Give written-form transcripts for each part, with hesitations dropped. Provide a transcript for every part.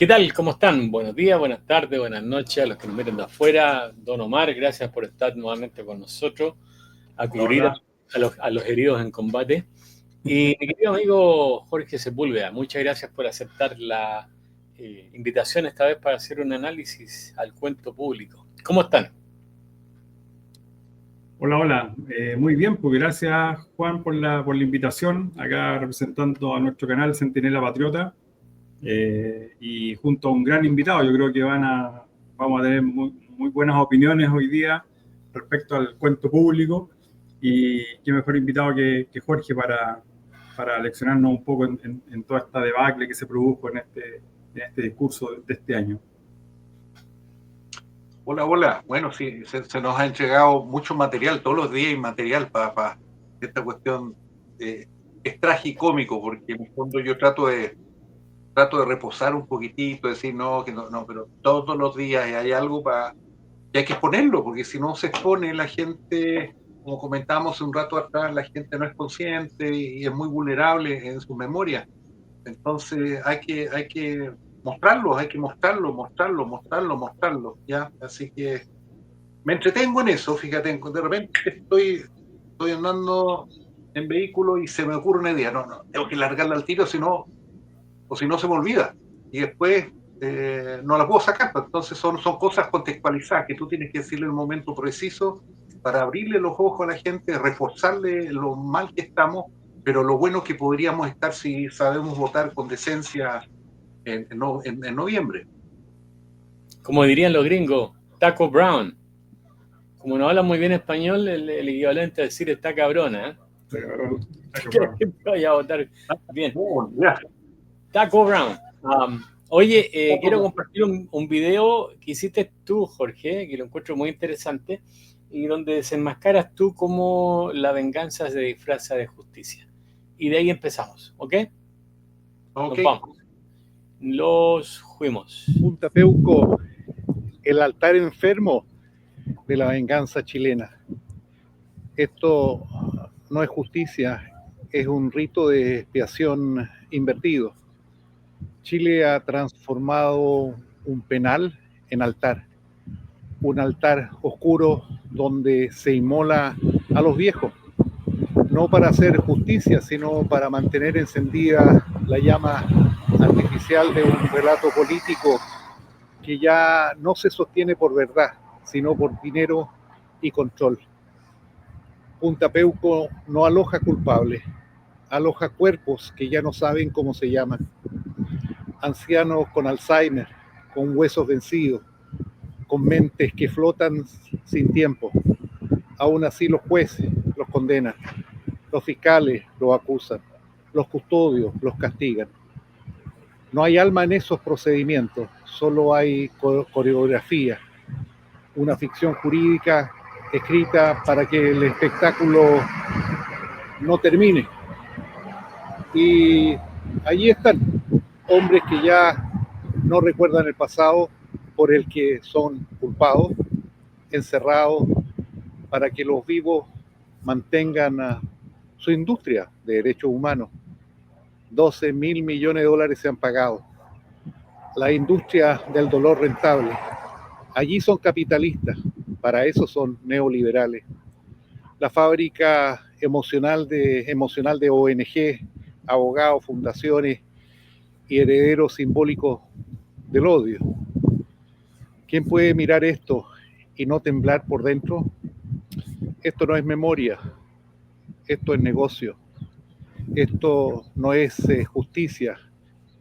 ¿Qué tal? ¿Cómo están? Buenos días, buenas tardes, buenas noches a los que nos miran de afuera. Don Omar, gracias por estar nuevamente con nosotros a cubrir Hola. a los heridos en combate. Y mi querido amigo Jorge Sepúlveda, muchas gracias por aceptar la invitación esta vez para hacer un análisis al cuento público. ¿Cómo están? Hola. Muy bien, pues gracias Juan por la invitación, acá representando a nuestro canal Centinela Patriota, y junto a un gran invitado. Yo creo que vamos a tener muy buenas opiniones hoy día respecto al cuento público, y qué mejor invitado que Jorge para leccionarnos un poco en toda esta debacle que se produjo en este discurso de este año. Hola. Bueno, sí, se nos ha entregado mucho material, todos los días hay material para esta cuestión. Es tragicómico, porque en el fondo yo trato de reposar un poquitito, decir no, pero todos los días hay algo que hay que exponerlo, porque si no se expone la gente, como comentábamos un rato atrás, la gente no es consciente y es muy vulnerable en su memoria. Entonces hay que mostrarlo, ¿ya? Así que me entretengo en eso, fíjate, de repente estoy andando en vehículo y se me ocurre una idea, no, tengo que largarla al tiro, o si no se me olvida, y después no la puedo sacar. Entonces son cosas contextualizadas que tú tienes que decirle en el momento preciso para abrirle los ojos a la gente, reforzarle lo mal que estamos, pero lo bueno que podríamos estar si sabemos votar con decencia en noviembre. Como dirían los gringos, Taco Brown. Como no hablan muy bien español, el equivalente a decir está cabrona, ¿eh? Que la gente vaya a votar bien. Taco Brown. Oye, quiero compartir un video que hiciste tú, Jorge, que lo encuentro muy interesante, y donde desenmascaras tú cómo la venganza se disfraza de justicia. Y de ahí empezamos, ¿ok? Nos vamos. Los fuimos. Punta Peuco, el altar enfermo de la venganza chilena. Esto no es justicia, es un rito de expiación invertido. Chile ha transformado un penal en altar, un altar oscuro donde se inmola a los viejos, no para hacer justicia, sino para mantener encendida la llama artificial de un relato político que ya no se sostiene por verdad, sino por dinero y control. Punta Peuco no aloja culpables, aloja cuerpos que ya no saben cómo se llaman. Ancianos con Alzheimer, con huesos vencidos, con mentes que flotan sin tiempo. Aún así los jueces los condenan, los fiscales los acusan, los custodios los castigan. No hay alma en esos procedimientos, solo hay coreografía, una ficción jurídica escrita para que el espectáculo no termine. Y allí están hombres que ya no recuerdan el pasado por el que son culpados, encerrados, para que los vivos mantengan su industria de derechos humanos. 12.000 millones de dólares se han pagado. La industria del dolor rentable. Allí son capitalistas, para eso son neoliberales. La fábrica emocional de ONG, abogados, fundaciones y herederos simbólicos del odio. ¿Quién puede mirar esto y no temblar por dentro? Esto no es memoria, esto es negocio, esto no es justicia,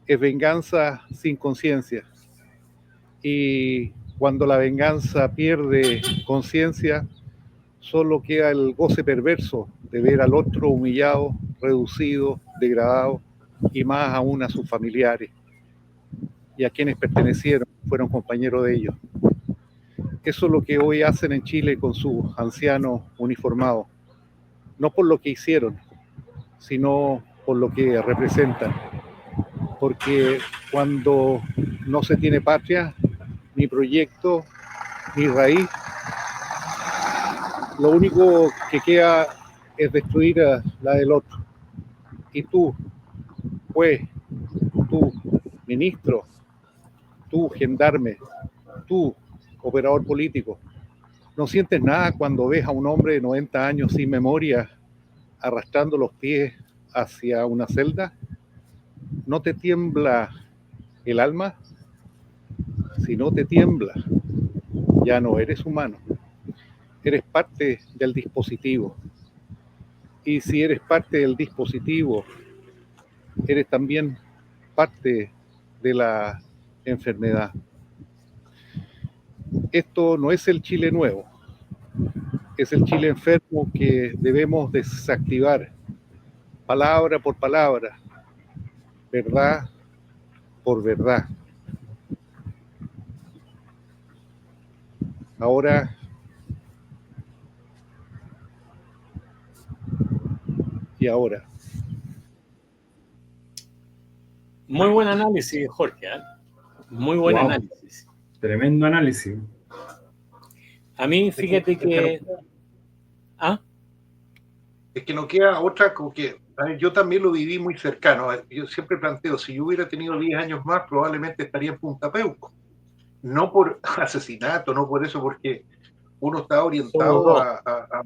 es venganza sin conciencia. Y cuando la venganza pierde conciencia, solo queda el goce perverso de ver al otro humillado, reducido, degradado, y más aún a sus familiares y a quienes pertenecieron, fueron compañeros de ellos. Eso es lo que hoy hacen en Chile con sus ancianos uniformados, no por lo que hicieron, sino por lo que representan. Porque cuando no se tiene patria, ni proyecto, ni raíz, lo único que queda es destruir a la del otro. Y tú, juez, tú, ministro, tú, gendarme, tú, operador político, ¿no sientes nada cuando ves a un hombre de 90 años sin memoria arrastrando los pies hacia una celda? ¿No te tiembla el alma? Si no te tiembla, ya no eres humano. Eres parte del dispositivo. Y si eres parte del dispositivo, eres también parte de la enfermedad. Esto no es el Chile nuevo, es el Chile enfermo que debemos desactivar, palabra por palabra, verdad por verdad. Ahora y ahora. Muy buen análisis, Jorge, ¿eh? Muy buen Wow. análisis. Tremendo análisis. A mí, fíjate que... ¿Ah? Es que no queda otra, como que, a ver, yo también lo viví muy cercano. Yo siempre planteo, si yo hubiera tenido 10 años más, probablemente estaría en Punta Peuco. No por asesinato, no por eso, porque uno está orientado a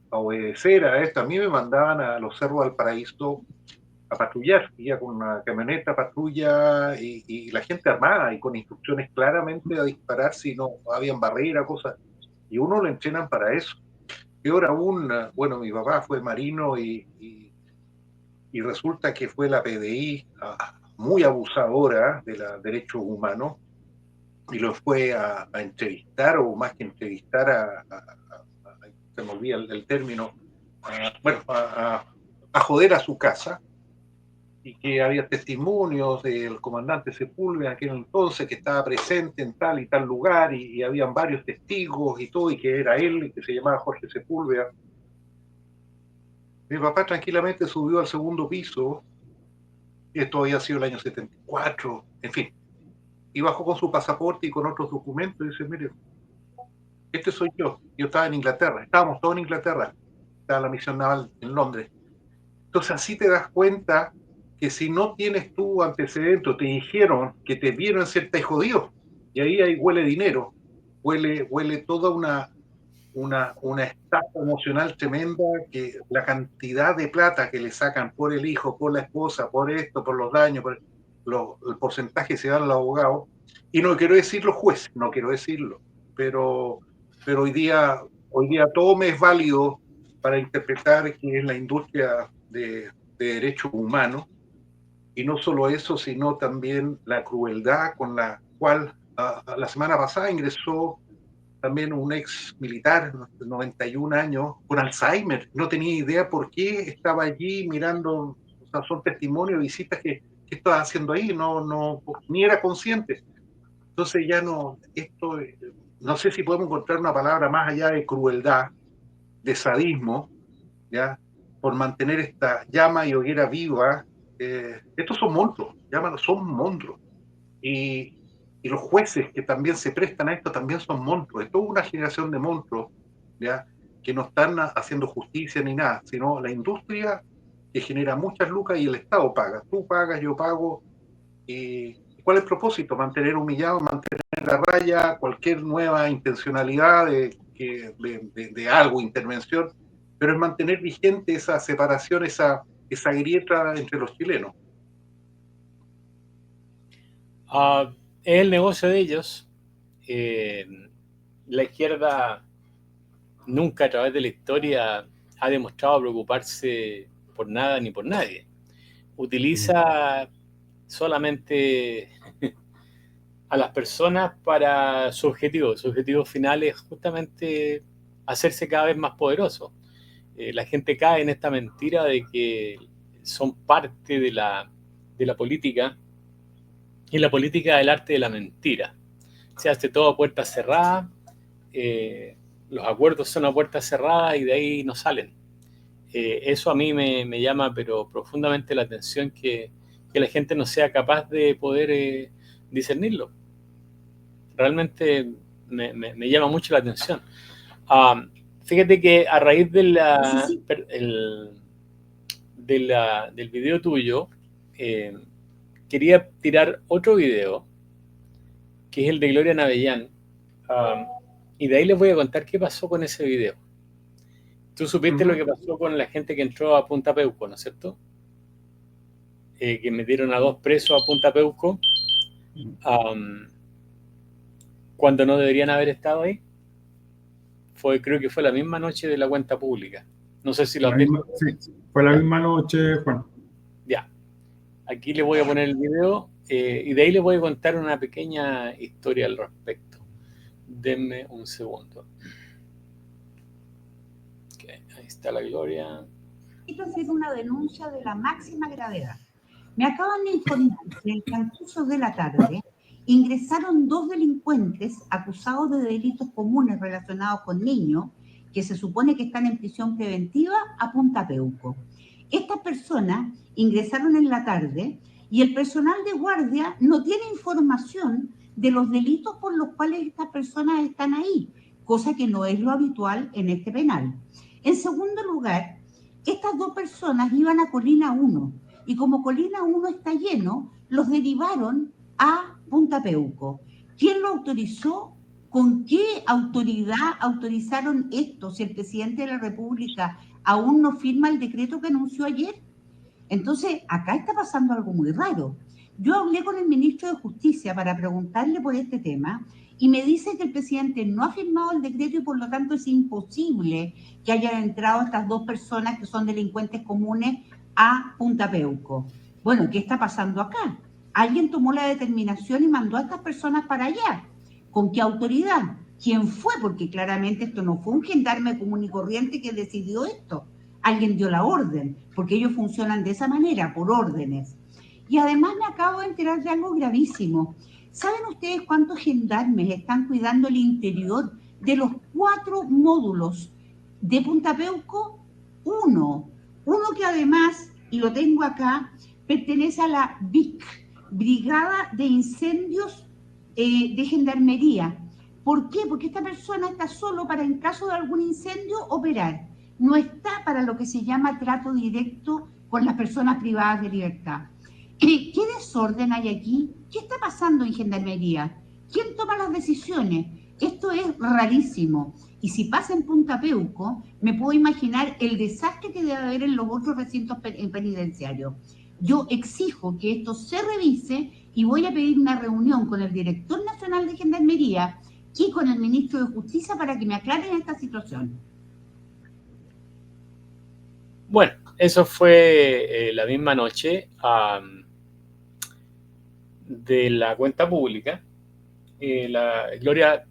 obedecer a esto. A mí me mandaban a los Cerros del Paraíso a patrullar, iba con una camioneta patrulla y la gente armada y con instrucciones claramente a disparar si no habían barrera, cosas. Y uno lo entrenan para eso. Peor aún, bueno, mi papá fue marino y resulta que fue la PDI muy abusadora de los derechos humanos y lo fue a entrevistar, o más que entrevistar, se me olvida el término, a joder a su casa, y que había testimonios del comandante Sepúlveda en aquel entonces que estaba presente en tal y tal lugar y habían varios testigos y todo, y que era él, y que se llamaba Jorge Sepúlveda. Mi papá tranquilamente subió al segundo piso, y esto había sido el año 74, en fin, y bajó con su pasaporte y con otros documentos y dice, mire, este soy yo estaba en Inglaterra, estábamos todos en Inglaterra, estaba la misión naval en Londres. Entonces así te das cuenta que si no tienes tu antecedente, te dijeron que te vieron ser te jodido, y ahí huele dinero, huele toda una estafa emocional tremenda, que la cantidad de plata que le sacan por el hijo, por la esposa, por esto, por los daños, el porcentaje que se da al abogado, y no quiero decir los jueces, no quiero decirlo, pero hoy día todo me es válido para interpretar que es la industria de derechos humanos, y no solo eso, sino también la crueldad con la cual la semana pasada ingresó también un ex militar de 91 años con Alzheimer. No tenía idea por qué estaba allí mirando, o sea, son testimonios, visitas que estaba haciendo ahí, ni era consciente. Entonces ya esto, no sé si podemos encontrar una palabra más allá de crueldad, de sadismo, ¿ya? Por mantener esta llama y hoguera viva. Estos son monstruos, son monstruos. Y los jueces que también se prestan a esto también son monstruos. Es toda una generación de monstruos, ¿ya? Que no están haciendo justicia ni nada, sino la industria que genera muchas lucas y el Estado paga. Tú pagas, yo pago. ¿Y cuál es el propósito? Mantener humillado, mantener la raya, cualquier nueva intencionalidad de algo, intervención, pero es mantener vigente esa separación, esa grieta entre los chilenos. Es el negocio de ellos. La izquierda nunca a través de la historia ha demostrado preocuparse por nada ni por nadie. Utiliza solamente a las personas para su objetivo. Su objetivo final es justamente hacerse cada vez más poderoso. La gente cae en esta mentira de que son parte de la política, y la política es el arte de la mentira. Se hace todo a puertas cerradas, los acuerdos son a puertas cerradas y de ahí no salen. Eso a mí me llama pero profundamente la atención, que la gente no sea capaz de poder discernirlo. Realmente me llama mucho la atención. Fíjate que a raíz de del video tuyo, quería tirar otro video que es el de Gloria Navellán. Y de ahí les voy a contar qué pasó con ese video. Tú supiste lo que pasó con la gente que entró a Punta Peuco, ¿no es cierto? Que metieron a 2 presos a Punta Peuco cuando no deberían haber estado ahí. Creo que fue la misma noche de la cuenta pública. No sé si lo has visto. Sí, fue la misma noche, Juan. Ya. Aquí le voy a poner el video y de ahí les voy a contar una pequeña historia al respecto. Denme un segundo. Okay, ahí está la Gloria. Esto ha sido una denuncia de la máxima gravedad. Me acaban de informar que en el transcurso de la tarde ingresaron 2 delincuentes acusados de delitos comunes relacionados con niños que se supone que están en prisión preventiva a Punta Peuco. Estas personas ingresaron en la tarde y el personal de guardia no tiene información de los delitos por los cuales estas personas están ahí, cosa que no es lo habitual en este penal. En segundo lugar, estas 2 personas iban a Colina 1 y como Colina 1 está lleno, los derivaron a Punta Peuco. ¿Quién lo autorizó? ¿Con qué autoridad autorizaron esto si el presidente de la República aún no firma el decreto que anunció ayer? Entonces, acá está pasando algo muy raro. Yo hablé con el ministro de Justicia para preguntarle por este tema y me dice que el presidente no ha firmado el decreto y por lo tanto es imposible que hayan entrado estas 2 personas que son delincuentes comunes a Punta Peuco. Bueno, ¿qué está pasando acá? Alguien tomó la determinación y mandó a estas personas para allá. ¿Con qué autoridad? ¿Quién fue? Porque claramente esto no fue un gendarme común y corriente que decidió esto. Alguien dio la orden, porque ellos funcionan de esa manera, por órdenes. Y además me acabo de enterar de algo gravísimo. ¿Saben ustedes cuántos gendarmes están cuidando el interior de los 4 módulos de Punta Peuco? Uno que además, y lo tengo acá, pertenece a la BIC, Brigada de Incendios de Gendarmería. ¿Por qué? Porque esta persona está solo para, en caso de algún incendio, operar. No está para lo que se llama trato directo con las personas privadas de libertad. ¿Qué desorden hay aquí? ¿Qué está pasando en Gendarmería? ¿Quién toma las decisiones? Esto es rarísimo. Y si pasa en Punta Peuco, me puedo imaginar el desastre que debe haber en los otros recintos penitenciarios. Yo exijo que esto se revise y voy a pedir una reunión con el director nacional de Gendarmería y con el ministro de Justicia para que me aclaren esta situación. Bueno, eso fue la misma noche de la cuenta pública. La Gloria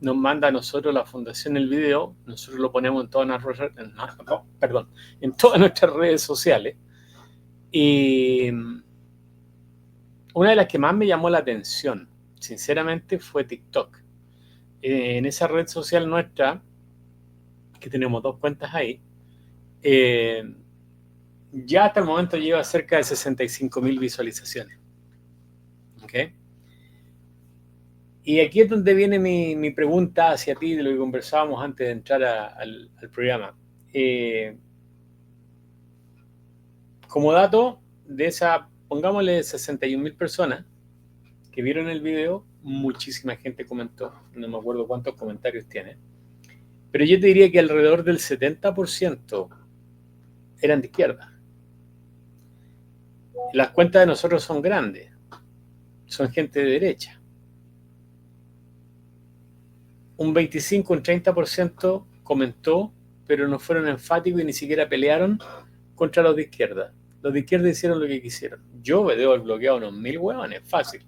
nos manda a nosotros, la fundación, el video. Nosotros lo ponemos en todas nuestras redes sociales. Y una de las que más me llamó la atención, sinceramente, fue TikTok. En esa red social nuestra, que tenemos 2 cuentas ahí, ya hasta el momento lleva cerca de 65.000 visualizaciones. ¿Okay? Y aquí es donde viene mi pregunta hacia ti, de lo que conversábamos antes de entrar al programa. Como dato de esa, pongámosle 61.000 personas que vieron el video, muchísima gente comentó. No me acuerdo cuántos comentarios tiene. Pero yo te diría que alrededor del 70% eran de izquierda. Las cuentas de nosotros son grandes. Son gente de derecha. Un 25, un 30% comentó, pero no fueron enfáticos y ni siquiera pelearon contra los de izquierda. Los de izquierda hicieron lo que quisieron. Yo me debo bloquear unos 1.000 huevones, fácil.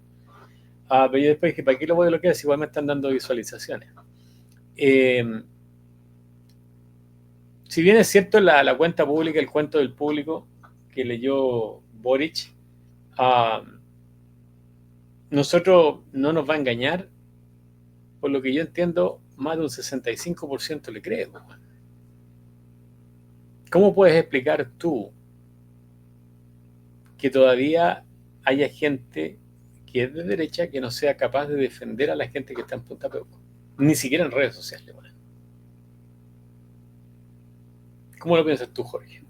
Pero yo después dije, ¿para qué lo voy a bloquear si igual me están dando visualizaciones? Si bien es cierto la cuenta pública, el cuento del público que leyó Boric, nosotros no nos va a engañar, por lo que yo entiendo, más de un 65% le cree. ¿Cómo puedes explicar tú que todavía haya gente que es de derecha que no sea capaz de defender a la gente que está en Punta Peuco? Ni siquiera en redes sociales. ¿Cómo lo piensas tú, Jorge?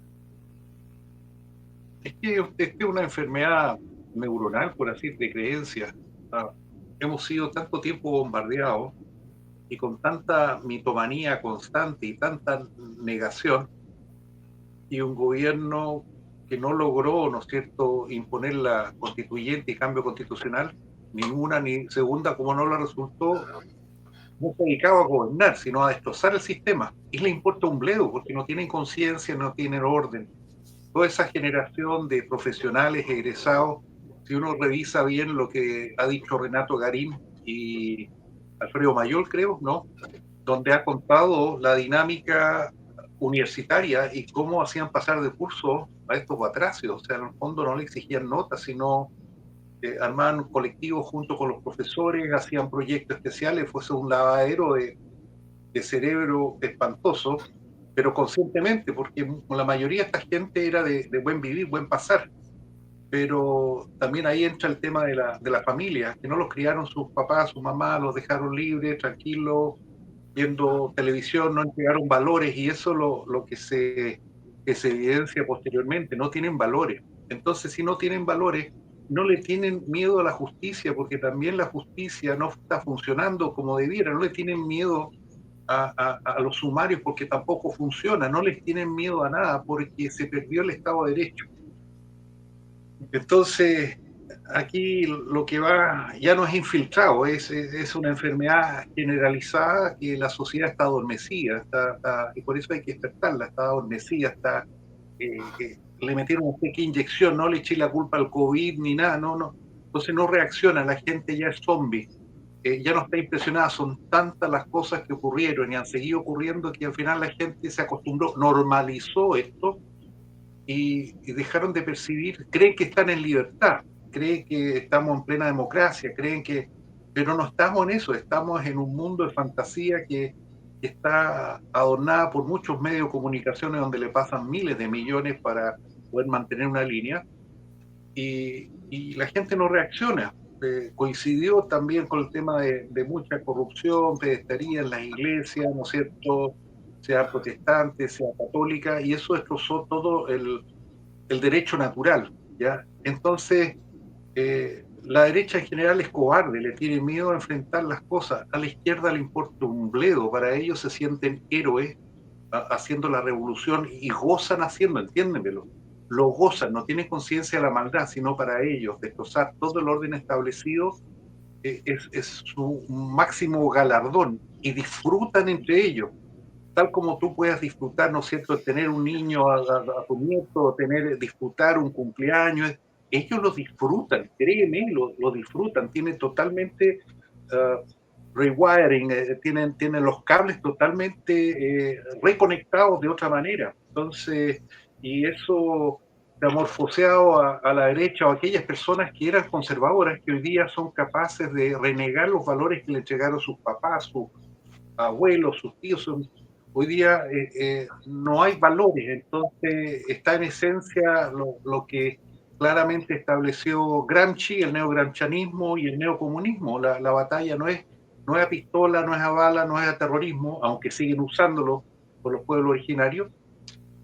Es que es una enfermedad neuronal, por así decir, de creencia. hemos sido tanto tiempo bombardeados y con tanta mitomanía constante y tanta negación, y un gobierno que no logró, ¿no es cierto?, imponer la constituyente y cambio constitucional, ni una ni segunda, como no la resultó, no se dedicaba a gobernar, sino a destrozar el sistema. Y le importa un bledo, porque no tienen conciencia, no tienen orden. Toda esa generación de profesionales egresados, si uno revisa bien lo que ha dicho Renato Garín y Alfredo Mayol, creo, ¿no?, donde ha contado la dinámica universitaria y cómo hacían pasar de curso a estos batracios. O sea, en el fondo no le exigían notas, sino armaban colectivos junto con los profesores, hacían proyectos especiales, fuese un lavadero de cerebro espantoso, pero conscientemente, porque la mayoría de esta gente era de buen vivir, buen pasar. Pero también ahí entra el tema de la familia, que no los criaron sus papás, sus mamás, los dejaron libres, tranquilos, viendo televisión, no entregaron valores, y eso lo que se evidencia posteriormente, no tienen valores. Entonces, si no tienen valores, no le tienen miedo a la justicia, porque también la justicia no está funcionando como debiera, no le tienen miedo a los sumarios porque tampoco funciona, no les tienen miedo a nada porque se perdió el Estado de Derecho. Entonces, aquí lo que va ya no es infiltrado, es una enfermedad generalizada que la sociedad está adormecida, y por eso hay que despertarla, está adormecida, le metieron una pequeña inyección, no le eché la culpa al COVID ni nada, no. Entonces no reacciona, la gente ya es zombie, ya no está impresionada, son tantas las cosas que ocurrieron y han seguido ocurriendo que al final la gente se acostumbró, normalizó esto, y dejaron de percibir, creen que están en libertad, creen que estamos en plena democracia, pero no estamos en eso, estamos en un mundo de fantasía que está adornada por muchos medios de comunicación donde le pasan miles de millones para poder mantener una línea, y la gente no reacciona. Coincidió también con el tema de mucha corrupción, pedestería en las iglesias, ¿no es cierto?, sea protestante, sea católica, y eso destrozó todo el derecho natural, ¿ya? Entonces, la derecha en general es cobarde, le tiene miedo a enfrentar las cosas. A la izquierda le importa un bledo, para ellos se sienten héroes haciendo la revolución y gozan haciendo, entiéndemelo. Lo gozan, no tienen conciencia de la maldad, sino para ellos destrozar todo el orden establecido es su máximo galardón, y disfrutan entre ellos, tal como tú puedas disfrutar, ¿no es cierto?, tener un niño a tu nieto, disfrutar un cumpleaños, ellos lo disfrutan, créeme, lo disfrutan, tienen totalmente rewiring, tienen los cables totalmente reconectados de otra manera. Entonces, y eso se ha morfoseado a la derecha, o a aquellas personas que eran conservadoras, que hoy día son capaces de renegar los valores que le entregaron sus papás, sus abuelos, sus tíos. Hoy día no hay valores, entonces está en esencia lo que claramente estableció Gramsci, el neogramscianismo y el neocomunismo. La batalla no es a pistola, no es a bala, no es a terrorismo, aunque siguen usándolo por los pueblos originarios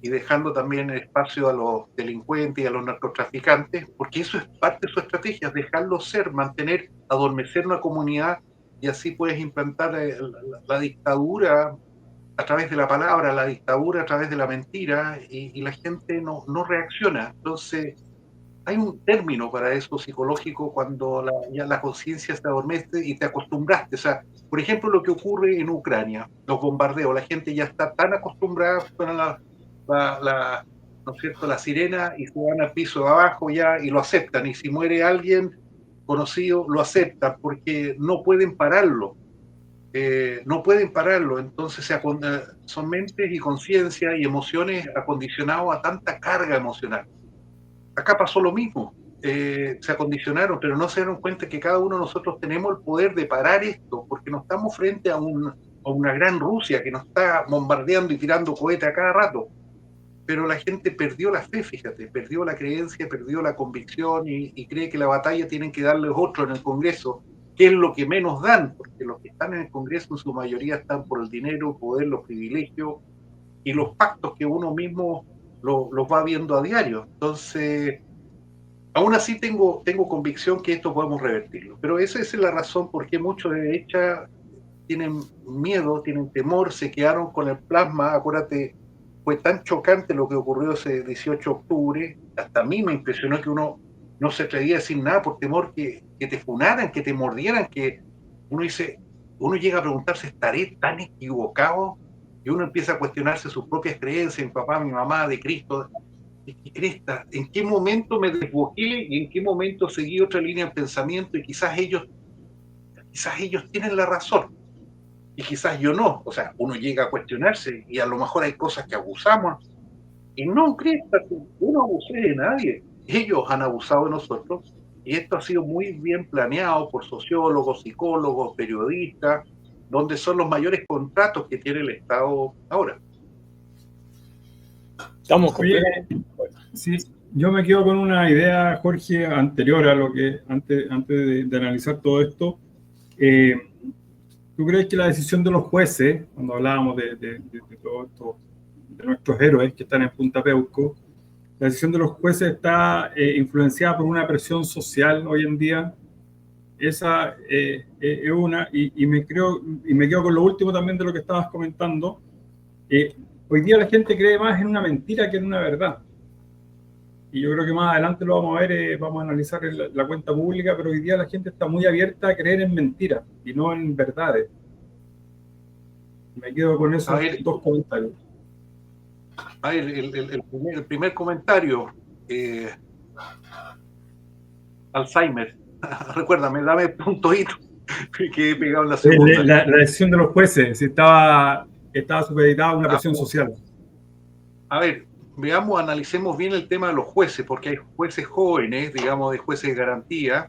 y dejando también espacio a los delincuentes y a los narcotraficantes, porque eso es parte de su estrategia, dejarlos ser, mantener, adormecer una comunidad, y así puedes implantar la dictadura a través de la palabra, la dictadura a través de la mentira, y la gente no reacciona. Entonces, hay un término para eso psicológico cuando ya la conciencia se adormece y te acostumbraste. O sea, por ejemplo, lo que ocurre en Ucrania, los bombardeos, la gente ya está tan acostumbrada a ¿no es cierto?, la sirena, y se van al piso de abajo ya y lo aceptan. Y si muere alguien conocido, lo aceptan porque no pueden pararlo. No pueden pararlo, entonces son mentes y conciencia y emociones acondicionados a tanta carga emocional. Acá pasó lo mismo, se acondicionaron, pero no se dieron cuenta que cada uno de nosotros tenemos el poder de parar esto, porque no estamos frente a una gran Rusia que nos está bombardeando y tirando cohetes a cada rato, pero la gente perdió la fe, fíjate, perdió la creencia, perdió la convicción, y cree que la batalla tienen que darles otro en el Congreso, que es lo que menos dan, porque los que están en el Congreso en su mayoría están por el dinero, el poder, los privilegios y los pactos que uno mismo los va viendo a diario. Entonces, aún así tengo convicción que esto podemos revertirlo. Pero esa es la razón por qué muchos de derecha tienen miedo, tienen temor, se quedaron con el plasma. Acuérdate, fue tan chocante lo que ocurrió ese 18 de octubre, hasta a mí me impresionó que uno no se atrevía a decir nada por temor que te funaran, que te mordieran, que uno llega a preguntarse, ¿estaré tan equivocado? Y uno empieza a cuestionarse sus propias creencias, mi papá, mi mamá, de Cristo. ¿Qué cresta? ¿En qué momento me desboqué y en qué momento seguí otra línea de pensamiento? Y quizás ellos tienen la razón y quizás yo no. O sea, uno llega a cuestionarse y a lo mejor hay cosas que abusamos. Y no, cresta, yo no abusé de nadie. Ellos han abusado de nosotros y esto ha sido muy bien planeado por sociólogos, psicólogos, periodistas, donde son los mayores contratos que tiene el Estado ahora. Estamos Oye, sí, yo me quedo con una idea, Jorge, anterior a lo que, antes de analizar todo esto. ¿Tú crees que la decisión de los jueces, cuando hablábamos de todo esto, de nuestros héroes que están en Punta Peuco, la decisión de los jueces está influenciada por una presión social hoy en día? Esa es una, y me quedo con lo último también de lo que estabas comentando. Hoy día la gente cree más en una mentira que en una verdad. Y yo creo que más adelante lo vamos a ver, vamos a analizar la cuenta pública, pero hoy día la gente está muy abierta a creer en mentiras y no en verdades. Me quedo con esos dos comentarios. A ver, el primer comentario, Alzheimer, recuérdame, dame puntoito que he pegado en la segunda. La decisión de los jueces, si estaba supeditada a una presión social. A ver, veamos, analicemos bien el tema de los jueces, porque hay jueces jóvenes, digamos, de jueces de garantía,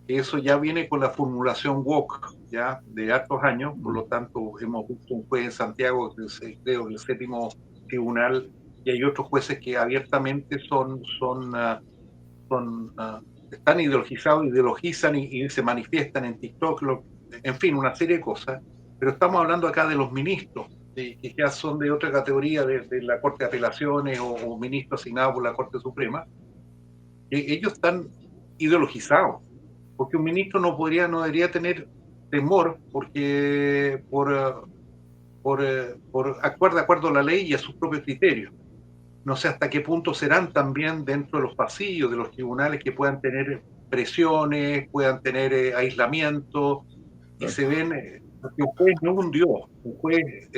que eso ya viene con la formulación WOC, ya, de hartos años, por lo tanto, hemos visto un juez en Santiago, creo que el 7º tribunal, y hay otros jueces que abiertamente están ideologizados, ideologizan y se manifiestan en TikTok, en fin, una serie de cosas, pero estamos hablando acá de los ministros, que ya son de otra categoría de la Corte de Apelaciones o ministros asignados por la Corte Suprema. Ellos están ideologizados, porque un ministro no debería tener temor porque por actuar de acuerdo a la ley y a sus propios criterios. No sé hasta qué punto serán también dentro de los pasillos de los tribunales que puedan tener presiones, puedan tener aislamiento, y se ven, porque un juez no es un dios, un juez,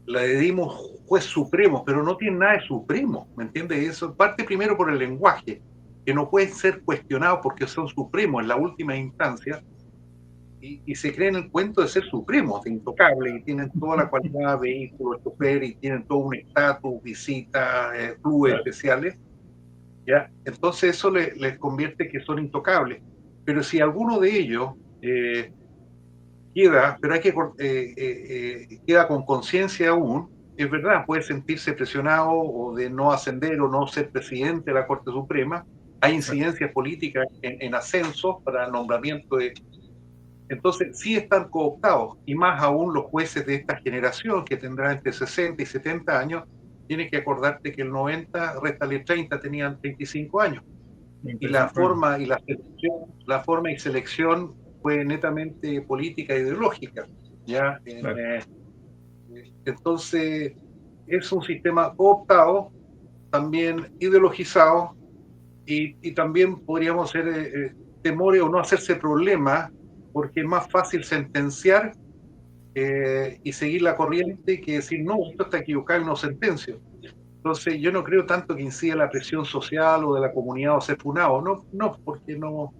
le dimos juez supremo, pero no tiene nada de supremo, ¿me entiendes? Eso parte primero por el lenguaje, que no pueden ser cuestionados porque son supremos en la última instancia, y se creen el cuento de ser supremos, de intocables, y tienen toda la cualidad de vehículo, chofer, y tienen todo un estatus, visitas, clubes especiales, ¿ya? Entonces eso les convierte que son intocables. Pero si alguno de ellos queda, pero queda con conciencia aún, es verdad, puede sentirse presionado o de no ascender o no ser presidente de la Corte Suprema. Hay incidencias políticas en ascensos para el nombramiento de... Entonces, sí están cooptados, y más aún los jueces de esta generación, que tendrán entre 60 y 70 años, tienes que acordarte que el 90, réstale 30, tenían 35 años. Y la forma y selección fue netamente política e ideológica, ¿ya? Entonces, es un sistema cooptado, también ideologizado, y también podríamos ser temores o no hacerse problemas, porque es más fácil sentenciar y seguir la corriente que decir, no, esto está equivocado y no sentencio. Entonces, yo no creo tanto que incida la presión social o de la comunidad o ser funado, no, porque no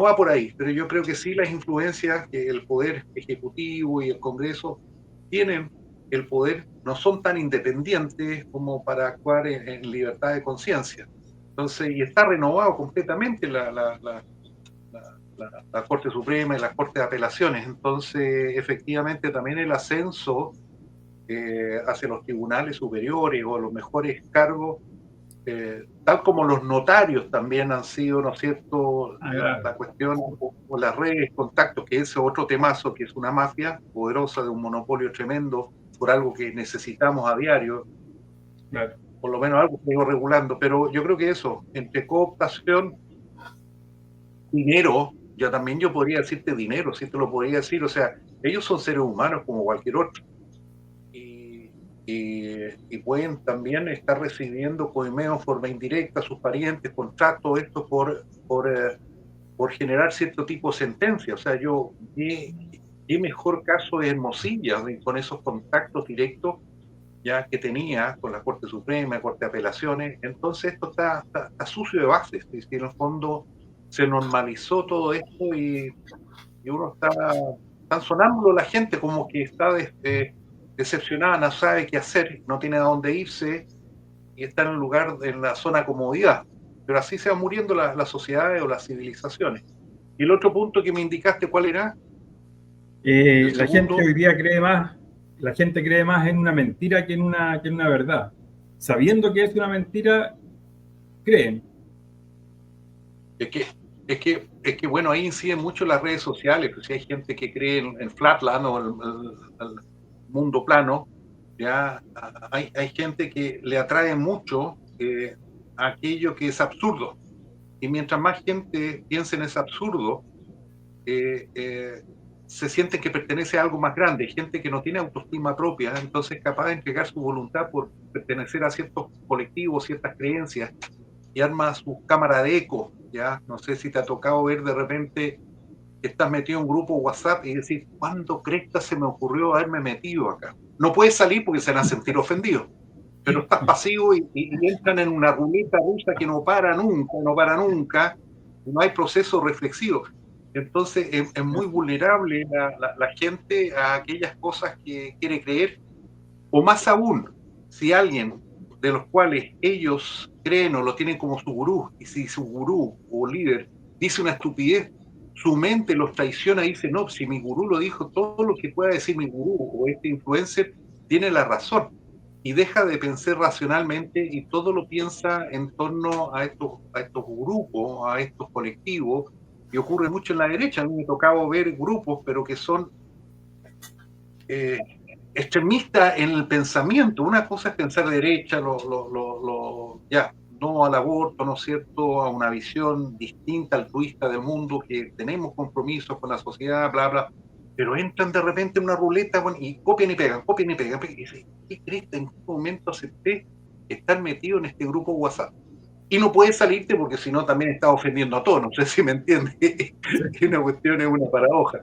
va por ahí, pero yo creo que sí las influencias que el Poder Ejecutivo y el Congreso tienen, el poder, no son tan independientes como para actuar en libertad de conciencia. Entonces, y está renovado completamente la Corte Suprema y la Corte de Apelaciones. Entonces, efectivamente, también el ascenso hacia los tribunales superiores o los mejores cargos, tal como los notarios también han sido, ¿no es cierto?, la cuestión o las redes, contactos, que ese otro temazo, que es una mafia poderosa de un monopolio tremendo por algo que necesitamos a diario. Claro. por lo menos algo se iba regulando, pero yo creo que eso, entre cooptación, dinero, yo podría decirte dinero, si te lo podría decir, o sea, ellos son seres humanos como cualquier otro. Y pueden también estar recibiendo coimeo en forma indirecta a sus parientes, contratos, esto por generar cierto tipo de sentencia. O sea, qué mejor caso es Hermosilla, con esos contactos directos ya que tenía con la Corte Suprema, Corte de Apelaciones. Entonces esto está sucio de bases, y en el fondo se normalizó todo esto y uno está sonámbulo, la gente como que está decepcionada, no sabe qué hacer, no tiene a dónde irse y está en el lugar, en la zona de comodidad. Pero así se van muriendo las sociedades o las civilizaciones. Y el otro punto que me indicaste, ¿cuál era? La gente hoy día la gente cree más en una mentira que en una verdad. Sabiendo que es una mentira, creen. Es que bueno, ahí inciden mucho las redes sociales, pues si hay gente que cree en Flatland o el mundo plano, ya hay gente que le atrae mucho aquello que es absurdo. Y mientras más gente piense en ese absurdo, se siente que pertenece a algo más grande. Gente que no tiene autoestima propia, entonces es capaz de entregar su voluntad por pertenecer a ciertos colectivos, ciertas creencias, y arma su cámara de eco. Ya no sé si te ha tocado ver de repente que estás metido en un grupo WhatsApp y decir, ¿cuándo cresta se me ocurrió haberme metido acá? No puedes salir porque se van a sentir ofendidos, pero estás pasivo y entran en una ruleta rusa que no para nunca, y no hay proceso reflexivo. Entonces es muy vulnerable la gente a aquellas cosas que quiere creer, o más aún, si alguien de los cuales ellos creen o lo tienen como su gurú, y si su gurú o líder dice una estupidez, su mente los traiciona y dice, no, si mi gurú lo dijo, todo lo que pueda decir mi gurú o este influencer tiene la razón. Y deja de pensar racionalmente y todo lo piensa en torno a estos grupos, a estos colectivos, y ocurre mucho en la derecha. A mí me ha tocado ver grupos, pero que son extremista en el pensamiento. Una cosa es pensar derecha, ya, no al aborto, ¿no es cierto?, a una visión distinta, altruista del mundo, que tenemos compromisos con la sociedad, bla, bla, pero entran de repente en una ruleta, bueno, y copian y pegan, y dicen, ¿qué crees? ¿En qué momento acepté estar metido en este grupo WhatsApp? Y no puedes salirte porque si no también estás ofendiendo a todos, no sé si me entiendes, que una cuestión es una paradoja.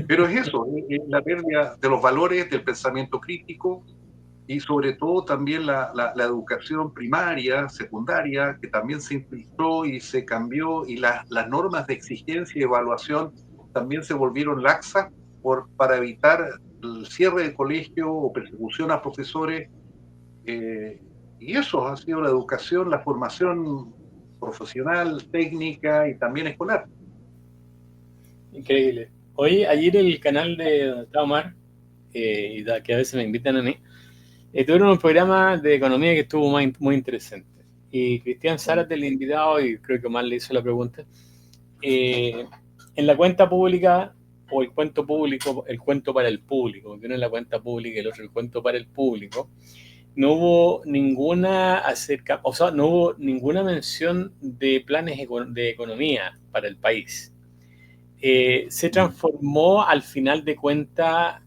Pero es eso, es la pérdida de los valores, del pensamiento crítico y sobre todo también la educación primaria, secundaria, que también se infiltró y se cambió y las normas de exigencia y evaluación también se volvieron laxas para evitar el cierre de colegio o persecución a profesores. Y eso ha sido la educación, la formación profesional, técnica y también escolar. Increíble. Oye, ayer el canal de donde está Omar, que a veces me invitan a mí, tuvieron un programa de economía que estuvo muy interesante. Y Cristian Zárate, el invitado, y creo que Omar le hizo la pregunta, en la cuenta pública o el cuento público, el cuento para el público, porque uno es la cuenta pública y el otro el cuento para el público, no hubo no hubo ninguna mención de planes de economía para el país. Se transformó al final de cuentas,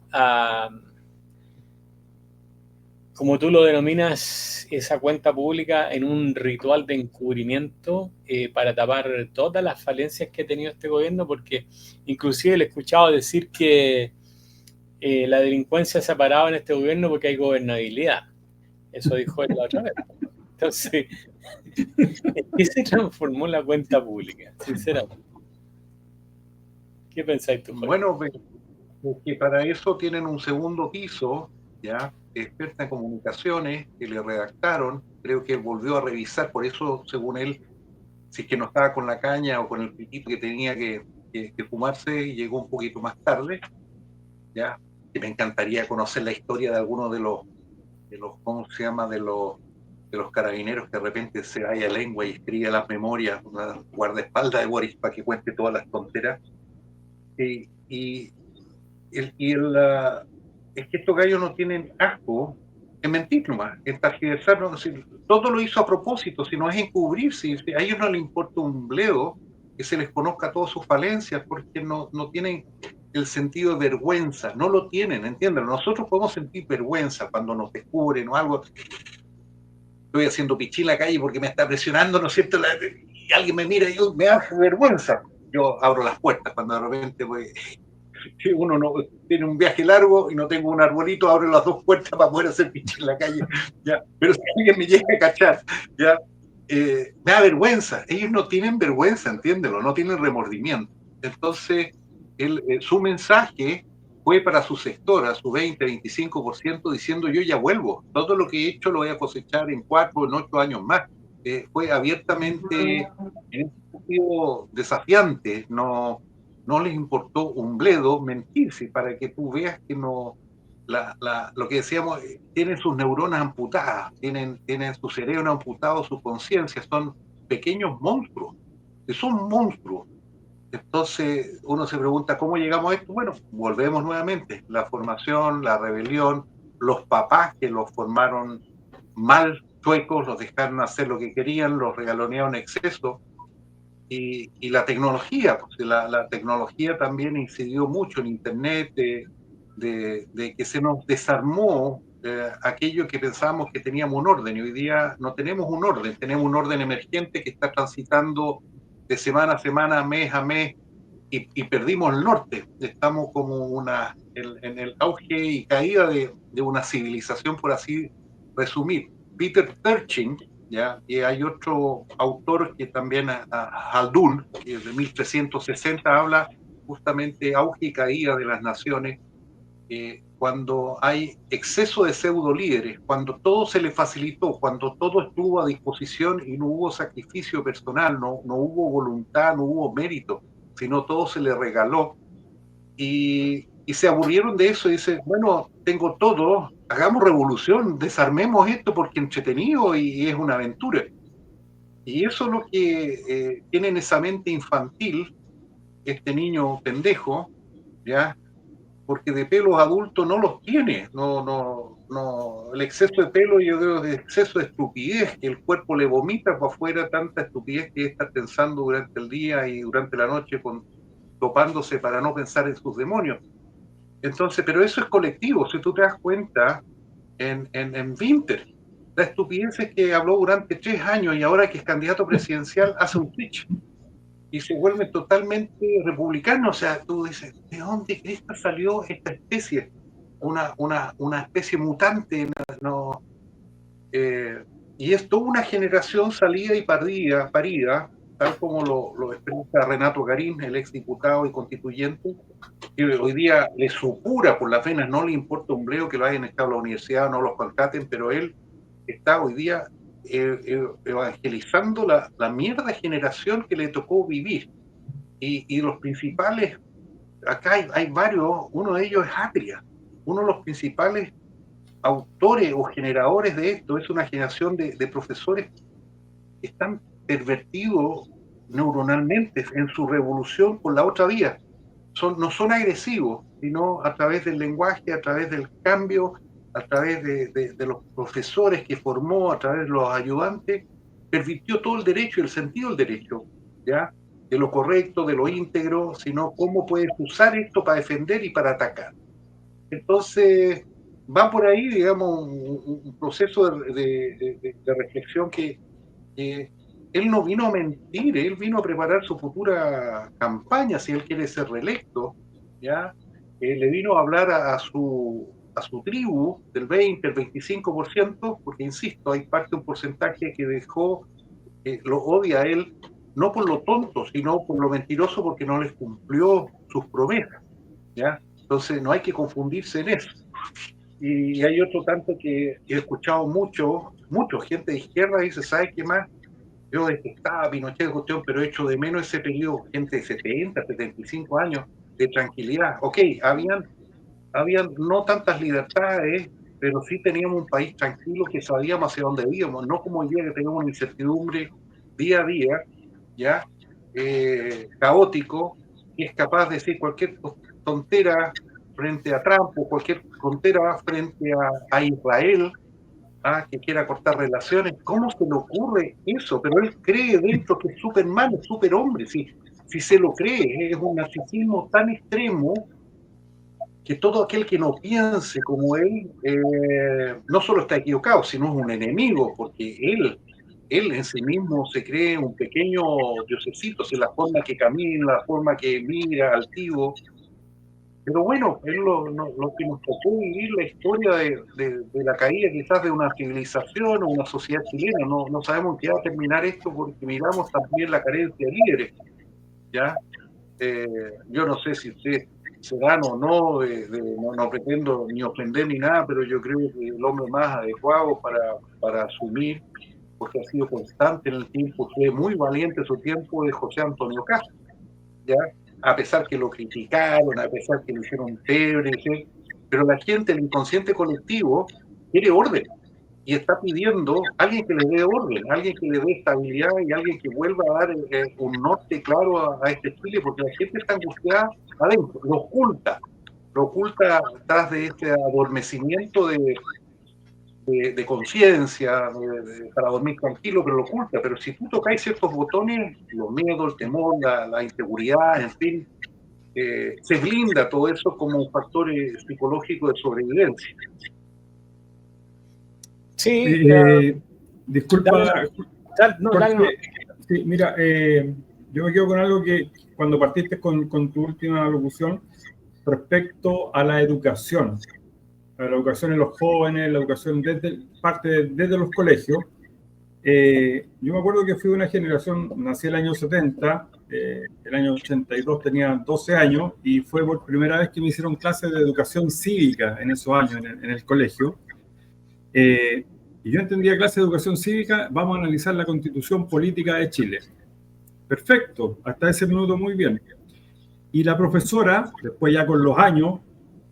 como tú lo denominas, esa cuenta pública en un ritual de encubrimiento para tapar todas las falencias que ha tenido este gobierno, porque inclusive le he escuchado decir que la delincuencia se ha parado en este gobierno porque hay gobernabilidad. Eso dijo él la otra vez. Entonces, ¿en qué se transformó la cuenta pública, sinceramente? ¿Qué pensáis tú, Jorge? Bueno, que para eso tienen un segundo piso, ya, experta en comunicaciones, que le redactaron, creo que volvió a revisar, por eso, según él, si es que no estaba con la caña o con el piquito que tenía que fumarse, y llegó un poquito más tarde, ya, que me encantaría conocer la historia de algunos de los ¿cómo se llama?, de los carabineros que de repente se vaya lengua y escribe las memorias, una guardaespaldas de Boris para que cuente todas las tonteras. Es que estos gallos no tienen asco Es mentir nomás, es tergiversar, no, si, todo lo hizo a propósito, si no es encubrir, si a ellos no les importa un bledo que se les conozca todas sus falencias, porque no tienen el sentido de vergüenza, no lo tienen, entiéndanlo. Nosotros podemos sentir vergüenza cuando nos descubren o algo. Estoy haciendo pichí en la calle porque me está presionando, ¿no es cierto? Y alguien me mira y yo, me hace vergüenza. Yo abro las puertas cuando de repente pues, uno no tiene un viaje largo y no tengo un arbolito, abro las dos puertas para poder hacer pichí en la calle. ¿Ya? Pero si alguien me llega a cachar, ¿ya? Me da vergüenza. Ellos no tienen vergüenza, entiéndelo, no tienen remordimiento. Entonces, su mensaje fue para su sectora, su 20-25%, diciendo yo ya vuelvo. Todo lo que he hecho lo voy a cosechar en 4 o en 8 años más. Fue abiertamente, en ese sentido, desafiante. No les importó un bledo mentirse para que tú veas que no, lo que decíamos, tienen sus neuronas amputadas, tienen su cerebro amputado, su conciencia, son pequeños monstruos, que son monstruos. Entonces uno se pregunta, ¿cómo llegamos a esto? Bueno, volvemos nuevamente, la formación, la rebelión, los papás que los formaron mal, chuecos, los dejaron hacer lo que querían, los regalonearon en exceso, y la tecnología, pues la tecnología también incidió mucho en Internet, de que se nos desarmó aquello que pensábamos que teníamos un orden, y hoy día no tenemos un orden, tenemos un orden emergente que está transitando de semana a semana, mes a mes, y perdimos el norte. Estamos como en el auge y caída de una civilización, por así resumir. Peter Turchin, ¿ya? Y hay otro autor que también, Haldun, que de 1360 habla justamente auge y caída de las naciones, cuando hay exceso de pseudo líderes, cuando todo se le facilitó, cuando todo estuvo a disposición y no hubo sacrificio personal, no hubo voluntad, no hubo mérito, sino todo se le regaló, y se aburrieron de eso y dicen, bueno, tengo todo, hagamos revolución, desarmemos esto porque entretenido y es una aventura. Y eso es lo que tiene en esa mente infantil este niño pendejo, ¿ya? Porque de pelos adultos no los tiene, el exceso de pelo yo creo que es exceso de estupidez, que el cuerpo le vomita para afuera tanta estupidez que está pensando durante el día y durante la noche topándose para no pensar en sus demonios. Entonces, pero eso es colectivo, si tú te das cuenta, en Winter, la estupidez es que habló durante 3 años y ahora que es candidato presidencial hace un switch y se vuelve totalmente republicano. O sea, tú dices, ¿de dónde salió esta especie? Una especie mutante, no, y es toda una generación salida y parida, tal como lo expresa Renato Garín, el exdiputado y constituyente, que hoy día le supura por las venas, no le importa un bleo que lo hayan estado a la universidad, no los contraten, pero él está hoy día evangelizando la mierda generación que le tocó vivir. Y los principales, acá hay varios, uno de ellos es Atria, uno de los principales autores o generadores de esto, es una generación de profesores que están pervertidos neuronalmente en su revolución por la otra vía. No son agresivos, sino a través del lenguaje, a través del cambio, a través de los profesores que formó, a través de los ayudantes, pervirtió todo el derecho y el sentido del derecho, ¿ya? De lo correcto, de lo íntegro, sino cómo puedes usar esto para defender y para atacar. Entonces, va por ahí, digamos, un proceso de reflexión que él no vino a mentir, él vino a preparar su futura campaña, si él quiere ser reelecto, ¿ya? Le vino a hablar a su tribu del 20, el 25%, porque insisto, hay parte de un porcentaje que dejó, lo odia a él, no por lo tonto, sino por lo mentiroso, porque no les cumplió sus promesas, ¿ya? Entonces no hay que confundirse en eso. Y hay otro tanto que he escuchado mucho, gente de izquierda dice, ¿sabes qué más? Yo detestaba Pinochet, cuestión, pero echo de menos ese periodo, gente de 70, 75 años de tranquilidad. Ok, habían no tantas libertades, pero sí teníamos un país tranquilo que sabíamos hacia dónde íbamos, no como hoy día que tenemos una incertidumbre día a día, ya, caótico, que es capaz de decir cualquier tontera frente a Trump o cualquier tontera frente a Israel, que quiera cortar relaciones. ¿Cómo se le ocurre eso? Pero él cree dentro que es Superman, es superhombre. Si se lo cree, es un narcisismo tan extremo que todo aquel que no piense como él no solo está equivocado, sino es un enemigo, porque él en sí mismo se cree un pequeño diosecito, si la forma que camina, la forma que mira, altivo. Pero bueno, es lo que nos tocó vivir la historia de la caída quizás de una civilización o una sociedad chilena. No sabemos en qué va a terminar esto porque miramos también la carencia de líderes, ¿ya? Yo no sé si ustedes se dan o no, no pretendo ni ofender ni nada, pero yo creo que el hombre más adecuado para asumir, porque ha sido constante en el tiempo, fue muy valiente su tiempo, de José Antonio Castro, ¿ya? A pesar que lo criticaron, a pesar que le hicieron pebre, ¿sí? Pero la gente, el inconsciente colectivo, quiere orden y está pidiendo a alguien que le dé orden, alguien que le dé estabilidad y alguien que vuelva a dar un norte claro a este Chile, porque la gente está angustiada adentro, lo oculta tras de este adormecimiento de conciencia, para dormir tranquilo, pero lo oculta. Pero si tú tocáis ciertos botones, los miedos, el temor, la inseguridad, en fin, se blinda todo eso como un factor psicológico de sobrevivencia. Sí, disculpa, no, sí, mira, yo me quedo con algo que cuando partiste con tu última locución respecto a la educación en los jóvenes, la educación desde los colegios. Yo me acuerdo que fui de una generación, nací el año 70, el año 82 tenía 12 años y fue por primera vez que me hicieron clases de educación cívica en esos años en el colegio. Y yo entendía clase de educación cívica, vamos a analizar la constitución política de Chile. Perfecto, hasta ese minuto muy bien. Y la profesora, después ya con los años,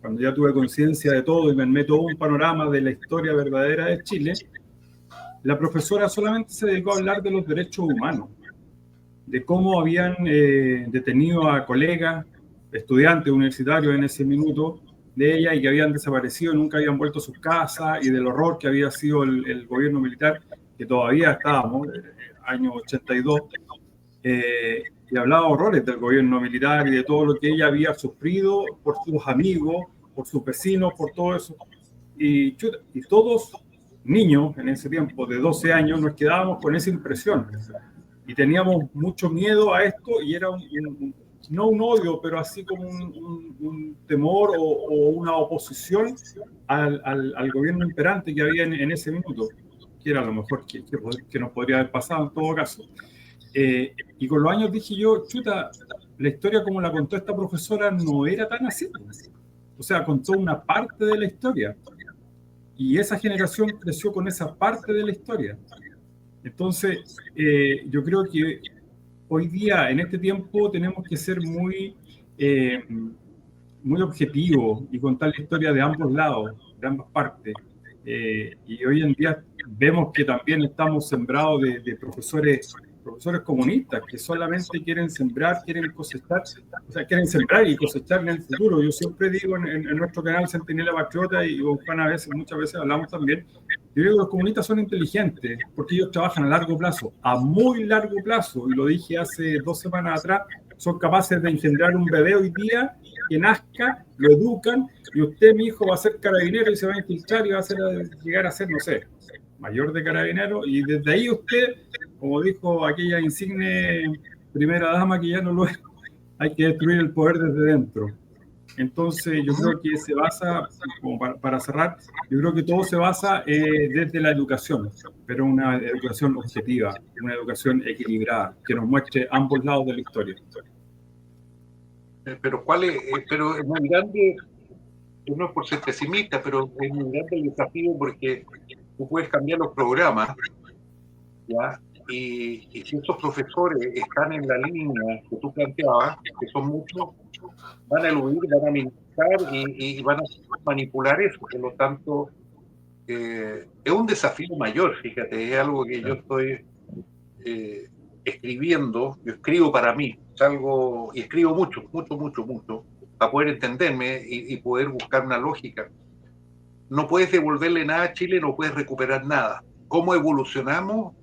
cuando ya tuve conciencia de todo y me meto un panorama de la historia verdadera de Chile, la profesora solamente se dedicó a hablar de los derechos humanos, de cómo habían detenido a colegas, estudiantes universitarios en ese minuto, de ella y que habían desaparecido y nunca habían vuelto a sus casas y del horror que había sido el gobierno militar, que todavía estábamos, año 82, y hablaba horrores del gobierno militar y de todo lo que ella había sufrido por sus amigos, por sus vecinos, por todo eso. Y todos niños en ese tiempo de 12 años nos quedábamos con esa impresión y teníamos mucho miedo a esto y era no un odio, pero así como un temor o una oposición al gobierno imperante que había en ese minuto, que era lo mejor que nos podría haber pasado en todo caso. Y con los años dije yo, chuta, la historia como la contó esta profesora no era tan así. O sea, contó una parte de la historia. Y esa generación creció con esa parte de la historia. Entonces, yo creo que hoy día, en este tiempo, tenemos que ser muy objetivos y contar la historia de ambos lados, de ambas partes. Y hoy en día vemos que también estamos sembrados de profesores comunistas que solamente quieren sembrar, quieren cosechar, o sea, quieren sembrar y cosechar en el futuro. Yo siempre digo en nuestro canal Centinela Patriota y con Juan muchas veces hablamos también, yo digo que los comunistas son inteligentes porque ellos trabajan a largo plazo, a muy largo plazo, y lo dije hace 2 semanas atrás, son capaces de engendrar un bebé hoy día que nazca, lo educan, y usted, mi hijo, va a ser carabinero y se va a infiltrar y va a llegar a ser, no sé, mayor de carabinero, y desde ahí usted, como dijo aquella insigne primera dama que ya no lo es, hay que destruir el poder desde dentro. Entonces yo creo que se basa, como para cerrar, yo creo que todo se basa desde la educación, pero una educación objetiva, una educación equilibrada, que nos muestre ambos lados de la historia. Pero pero es muy grande, no es por ser pesimista, pero es muy grande el desafío porque tú puedes cambiar los programas, ¿ya? Y si esos profesores están en la línea que tú planteabas, que son muchos, van a eludir, van a minimizar y van a manipular eso. Por lo tanto, es un desafío mayor, fíjate, es algo que yo estoy escribiendo, yo escribo para mí, salgo y escribo mucho, para poder entenderme y poder buscar una lógica. no puedes devolverle nada a Chile, no puedes recuperar nada. ¿Cómo evolucionamos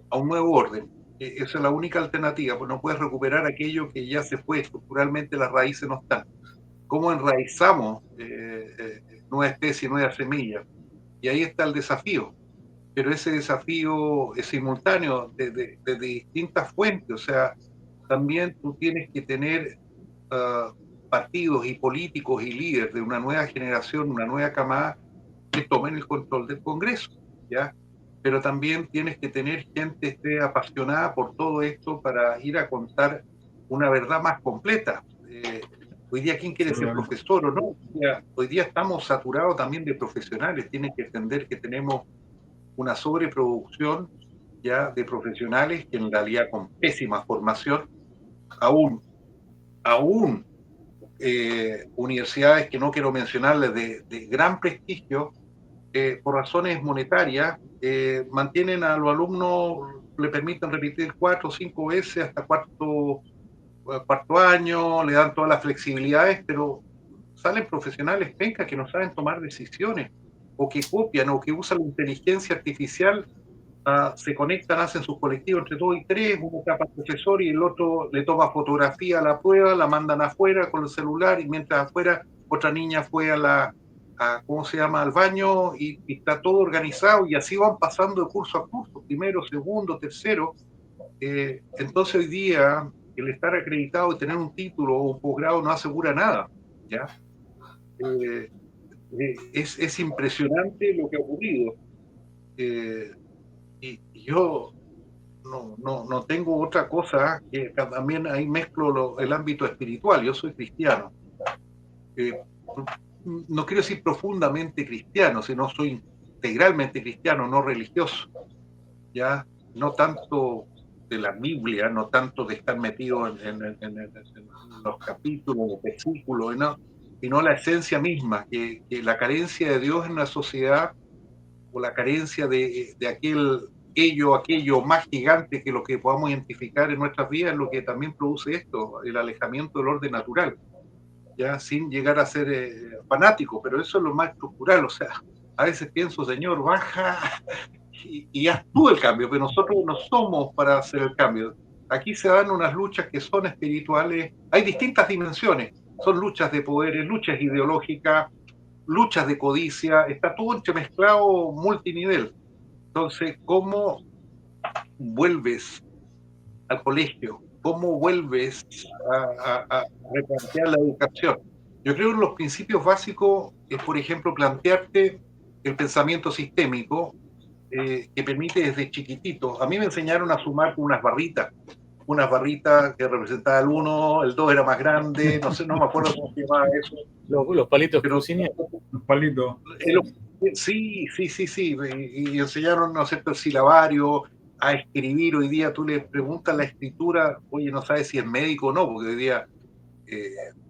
a un nuevo orden? Esa es la única alternativa, pues no puedes recuperar aquello que ya se fue, estructuralmente las raíces no están. ¿Cómo enraizamos nueva especie, nueva semilla? Y ahí está el desafío. Pero ese desafío es simultáneo desde distintas fuentes. O sea, también tú tienes que tener partidos y políticos y líderes de una nueva generación, una nueva camada, que tomen el control del Congreso, ¿ya? Pero también tienes que tener gente que esté apasionada por todo esto para ir a contar una verdad más completa. Hoy día, ¿quién quiere ser profesor o no? Hoy día estamos saturados también de profesionales. Tienen que entender que tenemos una sobreproducción ya de profesionales que en realidad con pésima formación, aún universidades que no quiero mencionarles de gran prestigio, por razones monetarias, mantienen a los alumnos, le permiten repetir 4 o 5 veces hasta cuarto año, le dan todas las flexibilidades, pero salen profesionales pencas que no saben tomar decisiones, o que copian, o que usan la inteligencia artificial, se conectan, hacen sus colectivos entre 2 y 3, uno tapa al profesor y el otro le toma fotografía a la prueba, la mandan afuera con el celular, y mientras afuera otra niña fue ¿cómo se llama?, al baño, y está todo organizado, y así van pasando de curso a curso, primero, segundo, tercero. Entonces hoy día el estar acreditado y tener un título o un posgrado no asegura nada, ¿ya? Es impresionante lo que ha ocurrido. Y yo no tengo otra cosa, que también ahí mezclo el ámbito espiritual. Yo soy cristiano. No quiero decir profundamente cristiano, sino soy integralmente cristiano, no religioso. Ya, no tanto de la Biblia, no tanto de estar metido en los capítulos, los versículos, sino la esencia misma, que la carencia de Dios en la sociedad, o la carencia de aquello más gigante que lo que podamos identificar en nuestras vidas, es lo que también produce esto, el alejamiento del orden natural, ya sin llegar a ser fanático, pero eso es lo más estructural. O sea, a veces pienso, Señor, baja y haz tú el cambio, pero nosotros no somos para hacer el cambio. Aquí se dan unas luchas que son espirituales, hay distintas dimensiones, son luchas de poderes, luchas ideológicas, luchas de codicia, está todo entremezclado multinivel. Entonces, ¿cómo vuelves al colegio? ¿Cómo vuelves a replantear la educación? Yo creo que los principios básicos es, por ejemplo, plantearte el pensamiento sistémico, que permite desde chiquitito. A mí me enseñaron a sumar con unas barritas que representaban el 1, el 2 era más grande, no sé, no me acuerdo cómo se llamaba eso. Los palitos Los palitos. Sí, y enseñaron, ¿no es cierto?, el silabario, a escribir. Hoy día tú le preguntas la escritura, oye, no sabes si es médico o no, porque hoy día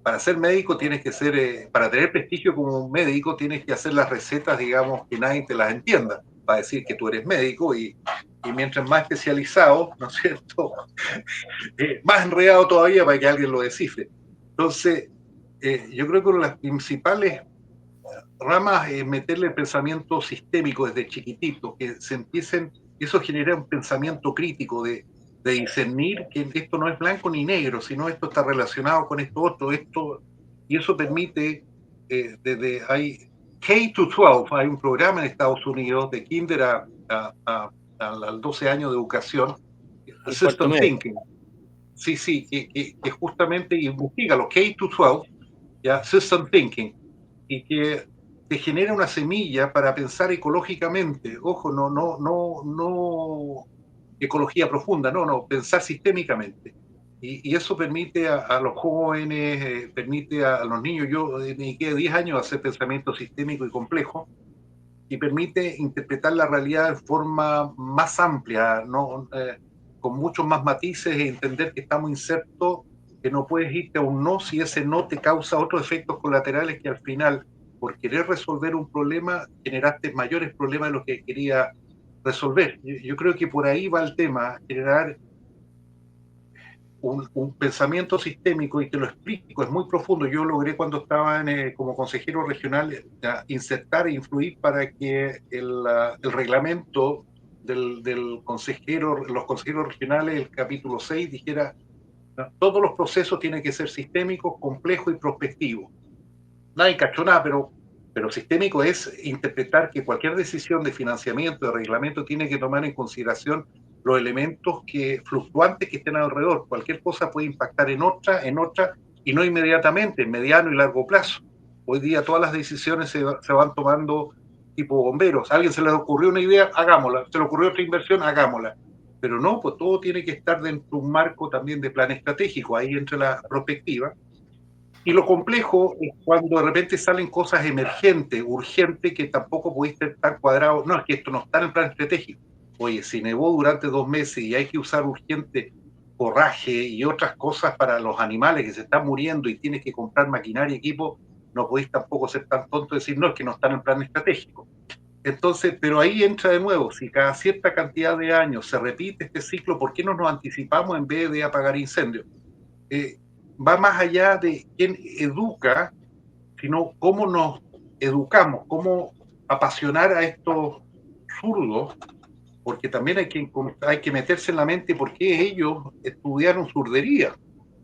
para ser médico tienes que ser, para tener prestigio como un médico, tienes que hacer las recetas, digamos, que nadie te las entienda, para decir que tú eres médico, y mientras más especializado, ¿no es cierto?, más enredado todavía para que alguien lo descifre. Entonces, yo creo que una de las principales ramas es meterle el pensamiento sistémico desde chiquitito, que se empiecen, eso genera un pensamiento crítico de discernir que esto no es blanco ni negro, sino esto está relacionado con esto otro, y eso permite, hay K-12, hay un programa en Estados Unidos de kinder al 12 años de educación, System Thinking. Sí, que justamente investiga los K-12, ya, System Thinking, y que te genera una semilla para pensar ecológicamente. Ojo, no ecología profunda, no, pensar sistémicamente. Y eso permite a los jóvenes, permite a los niños, yo me dediqué 10 años a hacer pensamiento sistémico y complejo, y permite interpretar la realidad de forma más amplia, con muchos más matices, e entender que estamos insertos, que no puedes irte a un no si ese no te causa otros efectos colaterales que al final, por querer resolver un problema, generaste mayores problemas de los que quería resolver. Yo creo que por ahí va el tema, generar un pensamiento sistémico, y te lo explico, es muy profundo. Yo logré cuando estaba como consejero regional insertar e influir para que el reglamento del consejero, los consejeros regionales, el capítulo 6, dijera: todos los procesos tienen que ser sistémicos, complejos y prospectivos. Nadie cachó nada, pero sistémico es interpretar que cualquier decisión de financiamiento, de reglamento, tiene que tomar en consideración los elementos fluctuantes que estén alrededor. Cualquier cosa puede impactar en otra, y no inmediatamente, en mediano y largo plazo. Hoy día todas las decisiones se van tomando tipo bomberos. A alguien se le ocurrió una idea, hagámosla. Se le ocurrió otra inversión, hagámosla. Pero no, pues todo tiene que estar dentro de un marco también de plan estratégico. Ahí entra la perspectiva. Y lo complejo es cuando de repente salen cosas emergentes, urgentes, que tampoco pudiste estar cuadrado. No, es que esto no está en el plan estratégico. Oye, si nevó durante 2 meses y hay que usar urgente forraje y otras cosas para los animales que se están muriendo y tienes que comprar maquinaria y equipo, no podéis tampoco ser tan tonto y decir: no, es que no está en el plan estratégico. Entonces, pero ahí entra de nuevo: si cada cierta cantidad de años se repite este ciclo, ¿por qué no nos anticipamos en vez de apagar incendios? Va más allá de quién educa, sino cómo nos educamos, cómo apasionar a estos zurdos, porque también hay que meterse en la mente por qué ellos estudiaron zurdería.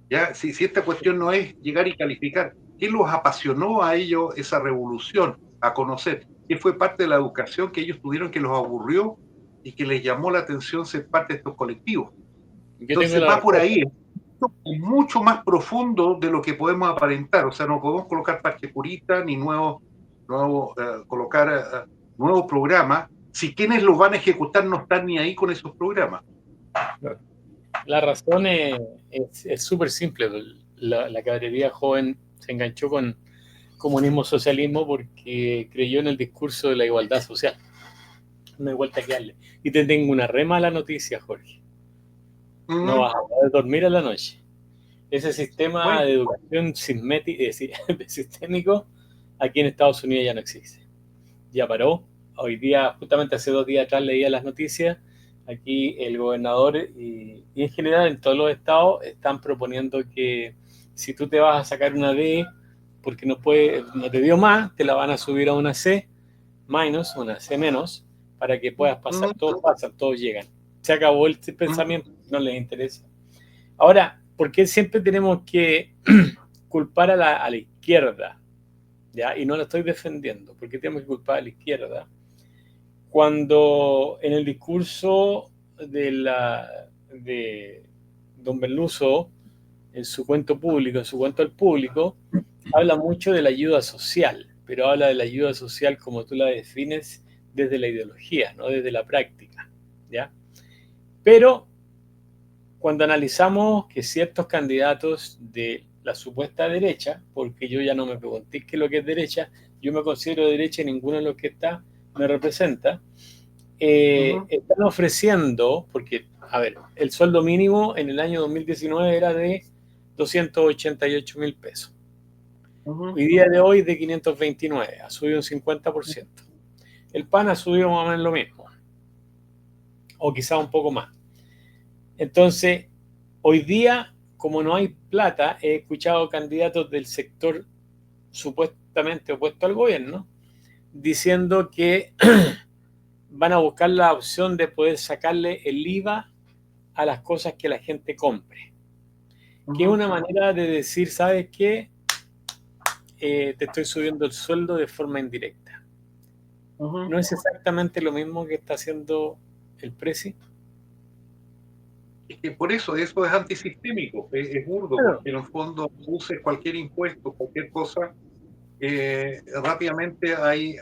¿Ya? Si esta cuestión no es llegar y calificar, ¿qué los apasionó a ellos esa revolución, a conocer? ¿Qué fue parte de la educación que ellos tuvieron que los aburrió y que les llamó la atención ser parte de estos colectivos? Entonces va por ahí. Es mucho más profundo de lo que podemos aparentar. O sea, no podemos colocar parche curita ni colocar nuevos programas si quienes los van a ejecutar no están ni ahí con esos programas. La razón es súper simple. La caballería joven se enganchó con comunismo, socialismo, porque creyó en el discurso de la igualdad social. No hay vuelta que darle. Y te tengo una re mala noticia, Jorge. No vas a poder dormir a la noche. Ese sistema de educación sistémico aquí en Estados Unidos ya no existe. Ya paró. Hoy día, justamente hace 2 días atrás, leía las noticias. Aquí el gobernador y en general en todos los estados están proponiendo que si tú te vas a sacar una D porque no te dio más, te la van a subir a una C minus, una C menos, para que puedas pasar. Todos pasan, todos llegan. Se acabó el pensamiento, no les interesa. Ahora, ¿por qué siempre tenemos que culpar a la izquierda? ¿Ya? Y no la estoy defendiendo. ¿Por qué tenemos que culpar a la izquierda? Cuando en el discurso de don Berluso, en su cuento público, en su cuento al público, habla mucho de la ayuda social, pero habla de la ayuda social como tú la defines desde la ideología, no desde la práctica, ¿ya? Pero cuando analizamos que ciertos candidatos de la supuesta derecha, porque yo ya no me pregunté qué es lo que es derecha, yo me considero derecha y ninguno de los que está me representa, están ofreciendo, porque, a ver, el sueldo mínimo en el año 2019 era de 288,000 pesos. Hoy día de hoy de 529, ha subido un 50%. El pan ha subido más o menos lo mismo, o quizá un poco más. Entonces, hoy día, como no hay plata, he escuchado candidatos del sector supuestamente opuesto al gobierno diciendo que van a buscar la opción de poder sacarle el IVA a las cosas que la gente compre. Que es una manera de decir, ¿sabes qué? Te estoy subiendo el sueldo de forma indirecta. ¿No es exactamente lo mismo que está haciendo el Presi? Es que por eso es antisistémico, es burdo, porque en el fondo uses cualquier impuesto, cualquier cosa, rápidamente hay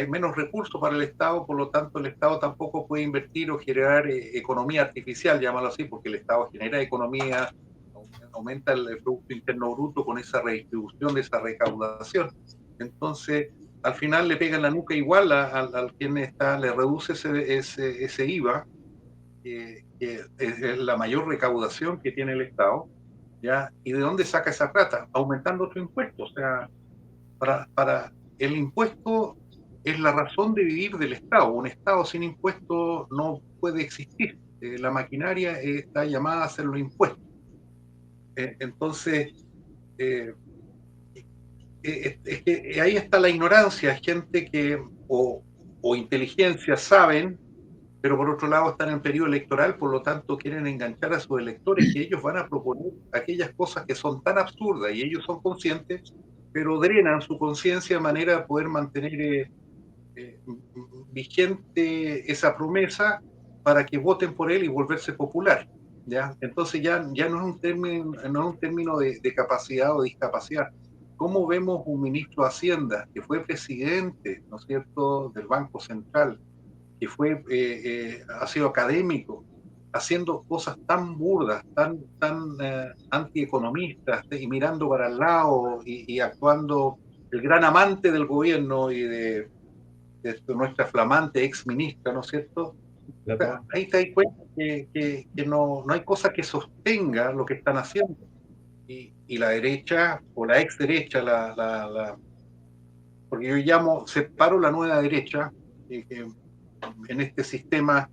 menos recursos para el Estado, por lo tanto el Estado tampoco puede invertir o generar economía artificial, llámalo así, porque el Estado genera economía, aumenta el Producto Interno Bruto con esa redistribución de esa recaudación. Entonces, al final le pega en la nuca igual al quien le reduce ese IVA, que es la mayor recaudación que tiene el Estado, ¿ya? ¿Y de dónde saca esa plata? Aumentando otro impuesto. O sea, para el impuesto es la razón de vivir del Estado. Un Estado sin impuestos no puede existir. La maquinaria está llamada a hacer los impuestos. Entonces, es que ahí está la ignorancia, gente que, o inteligencia, saben, pero por otro lado están en periodo electoral, por lo tanto quieren enganchar a sus electores, que ellos van a proponer aquellas cosas que son tan absurdas y ellos son conscientes, pero drenan su conciencia de manera de poder mantener vigente esa promesa para que voten por él y volverse popular. ¿Ya? Entonces ya no es un término, no es un término de capacidad o discapacidad. ¿Cómo vemos un ministro de Hacienda que fue presidente, ¿no es cierto?, del Banco Central, que ha sido académico, haciendo cosas tan burdas, tan antieconomistas, y mirando para el lado y actuando el gran amante del gobierno y de nuestra flamante ex ministra, ¿no es cierto? O sea, ahí te das cuenta que no hay cosa que sostenga lo que están haciendo. Y la derecha, o la ex derecha, porque yo separo la nueva derecha, que en este sistema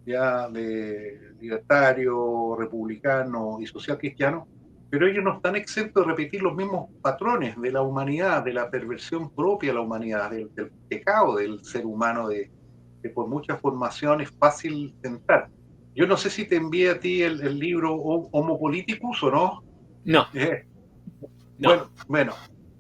ya de libertario, republicano y social cristiano, pero ellos no están exentos de repetir los mismos patrones de la humanidad, de la perversión propia de la humanidad, del pecado del ser humano, que por mucha formación es fácil tentar. Yo no sé si te envié a ti el libro Homo Politicus o no. No. No. Bueno,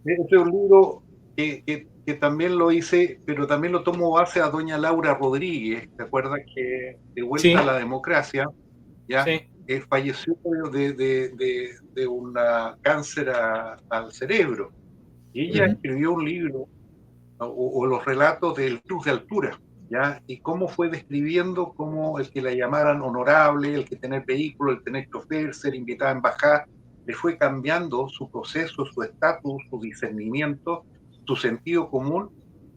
este es un libro que también lo hice, pero también lo tomo base a doña Laura Rodríguez, ¿te acuerdas? Que de vuelta sí. a la democracia, ya sí. Falleció de un cáncer al cerebro. Y ella escribió un libro, o los relatos del Cruz de Altura, ¿ya? Y cómo fue describiendo cómo el que la llamaran honorable, el que tener vehículo, el tener chofer, ser invitada a embajar, le fue cambiando su proceso, su estatus, su discernimiento, su sentido común,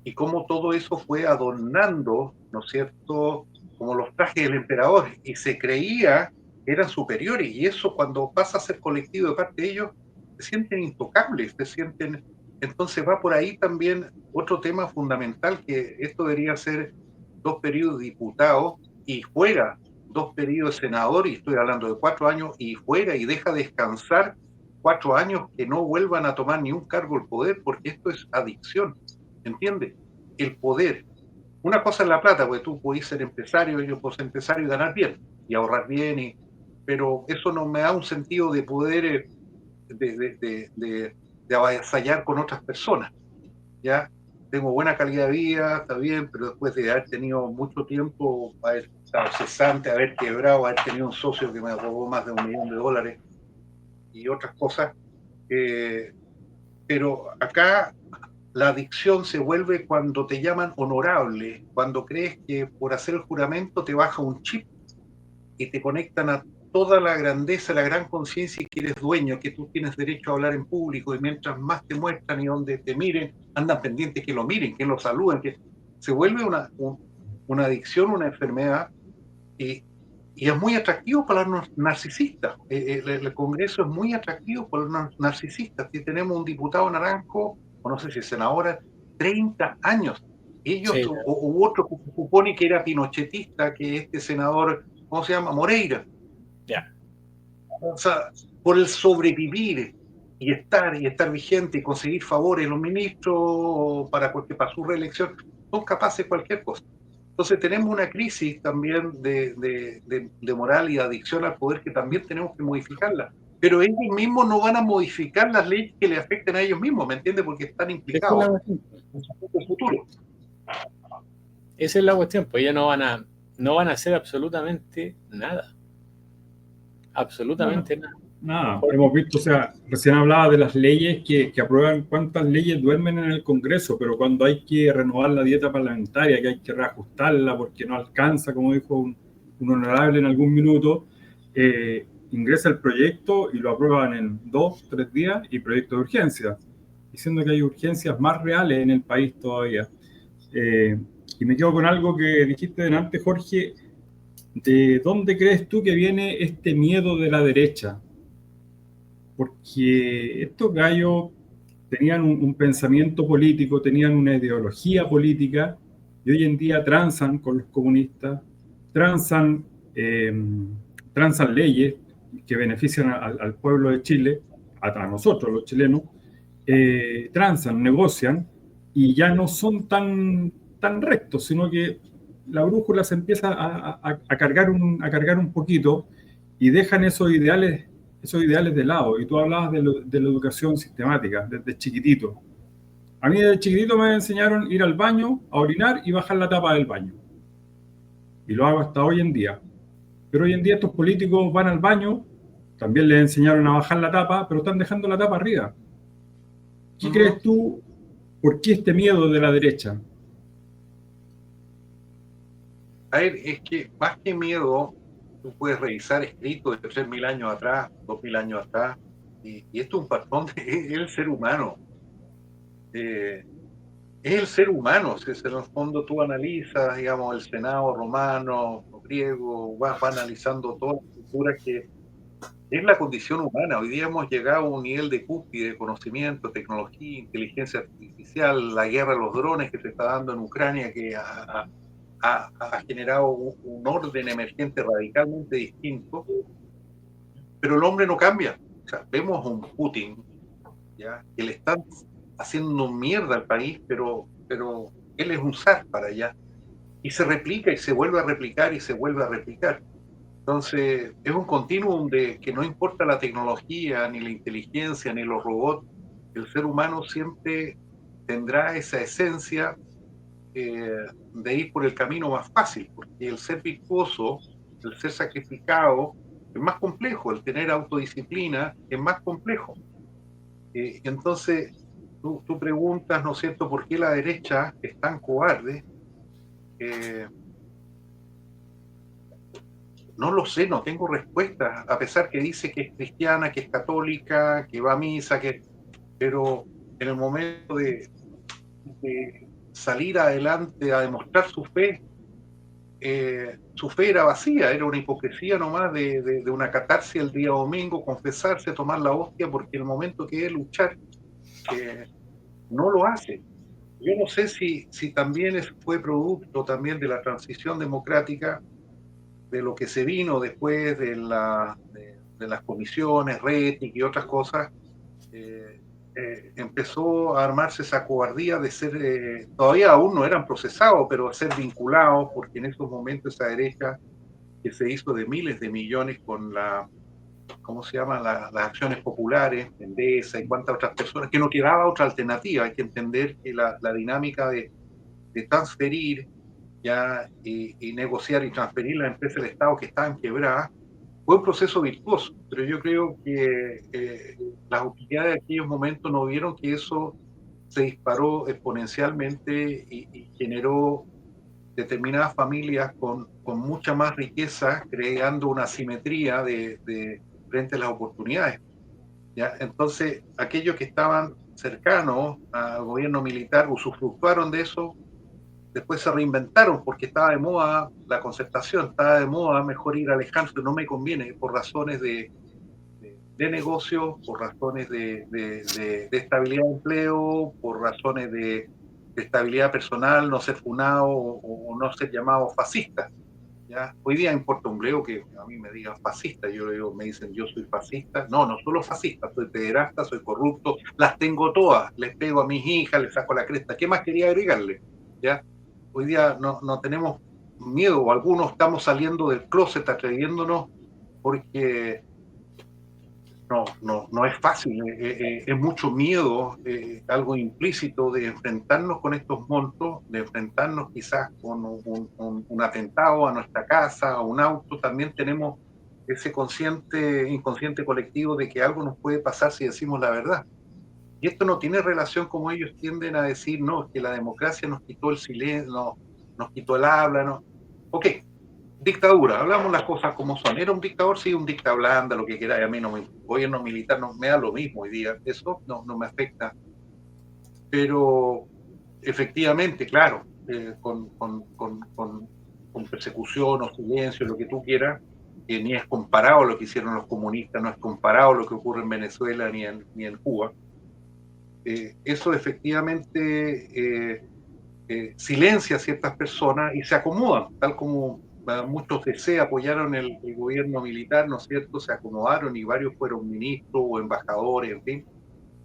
y cómo todo eso fue adornando, ¿no es cierto?, como los trajes del emperador, y se creía que eran superiores, y eso cuando pasa a ser colectivo de parte de ellos, se sienten intocables, se sienten... Entonces va por ahí también otro tema fundamental, que esto debería ser 2 periodos de diputado y fuera 2 periodos de senador, y estoy hablando de 4 años y fuera, y deja descansar 4 años, que no vuelvan a tomar ni un cargo del poder, porque esto es adicción, ¿entiendes? El poder. Una cosa es la plata, porque tú podés ser empresario, yo puedo ser empresario y ganar bien, y ahorrar bien, pero eso no me da un sentido de poder de avasallar con otras personas, ¿ya? Tengo buena calidad de vida, está bien, pero después de haber tenido mucho tiempo, haber estado cesante, haber quebrado, haber tenido un socio que me robó más de $1 millón y otras cosas, pero acá la adicción se vuelve cuando te llaman honorable, cuando crees que por hacer el juramento te baja un chip y te conectan a toda la grandeza, la gran conciencia, y que eres dueño, que tú tienes derecho a hablar en público, y mientras más te muestran y donde te miren, andan pendientes que lo miren, que lo saluden, que se vuelve una adicción, una enfermedad, y es muy atractivo para los narcisistas. El Congreso es muy atractivo para los narcisistas. Si tenemos un diputado naranjo, o no sé si es senadora, 30 años. Ellos, sí. u otro que se supone que era pinochetista, que este senador, ¿cómo se llama? Moreira. Ya. O sea, por el sobrevivir y estar vigente y conseguir favores, los ministros para su reelección son capaces de cualquier cosa. Entonces tenemos una crisis también de moral y de adicción al poder, que también tenemos que modificarla. Pero ellos mismos no van a modificar las leyes que les afecten a ellos mismos, ¿me entiendes? Porque están implicados en su futuro. Esa es la cuestión, pues ellos no van a hacer absolutamente nada. Absolutamente nada. Nada, hemos visto, o sea, recién hablaba de las leyes que aprueban, cuántas leyes duermen en el Congreso, pero cuando hay que renovar la dieta parlamentaria, que hay que reajustarla porque no alcanza, como dijo un honorable en algún minuto, ingresa el proyecto y lo aprueban en 2-3 días, y proyecto de urgencia, diciendo que hay urgencias más reales en el país todavía. Y me quedo con algo que dijiste delante, Jorge. ¿De dónde crees tú que viene este miedo de la derecha? Porque estos gallos tenían un pensamiento político, tenían una ideología política, y hoy en día transan con los comunistas, transan leyes, que benefician al pueblo de Chile, a nosotros los chilenos, transan, negocian y ya no son tan rectos, sino que la brújula se empieza a cargar un poquito y dejan esos ideales de lado. Y tú hablabas de la educación sistemática, desde chiquitito. A mí desde chiquitito me enseñaron ir al baño, a orinar y bajar la tapa del baño. Y lo hago hasta hoy en día. Pero hoy en día estos políticos van al baño, también les enseñaron a bajar la tapa, pero están dejando la tapa arriba. ¿Qué crees tú? ¿Por qué este miedo de la derecha? A ver, es que más que miedo, tú puedes revisar escritos de 3.000 años atrás, 2.000 años atrás, y esto es un patrón del ser humano. Es el ser humano, si en el fondo tú analizas, digamos, el Senado romano, griego, vas analizando todas las culturas que es la condición humana. Hoy día hemos llegado a un nivel de cúspide de conocimiento, tecnología, inteligencia artificial, la guerra de los drones que se está dando en Ucrania, que ha generado un orden emergente radicalmente distinto, pero el hombre no cambia. O sea, vemos a un Putin, ¿ya?, que le están haciendo mierda al país, pero él es un zar para allá. Y se replica y se vuelve a replicar y se vuelve a replicar. Entonces, es un continuum de que no importa la tecnología, ni la inteligencia, ni los robots, el ser humano siempre tendrá esa esencia de ir por el camino más fácil, porque el ser virtuoso, el ser sacrificado, es más complejo, el tener autodisciplina es más complejo. Entonces, tú preguntas, ¿no es cierto?, ¿por qué la derecha es tan cobarde? No lo sé, no tengo respuesta, a pesar que dice que es cristiana, que es católica, que va a misa, pero en el momento de salir adelante a demostrar su fe era vacía, era una hipocresía nomás de una catarsis el día domingo, confesarse, tomar la hostia, porque el momento que es luchar, no lo hace. Yo no sé si también fue producto también de la transición democrática, de lo que se vino después de las comisiones, RETIC y otras cosas. Empezó a armarse esa cobardía de ser, todavía aún no eran procesados, pero ser vinculados, porque en esos momentos esa derecha que se hizo de miles de millones con ¿cómo se llama?, las acciones populares, Endesa y cuantas otras personas, que no quedaba otra alternativa. Hay que entender que la dinámica de transferir ya y negociar y transferir la empresa del Estado que estaban quebradas fue un proceso virtuoso, pero yo creo que las autoridades de aquellos momentos no vieron que eso se disparó exponencialmente y generó determinadas familias con mucha más riqueza, creando una asimetría frente a las oportunidades, ¿ya? Entonces, aquellos que estaban cercanos al gobierno militar usufructuaron de eso, después se reinventaron porque estaba de moda la concertación, estaba de moda mejor ir al Alejandro, no me conviene, por razones de negocio, por razones de estabilidad de empleo, por razones de estabilidad personal, no ser funado o no ser llamado fascista, ¿ya? Hoy día importa un bledo que a mí me digan fascista, me dicen yo soy fascista, no solo fascista, soy pederasta, soy corrupto, las tengo todas, les pego a mis hijas, les saco la cresta, ¿qué más quería agregarle? ¿Ya? Hoy día no tenemos miedo, o algunos estamos saliendo del closet atreviéndonos porque no es fácil, es mucho miedo, algo implícito de enfrentarnos con estos monstruos, de enfrentarnos quizás con un atentado a nuestra casa, a un auto. También tenemos ese inconsciente colectivo de que algo nos puede pasar si decimos la verdad. Y esto no tiene relación, como ellos tienden a decir, no, que la democracia nos quitó el silencio, nos quitó el habla, no. Ok, dictadura, hablamos las cosas como son. ¿Era un dictador? Sí, un dicta blanda, lo que quiera. A mí gobierno militar no me da lo mismo hoy día. Eso no me afecta. Pero efectivamente, claro, con persecución o silencio, lo que tú quieras, que ni es comparado a lo que hicieron los comunistas, no es comparado a lo que ocurre en Venezuela ni en Cuba. Eso efectivamente silencia a ciertas personas y se acomodan, tal como muchos de C apoyaron el gobierno militar, ¿no es cierto? Se acomodaron y varios fueron ministros o embajadores, en fin.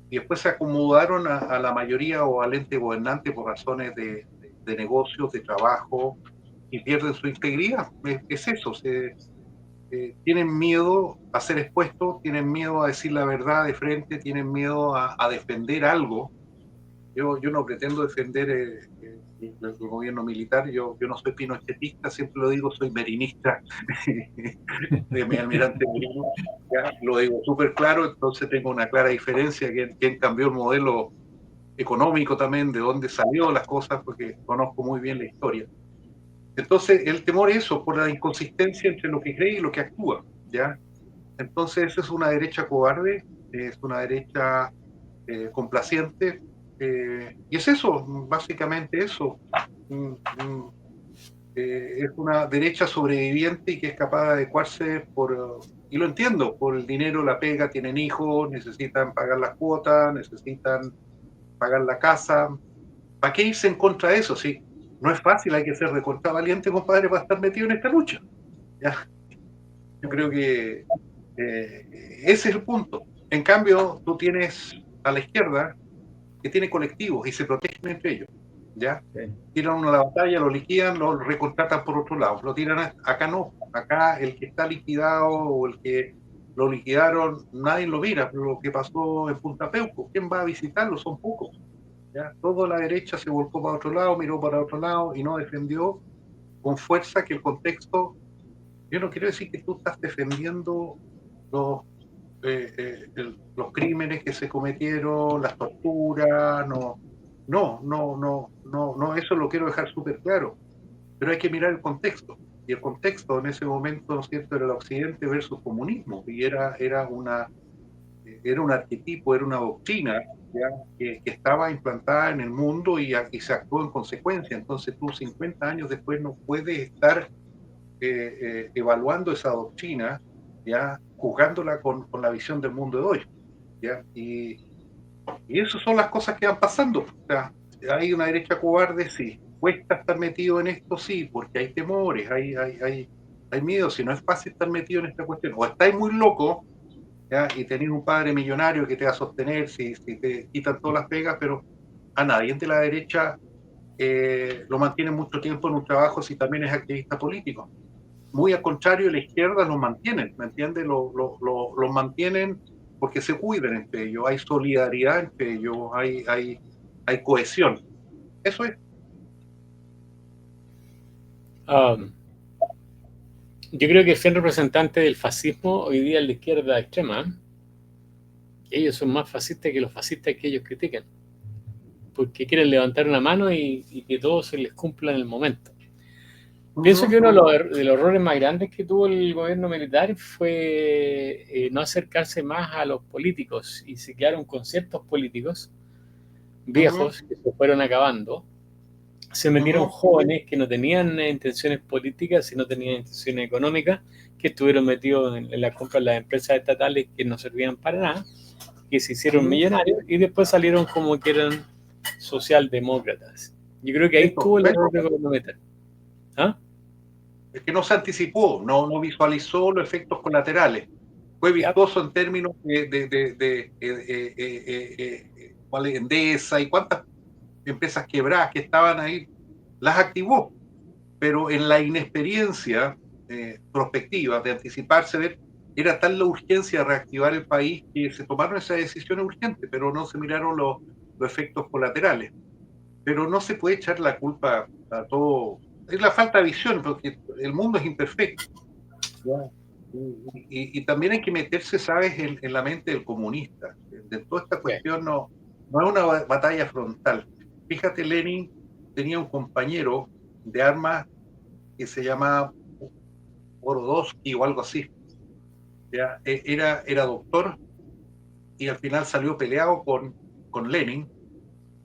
Y después se acomodaron a la mayoría o al ente gobernante por razones de negocios, de trabajo, y pierden su integridad. Es eso, tienen miedo a ser expuestos, tienen miedo a decir la verdad de frente, tienen miedo a defender algo. Yo no pretendo defender el gobierno militar, yo no soy pinochetista, siempre lo digo, soy merinista de mi almirante Merino, ya, lo digo súper claro, entonces tengo una clara diferencia, quién cambió el modelo económico también, de dónde salió las cosas, porque conozco muy bien la historia. Entonces, el temor es eso, por la inconsistencia entre lo que cree y lo que actúa, ¿ya? Entonces, esa es una derecha cobarde, es una derecha complaciente, y es eso, básicamente eso. Es una derecha sobreviviente y que es capaz de adecuarse y lo entiendo, por el dinero, la pega, tienen hijos, necesitan pagar las cuotas, necesitan pagar la casa. ¿Para qué irse en contra de eso? Sí, no es fácil, hay que ser recontra valiente, compadre, para estar metido en esta lucha. ¿Ya? Yo creo que ese es el punto. En cambio, tú tienes a la izquierda que tiene colectivos y se protegen entre ellos. ¿Ya? Sí. Tiran una batalla, lo liquidan, lo recontratan por otro lado. Lo tiran acá no. Acá el que está liquidado o el que lo liquidaron, nadie lo mira. Lo que pasó en Punta Peuco, ¿quién va a visitarlo? Son pocos. ¿Ya? Toda la derecha se volcó para otro lado, miró para otro lado y no defendió con fuerza que el contexto. Yo no quiero decir que tú estás defendiendo los crímenes que se cometieron, las torturas, no, eso lo quiero dejar súper claro, pero hay que mirar el contexto, y el contexto en ese momento, ¿no es cierto?, era el occidente versus comunismo, y era un arquetipo, era una doctrina, ¿ya? Que estaba implantada en el mundo y se actuó en consecuencia. Entonces tú 50 años después no puedes estar evaluando esa doctrina, ya juzgándola con la visión del mundo de hoy, ¿ya? Y esas son las cosas que van pasando. O sea, hay una derecha cobarde, sí. Cuesta estar metido en esto, sí, porque hay temores, hay miedo. Si no es fácil estar metido en esta cuestión, o estáis muy loco, ¿ya? Y tenéis un padre millonario que te va a sostener si te quitan todas las pegas, pero a nadie de la derecha lo mantiene mucho tiempo en un trabajo si también es activista político. Muy al contrario, la izquierda los mantienen, ¿me entiendes? Los mantienen porque se cuidan entre ellos, hay solidaridad entre ellos, hay cohesión. Eso es. Yo creo que ser representante del fascismo hoy día en la izquierda extrema, ellos son más fascistas que los fascistas que ellos critican, porque quieren levantar una mano y que todo se les cumpla en el momento. Pienso que uno de los errores más grandes que tuvo el gobierno militar fue no acercarse más a los políticos y se quedaron con ciertos políticos viejos que se fueron acabando. Se metieron jóvenes que no tenían intenciones políticas, sino tenían intenciones económicas, que estuvieron metidos en la compra de las empresas estatales que no servían para nada, que se hicieron millonarios y después salieron como que eran socialdemócratas. Yo creo que ahí estuvo el error del gobierno militar. ¿Ah? Es que no se anticipó, no visualizó los efectos colaterales. Fue vistoso en términos de Endesa y cuántas empresas quebradas que estaban ahí, las activó, pero en la inexperiencia prospectiva de anticiparse, era tal la urgencia de reactivar el país que se tomaron esas decisiones urgentes, pero no se miraron los efectos colaterales. Pero no se puede echar la culpa a todo. Es la falta de visión, porque el mundo es imperfecto. Y también hay que meterse, ¿sabes?, en la mente del comunista. De toda esta cuestión no es una batalla frontal. Fíjate, Lenin tenía un compañero de armas que se llamaba Borodovsky o algo así. ¿Ya? Era doctor y al final salió peleado con Lenin.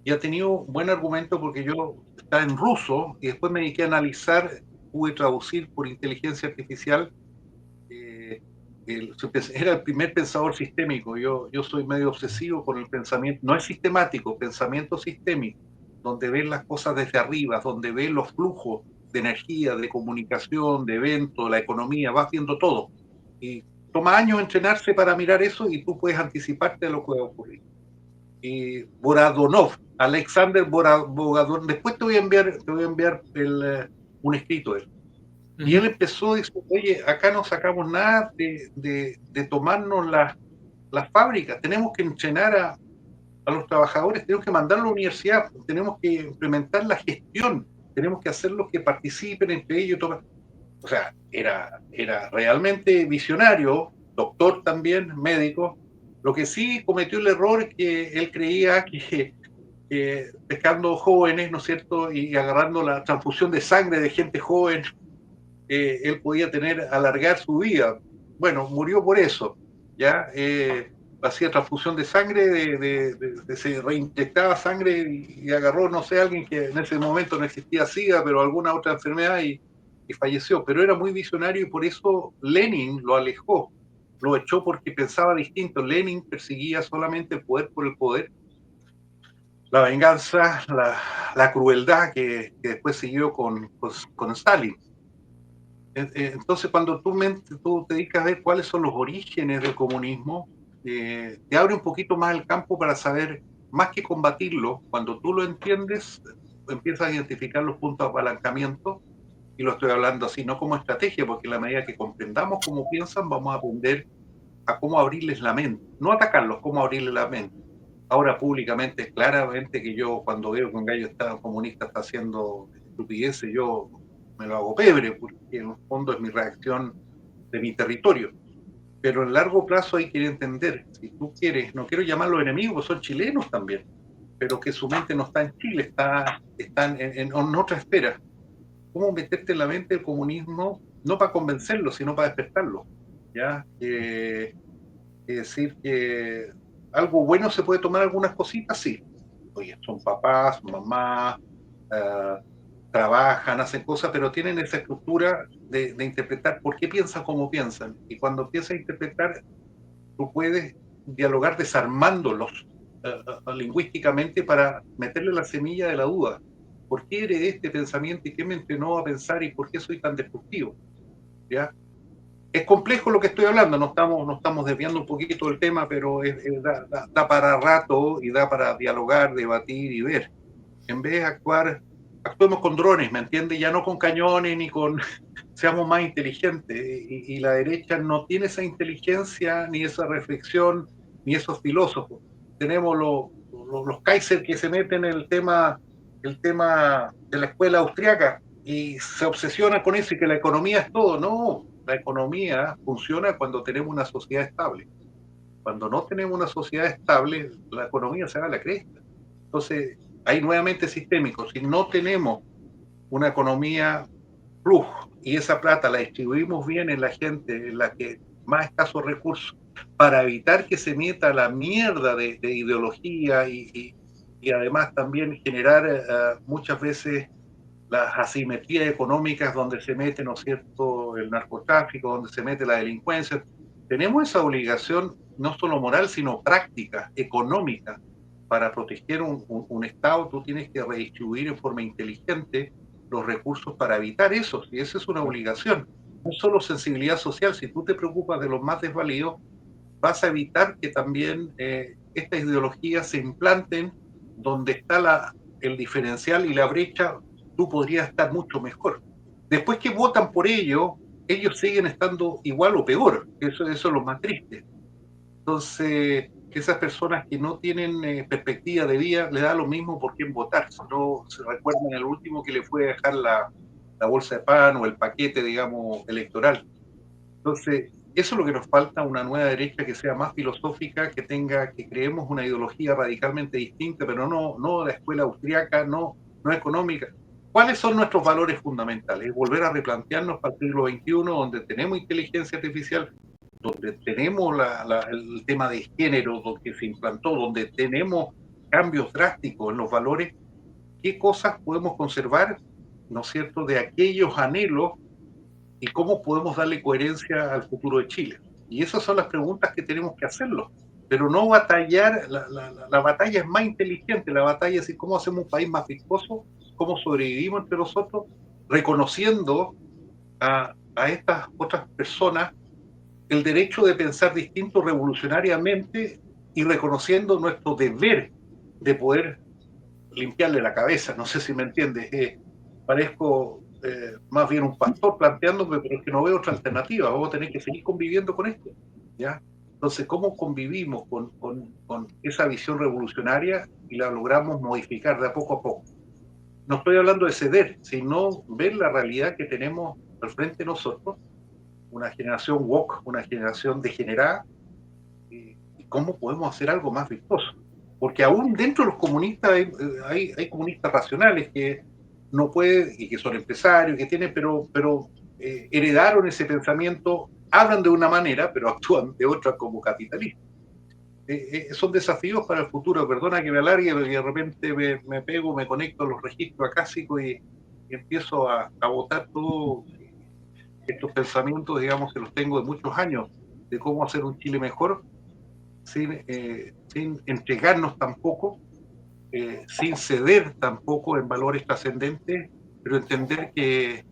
Y ha tenido un buen argumento porque yo estaba en ruso y después me dediqué a analizar, pude traducir por inteligencia artificial. Era el primer pensador sistémico. Yo soy medio obsesivo con el pensamiento, no es sistemático, pensamiento sistémico, donde ven las cosas desde arriba, donde ven los flujos, de energía, de comunicación, de eventos, la economía, vas viendo todo. Y toma años entrenarse para mirar eso y tú puedes anticiparte de lo que va a ocurrir. Y Boradonov, Alexander Boradonov, después te voy a enviar un escrito de él. Y él empezó diciendo, oye, acá no sacamos nada de tomarnos las fábricas, tenemos que entrenar a los trabajadores, tenemos que mandar a la universidad, tenemos que implementar la gestión, tenemos que hacerlos que participen entre ellos. O sea, era realmente visionario, doctor también, médico. Lo que sí cometió el error es que él creía que pescando jóvenes, ¿no es cierto?, y agarrando la transfusión de sangre de gente joven, él podía alargar su vida. Bueno, murió por eso, ¿ya? Hacía transfusión de sangre, se reinyectaba sangre y agarró, no sé, alguien que en ese momento no existía SIDA, pero alguna otra enfermedad y falleció. Pero era muy visionario y por eso Lenin lo alejó, lo echó porque pensaba distinto. Lenin perseguía solamente el poder por el poder, la venganza, la crueldad que después siguió con Stalin. Entonces, cuando tú te dedicas a ver cuáles son los orígenes del comunismo, te abre un poquito más el campo para saber, más que combatirlo, cuando tú lo entiendes, empiezas a identificar los puntos de apalancamiento, y lo estoy hablando así, no como estrategia, porque en la medida que comprendamos cómo piensan, vamos a aprender a cómo abrirles la mente, no atacarlos, cómo abrirles la mente. Ahora públicamente, claramente que yo cuando veo que un gallo comunista está haciendo estupideces, yo me lo hago pebre, porque en el fondo es mi reacción de mi territorio. Pero en largo plazo hay que entender, si tú quieres, no quiero llamarlos enemigos, son chilenos también, pero que su mente no está en Chile, están en otra esfera. ¿Cómo meterte en la mente el comunismo? No para convencerlo, sino para despertarlo. ¿Ya? Es decir, que algo bueno se puede tomar algunas cositas, sí. Oye, son papás, son mamás, trabajan, hacen cosas, pero tienen esa estructura de interpretar por qué piensan como piensan. Y cuando empiezas a interpretar, tú puedes dialogar desarmándolos lingüísticamente para meterle la semilla de la duda. ¿Por qué heredé este pensamiento y qué me entrenó a pensar y por qué soy tan destructivo? ¿Ya? Es complejo lo que estoy hablando, no estamos desviando un poquito del tema, pero da para rato y da para dialogar, debatir y ver. En vez de actuemos con drones, ¿me entiendes? Ya no con cañones ni con... seamos más inteligentes. Y la derecha no tiene esa inteligencia, ni esa reflexión, ni esos filósofos. Tenemos los Kaiser que se meten en el tema de la escuela austriaca y se obsesiona con eso y que la economía es todo. No, la economía funciona cuando tenemos una sociedad estable. Cuando no tenemos una sociedad estable, la economía se va a la cresta. Entonces, hay nuevamente sistémico. Si no tenemos una economía plus y esa plata la distribuimos bien en la gente, en la que más escasos recursos, para evitar que se meta la mierda de ideología y además también generar muchas veces las asimetrías económicas donde se mete, ¿no es cierto?, el narcotráfico, donde se mete la delincuencia. Tenemos esa obligación no solo moral, sino práctica, económica. Para proteger un Estado, tú tienes que redistribuir en forma inteligente los recursos para evitar eso, y esa es una obligación. No solo sensibilidad social, si tú te preocupas de los más desvalidos, vas a evitar que también estas ideologías se implanten donde está el diferencial y la brecha, tú podrías estar mucho mejor. Después que votan por ello, ellos siguen estando igual o peor, eso es lo más triste. Entonces, esas personas que no tienen perspectiva de vida, le da lo mismo por quién votar. Si no se recuerdan el último que le fue a dejar la bolsa de pan o el paquete, digamos, electoral. Entonces, eso es lo que nos falta, una nueva derecha que sea más filosófica, que creemos una ideología radicalmente distinta, pero no la escuela austriaca, no económica. ¿Cuáles son nuestros valores fundamentales? Volver a replantearnos para el siglo XXI, donde tenemos inteligencia artificial, donde tenemos el tema de género, donde se implantó, donde tenemos cambios drásticos en los valores, ¿qué cosas podemos conservar, ¿no es cierto?, de aquellos anhelos y cómo podemos darle coherencia al futuro de Chile? Y esas son las preguntas que tenemos que hacerlo, pero no batallar, la batalla es más inteligente, la batalla es cómo hacemos un país más viscoso, cómo sobrevivimos entre nosotros, reconociendo a estas otras personas el derecho de pensar distinto revolucionariamente y reconociendo nuestro deber de poder limpiarle la cabeza. No sé si me entiendes. Parezco más bien un pastor planteándome, pero es que no veo otra alternativa. Vamos a tener que seguir conviviendo con esto, ¿ya? Entonces, ¿cómo convivimos con esa visión revolucionaria y la logramos modificar de a poco? No estoy hablando de ceder, sino ver la realidad que tenemos al frente de nosotros, una generación woke, una generación degenerada, y cómo podemos hacer algo más vistoso. Porque aún dentro de los comunistas hay comunistas racionales que no pueden, y que son empresarios, que tienen, pero heredaron ese pensamiento, hablan de una manera, pero actúan de otra como capitalistas. Son desafíos para el futuro. Perdona que me alargue, porque de repente me conecto a los registros acásicos y empiezo a botar todos estos pensamientos, digamos, que los tengo de muchos años, de cómo hacer un Chile mejor, sin entregarnos tampoco, sin ceder tampoco en valores trascendentes, pero entender que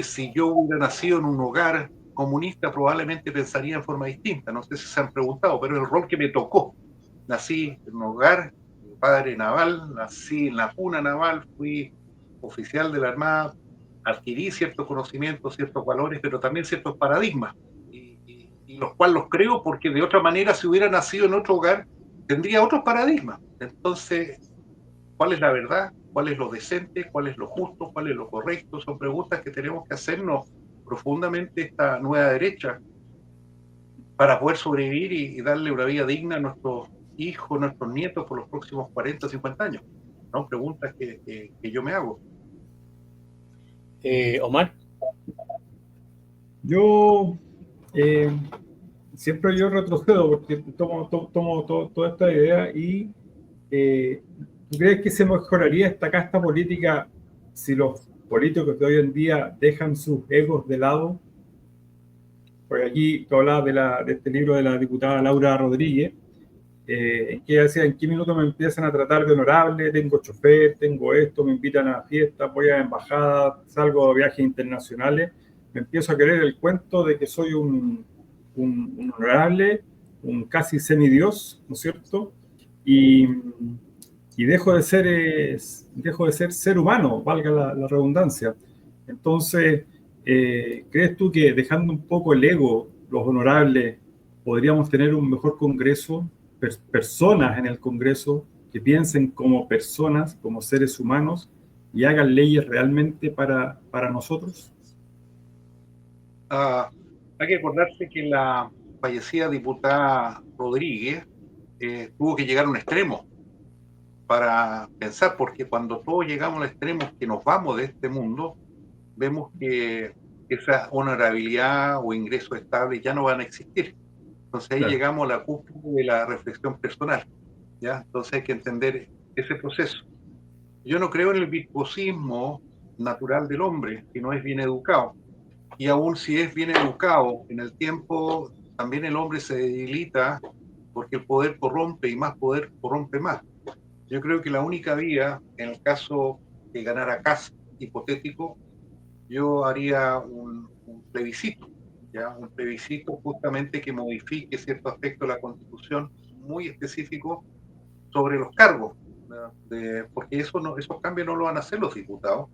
si yo hubiera nacido en un hogar comunista probablemente pensaría en forma distinta. No sé si se han preguntado, pero es el rol que me tocó. Nací en un hogar, mi padre naval, nací en la cuna naval, fui oficial de la Armada, adquirí ciertos conocimientos, ciertos valores, pero también ciertos paradigmas, y los cuales los creo porque de otra manera, si hubiera nacido en otro hogar, tendría otros paradigmas. Entonces, ¿cuál es la verdad? ¿Cuál es lo decente? ¿Cuál es lo justo? ¿Cuál es lo correcto? Son preguntas que tenemos que hacernos profundamente esta nueva derecha para poder sobrevivir y darle una vida digna a nuestros hijos, nuestros nietos por los próximos 40, 50 años. ¿No? Preguntas que yo me hago. Omar. Yo siempre retrocedo porque tomo toda esta idea y ¿tú crees que se mejoraría esta casta política si los políticos de hoy en día dejan sus egos de lado? Porque aquí tú hablabas de este libro de la diputada Laura Rodríguez, que decía, ¿en qué minuto me empiezan a tratar de honorable? Tengo chofer, tengo esto, me invitan a fiestas, voy a embajadas, salgo a viajes internacionales, me empiezo a creer el cuento de que soy un honorable, un casi semidios, ¿no es cierto? Y dejo de ser ser humano, valga la redundancia. Entonces, ¿crees tú que dejando un poco el ego, los honorables, podríamos tener un mejor Congreso, personas en el Congreso que piensen como personas, como seres humanos y hagan leyes realmente para nosotros? Hay que acordarse que la fallecida diputada Rodríguez tuvo que llegar a un extremo para pensar, porque cuando todos llegamos al extremo que nos vamos de este mundo, vemos que esa honorabilidad o ingresos estables ya no van a existir. Entonces ahí claro, llegamos a la cúspide de la reflexión personal, ¿ya? Entonces hay que entender ese proceso. Yo no creo en el virtuosismo natural del hombre, si no es bien educado. Y aún si es bien educado, en el tiempo también el hombre se debilita porque el poder corrompe y más poder corrompe más. Yo creo que la única vía, en el caso de ganara Kast hipotético, yo haría un plebiscito, ¿ya? Un plebiscito justamente que modifique cierto aspecto de la Constitución muy específico sobre los cargos, porque esos cambios no lo van a hacer los diputados.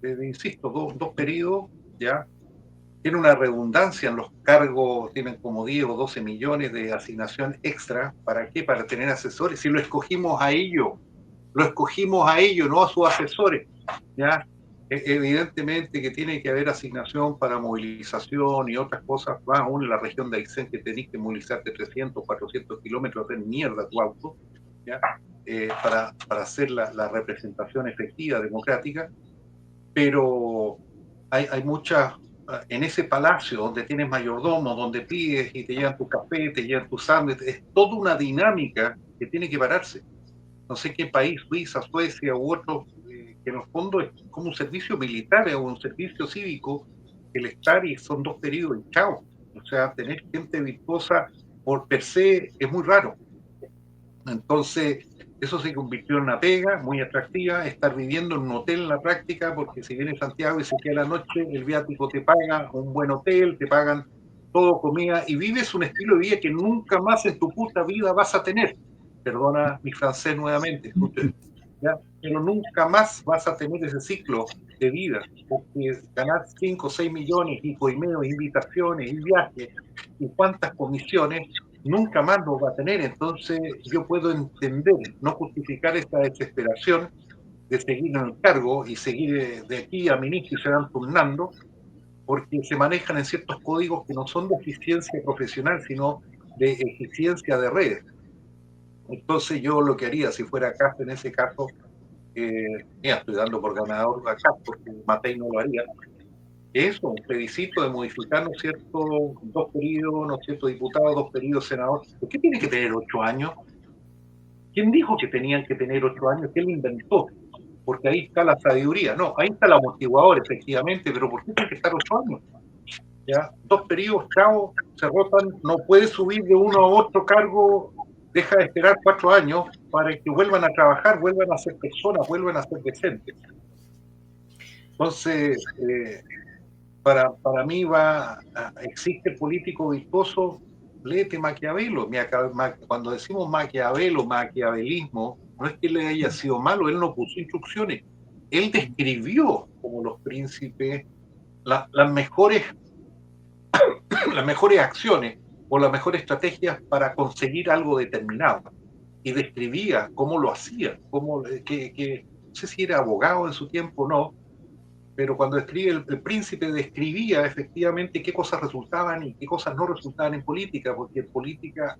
Insisto, dos periodos, ¿ya? Tiene una redundancia en los cargos, tienen como 10 o 12 millones de asignación extra. ¿Para qué? Para tener asesores. Si lo escogimos a ellos, no a sus asesores, ¿ya? Evidentemente que tiene que haber asignación para movilización y otras cosas, más aún en la región de Aysén, que tenés que movilizarte 300, 400 kilómetros, hacer mierda tu auto, ¿ya? Para hacer la representación efectiva, democrática, pero hay muchas, en ese palacio donde tienes mayordomo, donde pides y te llevan tu café, te llevan tu sándwich, es toda una dinámica que tiene que pararse. No sé qué país, Suiza, Suecia u otro, que en el fondo es como un servicio militar o un servicio cívico, el estar y son 2 periodos y chao. O sea, tener gente virtuosa por per se es muy raro. Entonces, Eso se convirtió en una pega muy atractiva, estar viviendo en un hotel en la práctica, porque si vienes a Santiago y se queda la noche, el viático te paga un buen hotel, te pagan todo, comida, y vives un estilo de vida que nunca más en tu puta vida vas a tener. Perdona mi francés nuevamente, escuche, ¿ya? Pero nunca más vas a tener ese ciclo de vida, porque ganar 5 o 6 millones y coimeos, invitaciones y viajes y cuántas comisiones nunca más lo va a tener. Entonces yo puedo entender, no justificar esta desesperación de seguir en el cargo y seguir de aquí a ministro y se van turnando, porque se manejan en ciertos códigos que no son de eficiencia profesional, sino de eficiencia de redes. Entonces yo lo que haría si fuera Cast en ese caso, mira, estoy dando por ganador a Cast porque Matei no lo haría, eso, un plebiscito de modificar, ¿no es cierto?, 2 periodos, ¿no es cierto?, diputados, 2 periodos, senador. ¿Por qué tiene que tener 8 años? ¿Quién dijo que tenían que tener 8 años? ¿Quién lo inventó? Porque ahí está la sabiduría. No, ahí está el amortiguador, efectivamente, pero ¿por qué tiene que estar 8 años? ¿Ya? 2 periodos, chao, se rotan, no puede subir de uno a otro cargo, deja de esperar 4 años para que vuelvan a trabajar, vuelvan a ser personas, vuelvan a ser decentes. Entonces, para mí existe el político virtuoso, léete Maquiavelo. Cuando decimos Maquiavelo, maquiavelismo, no es que le haya sido malo, él no puso instrucciones, él describió como los príncipes las mejores acciones o las mejores estrategias para conseguir algo determinado. Y describía cómo lo hacía, no sé si era abogado en su tiempo o no, pero cuando escribe el príncipe describía efectivamente qué cosas resultaban y qué cosas no resultaban en política, porque en política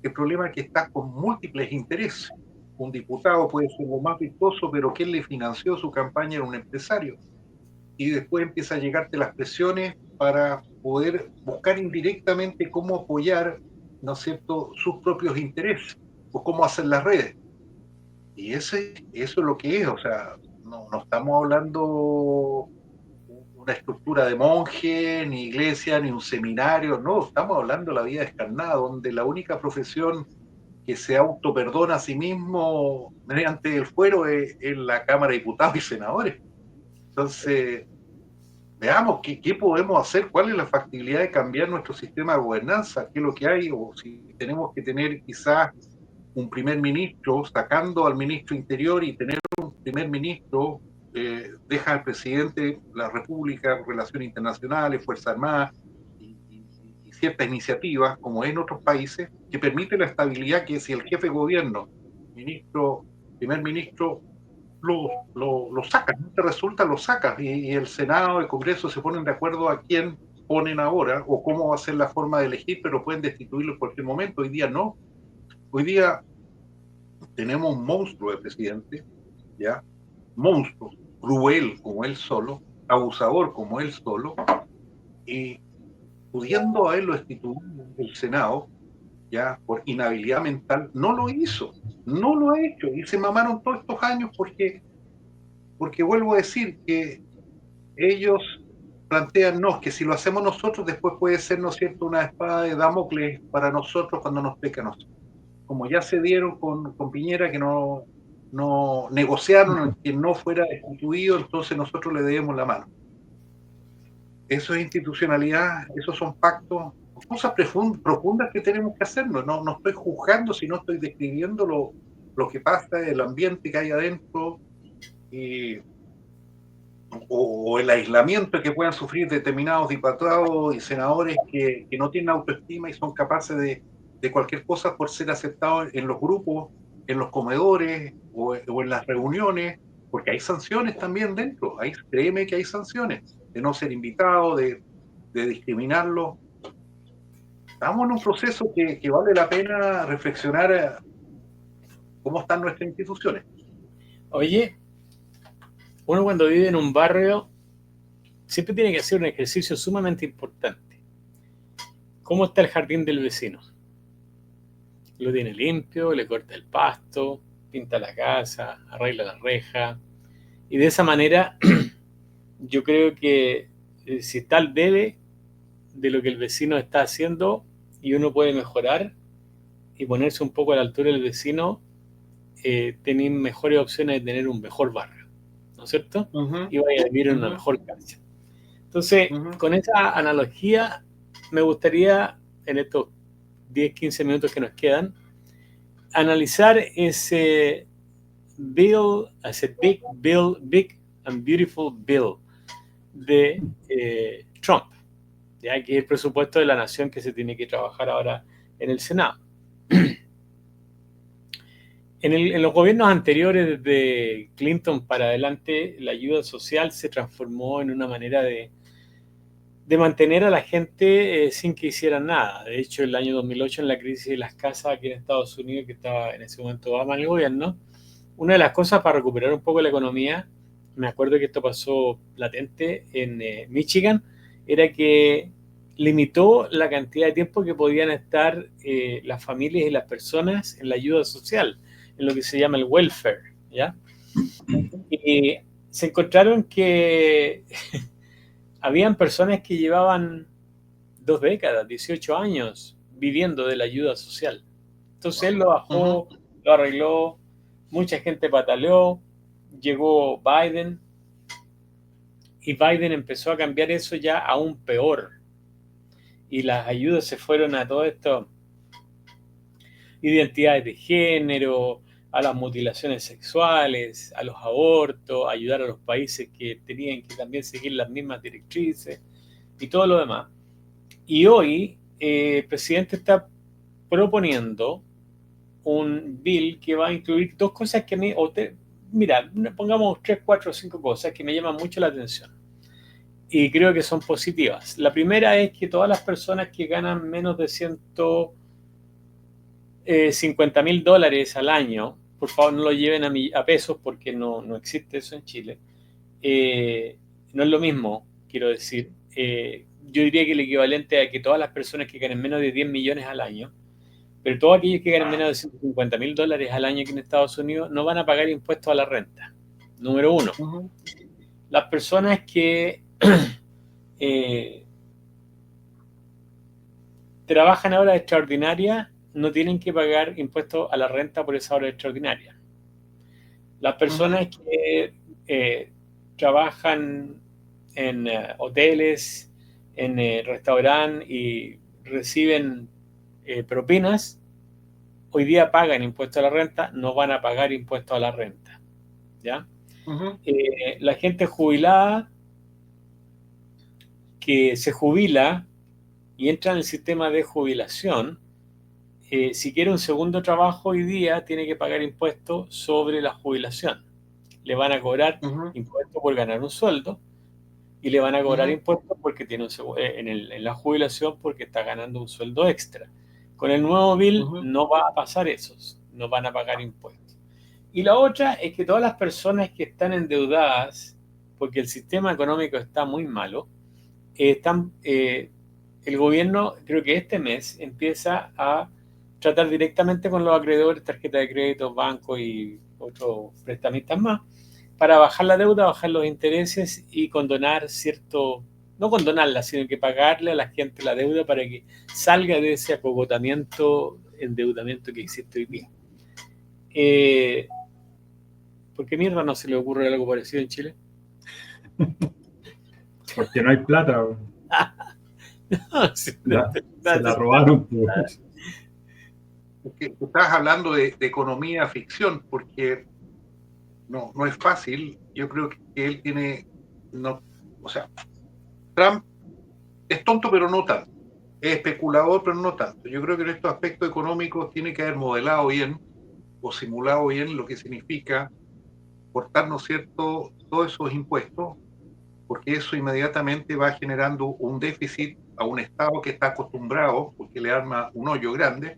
el problema es que está con múltiples intereses. Un diputado puede ser lo más vistoso, pero quien le financió su campaña era un empresario. Y después empieza a llegarte las presiones para poder buscar indirectamente cómo apoyar, ¿no es cierto?, sus propios intereses o cómo hacer las redes. Y eso es lo que es, o sea, no estamos hablando una estructura de monje, ni iglesia, ni un seminario, no, estamos hablando de la vida descarnada, donde la única profesión que se autoperdona a sí mismo mediante el fuero es la Cámara de Diputados y Senadores. Entonces, veamos qué podemos hacer, cuál es la factibilidad de cambiar nuestro sistema de gobernanza, qué es lo que hay, o si tenemos que tener quizás un primer ministro, sacando al ministro interior y tener un primer ministro, deja al presidente la República, Relaciones Internacionales, Fuerzas Armadas y ciertas iniciativas, como es en otros países, que permite la estabilidad que si el jefe de gobierno, primer ministro, lo sacas, no te resulta, lo sacas, y el Senado, el Congreso se ponen de acuerdo a quién ponen ahora o cómo va a ser la forma de elegir, pero pueden destituirlo en cualquier momento. Hoy día no. Hoy día tenemos un monstruo de presidente, ¿ya? Monstruo, cruel como él solo, abusador como él solo, y pudiendo haberlo destituido el Senado, ya, por inhabilidad mental, no lo hizo, no lo ha hecho, y se mamaron todos estos años porque vuelvo a decir que ellos plantean, no, que si lo hacemos nosotros, después puede ser, ¿no es cierto?, una espada de Damocles para nosotros cuando nos peca a nosotros. Como ya se dieron con Piñera, que no negociaron que no fuera destituido, entonces nosotros le debemos la mano. Eso es institucionalidad, esos son pactos, cosas profundas que tenemos que hacernos. No estoy juzgando, sino estoy describiendo lo que pasa, el ambiente que hay adentro, o el aislamiento que puedan sufrir determinados diputados y senadores que no tienen autoestima y son capaces de cualquier cosa por ser aceptados en los grupos, en los comedores o en las reuniones, porque hay sanciones también dentro, créeme que hay sanciones, de no ser invitado, de discriminarlo. Estamos en un proceso que vale la pena reflexionar cómo están nuestras instituciones. Oye, uno cuando vive en un barrio siempre tiene que hacer un ejercicio sumamente importante. ¿Cómo está el jardín del vecino? Lo tiene limpio, le corta el pasto, pinta la casa, arregla la reja. Y de esa manera yo creo que si está al debe de lo que el vecino está haciendo y uno puede mejorar y ponerse un poco a la altura del vecino, tenéis mejores opciones de tener un mejor barrio, ¿no es cierto? Y vais a vivir en una mejor cancha. Entonces, con esa analogía, me gustaría, en estos 10-15 minutos que nos quedan, analizar ese bill, ese big and beautiful bill de Trump, ya que es el presupuesto de la nación que se tiene que trabajar ahora en el Senado. En los gobiernos anteriores, desde Clinton para adelante, la ayuda social se transformó en una manera de mantener a la gente sin que hicieran nada. De hecho, el año 2008, en la crisis de las casas aquí en Estados Unidos, que estaba en ese momento Obama en el gobierno, una de las cosas para recuperar un poco la economía, me acuerdo que esto pasó latente en Michigan, era que limitó la cantidad de tiempo que podían estar las familias y las personas en la ayuda social, en lo que se llama el welfare, ¿ya? Y se encontraron que habían personas que llevaban 2 décadas, 18 años viviendo de la ayuda social. Entonces él lo bajó, lo arregló, mucha gente pataleó, llegó Biden y Biden empezó a cambiar eso ya aún peor. Y las ayudas se fueron a todo esto, identidades de género, a las mutilaciones sexuales, a los abortos, ayudar a los países que tenían que también seguir las mismas directrices y todo lo demás. Y hoy el presidente está proponiendo un bill que va a incluir 2 cosas que a mí, mira, pongamos 3, 4 o 5 cosas que me llaman mucho la atención y creo que son positivas. La primera es que todas las personas que ganan menos de $150,000 al año, por favor no lo lleven a pesos porque no existe eso en Chile, no es lo mismo, quiero decir. Yo diría que el equivalente a que todas las personas que ganen menos de 10 millones al año, pero todos aquellos que ganen menos de $150,000 al año aquí en Estados Unidos no van a pagar impuestos a la renta. Número 1. Las personas que trabajan a horas extraordinarias no tienen que pagar impuestos a la renta por esa hora extraordinaria. Las personas que trabajan en hoteles, en restaurantes y reciben propinas, hoy día pagan impuestos a la renta, no van a pagar impuestos a la renta, ¿ya? La gente jubilada que se jubila y entra en el sistema de jubilación, si quiere un segundo trabajo hoy día, tiene que pagar impuestos sobre la jubilación. Le van a cobrar impuestos por ganar un sueldo y le van a cobrar impuestos porque tiene en la jubilación porque está ganando un sueldo extra. Con el nuevo bill no va a pasar eso, no van a pagar impuestos. Y la otra es que todas las personas que están endeudadas, porque el sistema económico está muy malo, el gobierno, creo que este mes, empieza a tratar directamente con los acreedores, tarjeta de crédito, bancos y otros prestamistas más, para bajar la deuda, bajar los intereses y condonar no condonarla, sino que pagarle a la gente la deuda para que salga de ese endeudamiento que existe hoy día. ¿Por qué mierda no se le ocurre algo parecido en Chile? Porque no hay plata. No, se la robaron. Pues. Estás hablando de economía ficción, porque no es fácil. Yo creo que él tiene, Trump es tonto, pero no tanto. Es especulador, pero no tanto. Yo creo que en estos aspectos económicos tiene que haber modelado bien o simulado bien lo que significa cortar, ¿no es cierto?, todos esos impuestos, porque eso inmediatamente va generando un déficit a un Estado que está acostumbrado, porque le arma un hoyo grande.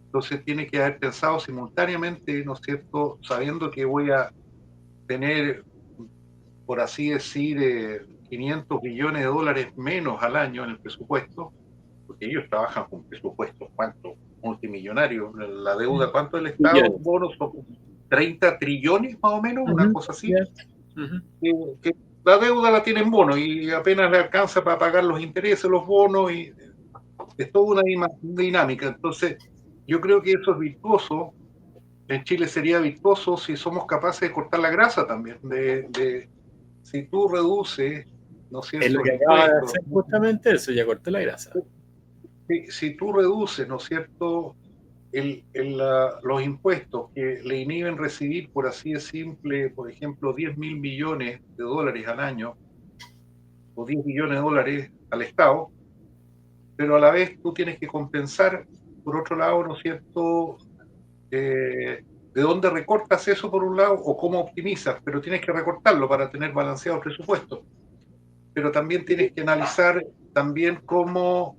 Entonces tiene que haber pensado simultáneamente, ¿no es cierto?, sabiendo que voy a tener, por así decir, $500 billones menos al año en el presupuesto, porque ellos trabajan con presupuestos, ¿cuánto? Multimillonarios. La deuda, ¿cuánto del Estado? Bonos, 30 trillones más o menos, una cosa así. Que la deuda la tienen bonos y apenas le alcanza para pagar los intereses, los bonos, y es toda una dinámica. Entonces, yo creo que eso es virtuoso en Chile sería virtuoso si somos capaces de cortar la grasa también. Si tú reduces, ¿no es cierto?, Es lo que los acaba de impuestos, hacer justamente eso, ya cortó la grasa. si tú reduces, ¿no es cierto?, los impuestos que le inhiben recibir, por así de simple, por ejemplo, 10.000 millones de dólares al año, o 10 millones de dólares al Estado, pero a la vez tú tienes que compensar, por otro lado, ¿no es cierto?, de dónde recortas eso por un lado o cómo optimizas, pero tienes que recortarlo para tener balanceado el presupuesto. Pero también tienes que analizar también cómo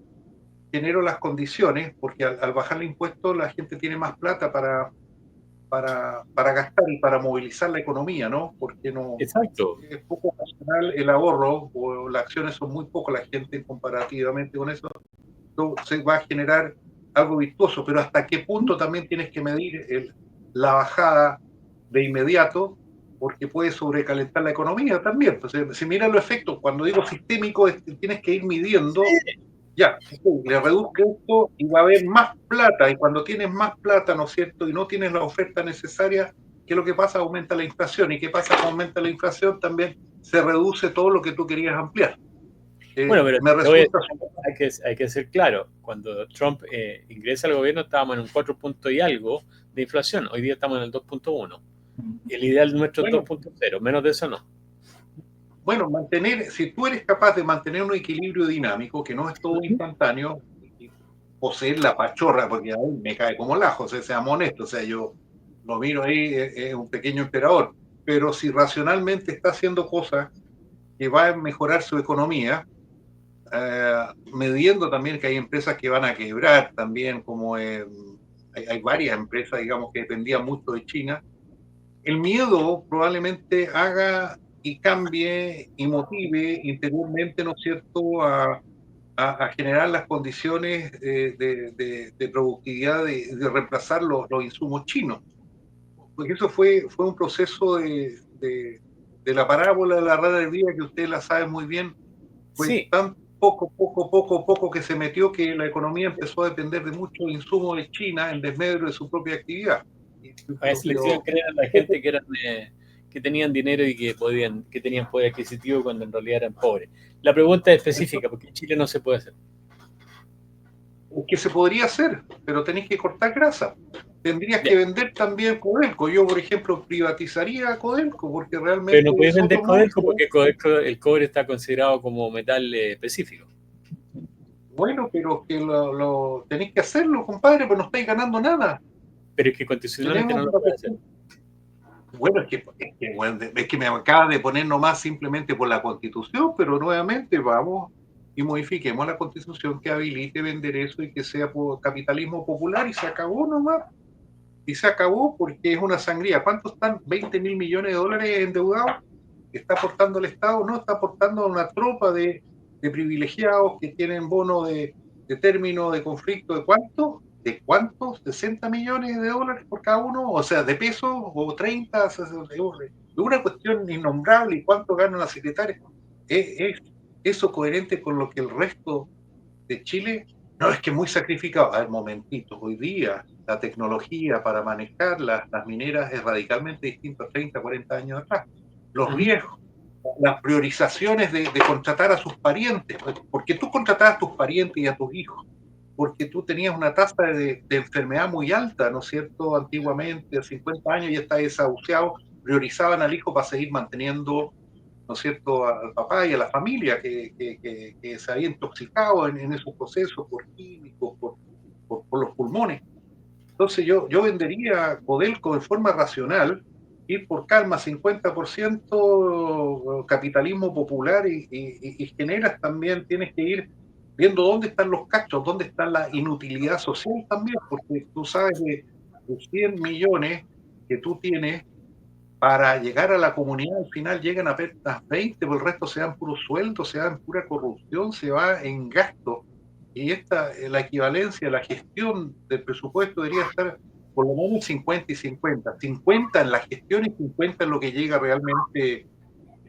genero las condiciones, porque al bajar el impuesto la gente tiene más plata para gastar y para movilizar la economía, ¿no? Porque no Exacto. es poco racional el ahorro, o las acciones son muy poco, la gente comparativamente con eso, se va a generar algo virtuoso, pero hasta qué punto también tienes que medir la bajada de inmediato, porque puede sobrecalentar la economía también. Entonces, si miras los efectos, cuando digo sistémico, tienes que ir midiendo, ya, le reduzco esto y va a haber más plata, y cuando tienes más plata, ¿no es cierto?, y no tienes la oferta necesaria, ¿qué es lo que pasa? Aumenta la inflación, y ¿qué pasa cuando aumenta la inflación? También se reduce todo lo que tú querías ampliar. Bueno, pero Me resulta... hay que ser claro, cuando Trump ingresa al gobierno estábamos en un 4 punto y algo de inflación, hoy día estamos en el 2.1. El ideal nuestro es 2.0, menos de eso no. Bueno, si tú eres capaz de mantener un equilibrio dinámico, que no es todo instantáneo, y poseer la pachorra, porque a mí me cae como lajo, o sea, seamos honestos, o sea, yo lo miro ahí, es un pequeño emperador, pero si racionalmente está haciendo cosas que van a mejorar su economía, midiendo también que hay empresas que van a quebrar también, como hay varias empresas, digamos, que dependían mucho de China, el miedo probablemente haga y cambie y motive interiormente, ¿no es cierto?, a generar las condiciones de productividad, de reemplazar los insumos chinos. Porque eso fue un proceso de la parábola de la rana hervida, que usted la sabe muy bien. Fue Sí, tan poco que se metió, que la economía empezó a depender de muchos insumos de China en desmedro de su propia actividad. a veces le hicieron creer a la gente que tenían dinero y que tenían poder adquisitivo cuando en realidad eran pobres. La pregunta es específica, porque en Chile no se puede hacer. Que se podría hacer, pero tenéis que cortar grasa. Tendrías que vender también Codelco. Yo, por ejemplo, privatizaría Codelco, porque realmente Pero no puedes es vender otro Codelco monstruo. porque el cobre está considerado como metal específico. Bueno, pero que tenéis que hacerlo, compadre, pues no estáis ganando nada. Pero es que constitucionalmente Tenemos no lo una puede hacer. Bueno, es que me acaba de poner nomás simplemente por la Constitución, pero nuevamente vamos y modifiquemos la Constitución que habilite vender eso y que sea por capitalismo popular, y se acabó nomás. Y se acabó, porque es una sangría. ¿Cuántos están? 20.000 millones de dólares endeudados que está aportando el Estado. No, está aportando a una tropa de privilegiados que tienen bono de término de conflicto. ¿De cuánto? ¿De cuántos? 60 millones de dólares por cada uno, o sea, de pesos, o 30, es una cuestión innombrable. ¿Y cuánto ganan las secretarias? ¿Es eso coherente con lo que el resto de Chile? No, es que muy sacrificado. A ver, momentito, hoy día la tecnología para manejar las mineras es radicalmente distinta a 30, 40 años atrás. Los riesgos, las priorizaciones de contratar a sus parientes, porque tú contratabas a tus parientes y a tus hijos, porque tú tenías una tasa de enfermedad muy alta, ¿no es cierto? Antiguamente, a 50 años ya está desahuciado, priorizaban al hijo para seguir manteniendo, ¿no es cierto?, al papá y a la familia que se había intoxicado en esos procesos por químicos, por los pulmones. Entonces yo vendería Codelco de forma racional, ir por calma, 50% capitalismo popular, y generas también, tienes que ir viendo dónde están los cachos, dónde está la inutilidad social también, porque tú sabes de 100 millones que tú tienes, para llegar a la comunidad, al final llegan apenas 20, por el resto se dan puros sueldos, se dan pura corrupción, se va en gasto. Y la equivalencia, la gestión del presupuesto debería estar por lo menos 50 y 50. 50 en la gestión y 50 en lo que llega realmente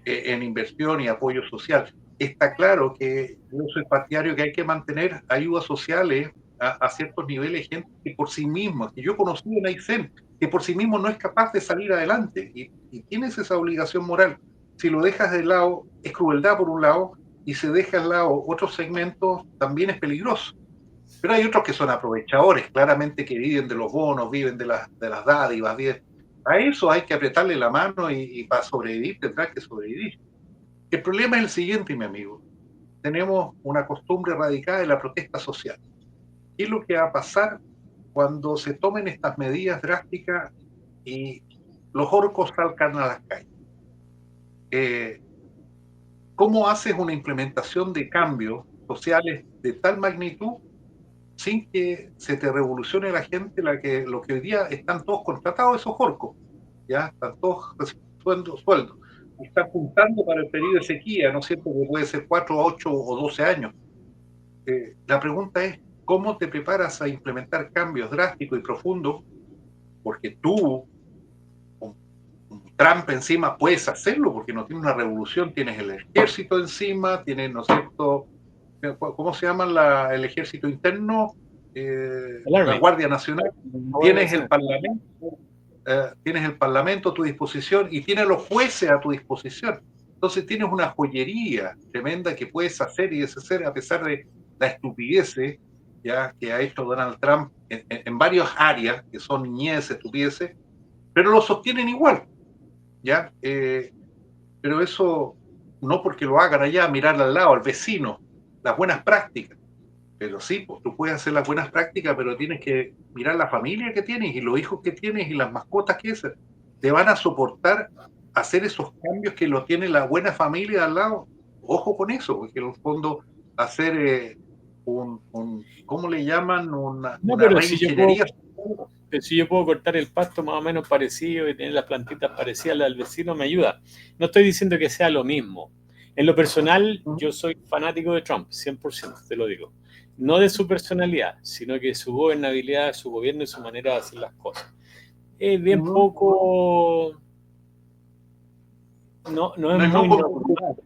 en inversión y apoyo social. Está claro que yo soy partidario que hay que mantener ayudas sociales a ciertos niveles gente que por sí mismo, que yo conocí en Aysén, que por sí mismo no es capaz de salir adelante y tienes esa obligación moral. Si lo dejas de lado, es crueldad por un lado, y se deja de lado otros segmentos, también es peligroso. Pero hay otros que son aprovechadores, claramente, que viven de los bonos, viven de las dádivas. A eso hay que apretarle la mano y para sobrevivir tendrás que sobrevivir. El problema es el siguiente, mi amigo. Tenemos una costumbre radicada de la protesta social. ¿Qué es lo que va a pasar cuando se tomen estas medidas drásticas y los orcos salgan a las calles? ¿Cómo haces una implementación de cambios sociales de tal magnitud sin que se te revolucione la gente, lo que hoy día están todos contratados, esos orcos? ¿Ya? Están todos sueldos. Están juntando para el periodo de sequía, ¿no es cierto? Que puede ser 4, 8 o 12 años. La pregunta es, ¿cómo te preparas a implementar cambios drásticos y profundos? Porque tú, con Trump encima, puedes hacerlo, porque no tienes una revolución, tienes el ejército encima, tienes, ¿no es cierto? ¿Cómo se llama el ejército interno? La Guardia Nacional. Tienes el Parlamento. Tienes el Parlamento a tu disposición y tienes los jueces a tu disposición. Entonces tienes una joyería tremenda que puedes hacer y deshacer a pesar de la estupidez ya que ha hecho Donald Trump en varias áreas que son niñez, estupideces, pero lo sostienen igual, ¿ya? Pero eso no porque lo hagan allá, mirar al lado, al vecino, las buenas prácticas. Pero sí, pues tú puedes hacer las buenas prácticas, pero tienes que mirar la familia que tienes y los hijos que tienes y las mascotas que es. Te van a soportar hacer esos cambios que lo tiene la buena familia al lado. Ojo con eso, porque en el fondo hacer ¿cómo le llaman? Una reingeniería. Si yo puedo cortar el pasto más o menos parecido y tener las plantitas parecidas a las del vecino, me ayuda. No estoy diciendo que sea lo mismo. En lo personal, yo soy fanático de Trump, 100%, te lo digo. No de su personalidad, sino que su gobernabilidad, su gobierno y su manera de hacer las cosas. Es bien poco... No es muy normal.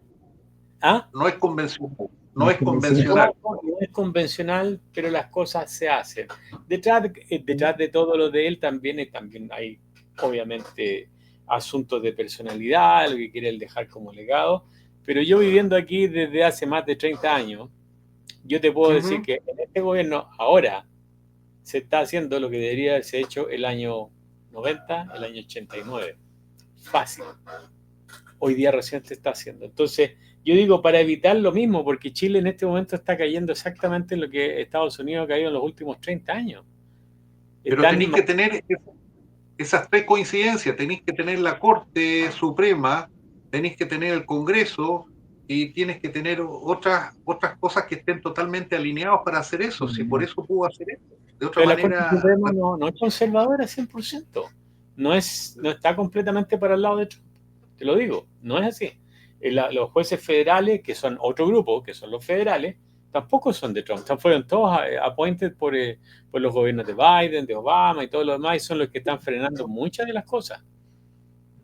¿Ah? No es convencional. No es convencional. No es convencional, pero las cosas se hacen. Detrás de todo lo de él también hay, obviamente, asuntos de personalidad, lo que quiere él dejar como legado. Pero yo viviendo aquí desde hace más de 30 años, yo te puedo decir que en este gobierno ahora se está haciendo lo que debería haberse hecho el año 90, el año 89. Fácil. Hoy día recién se está haciendo. Entonces, yo digo, para evitar lo mismo, porque Chile en este momento está cayendo exactamente en lo que Estados Unidos ha caído en los últimos 30 años. Pero tenéis que tener esas tres coincidencias. Tenéis que tener la Corte Suprema, tenéis que tener el Congreso y tienes que tener otras cosas que estén totalmente alineados para hacer eso. Si por eso pudo hacer eso. De otra manera... La Corte Suprema no es conservadora 100%. No está completamente para el lado de Trump. Te lo digo, no es así. Los jueces federales, que son otro grupo, que son los federales, tampoco son de Trump. Fueron todos appointed por los gobiernos de Biden, de Obama y todo lo demás, y son los que están frenando muchas de las cosas.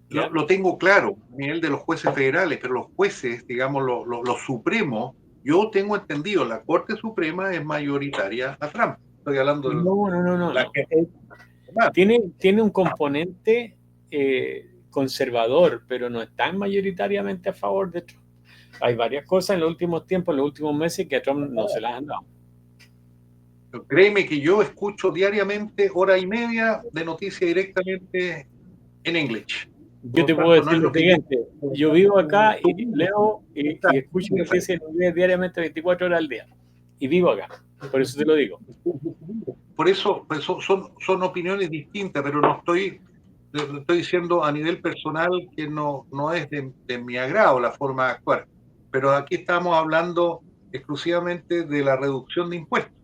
Lo tengo claro, a nivel de los jueces federales, pero los jueces, digamos, los supremos, yo tengo entendido, la Corte Suprema es mayoritaria a Trump. Estoy hablando de... No. Tiene un componente... conservador, pero no están mayoritariamente a favor de Trump. Hay varias cosas en los últimos tiempos, en los últimos meses, que a Trump no se las han dado. Créeme que yo escucho diariamente hora y media de noticias directamente en inglés. Yo te puedo decir lo siguiente, yo vivo acá y leo y escucho noticias en inglés diariamente 24 horas al día. Y vivo acá, por eso te lo digo. Por eso son opiniones distintas, pero no estoy diciendo a nivel personal que no es de mi agrado la forma de actuar, pero aquí estamos hablando exclusivamente de la reducción de impuestos.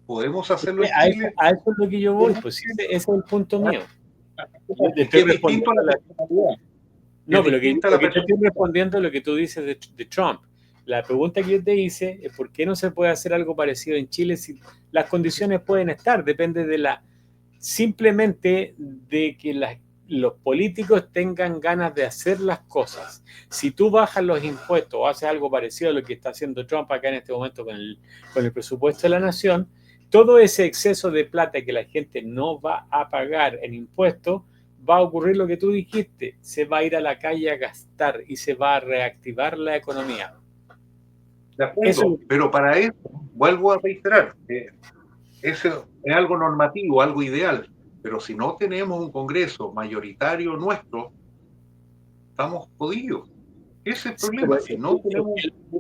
¿Podemos hacerlo en Chile? A eso es lo que yo voy, pues ese es el punto mío. Es distinto a la personalidad. No, pero que yo estoy respondiendo a lo que tú dices de Trump. La pregunta que yo te hice es ¿por qué no se puede hacer algo parecido en Chile si las condiciones pueden estar? Depende simplemente de que los políticos tengan ganas de hacer las cosas. Si tú bajas los impuestos o haces algo parecido a lo que está haciendo Trump acá en este momento con el presupuesto de la nación, todo ese exceso de plata que la gente no va a pagar en impuestos, va a ocurrir lo que tú dijiste, se va a ir a la calle a gastar y se va a reactivar la economía. De acuerdo, pero para eso, vuelvo a reiterar, eso es algo normativo, algo ideal, pero si no tenemos un Congreso mayoritario nuestro, estamos jodidos. Ese es el problema. Si no tenemos,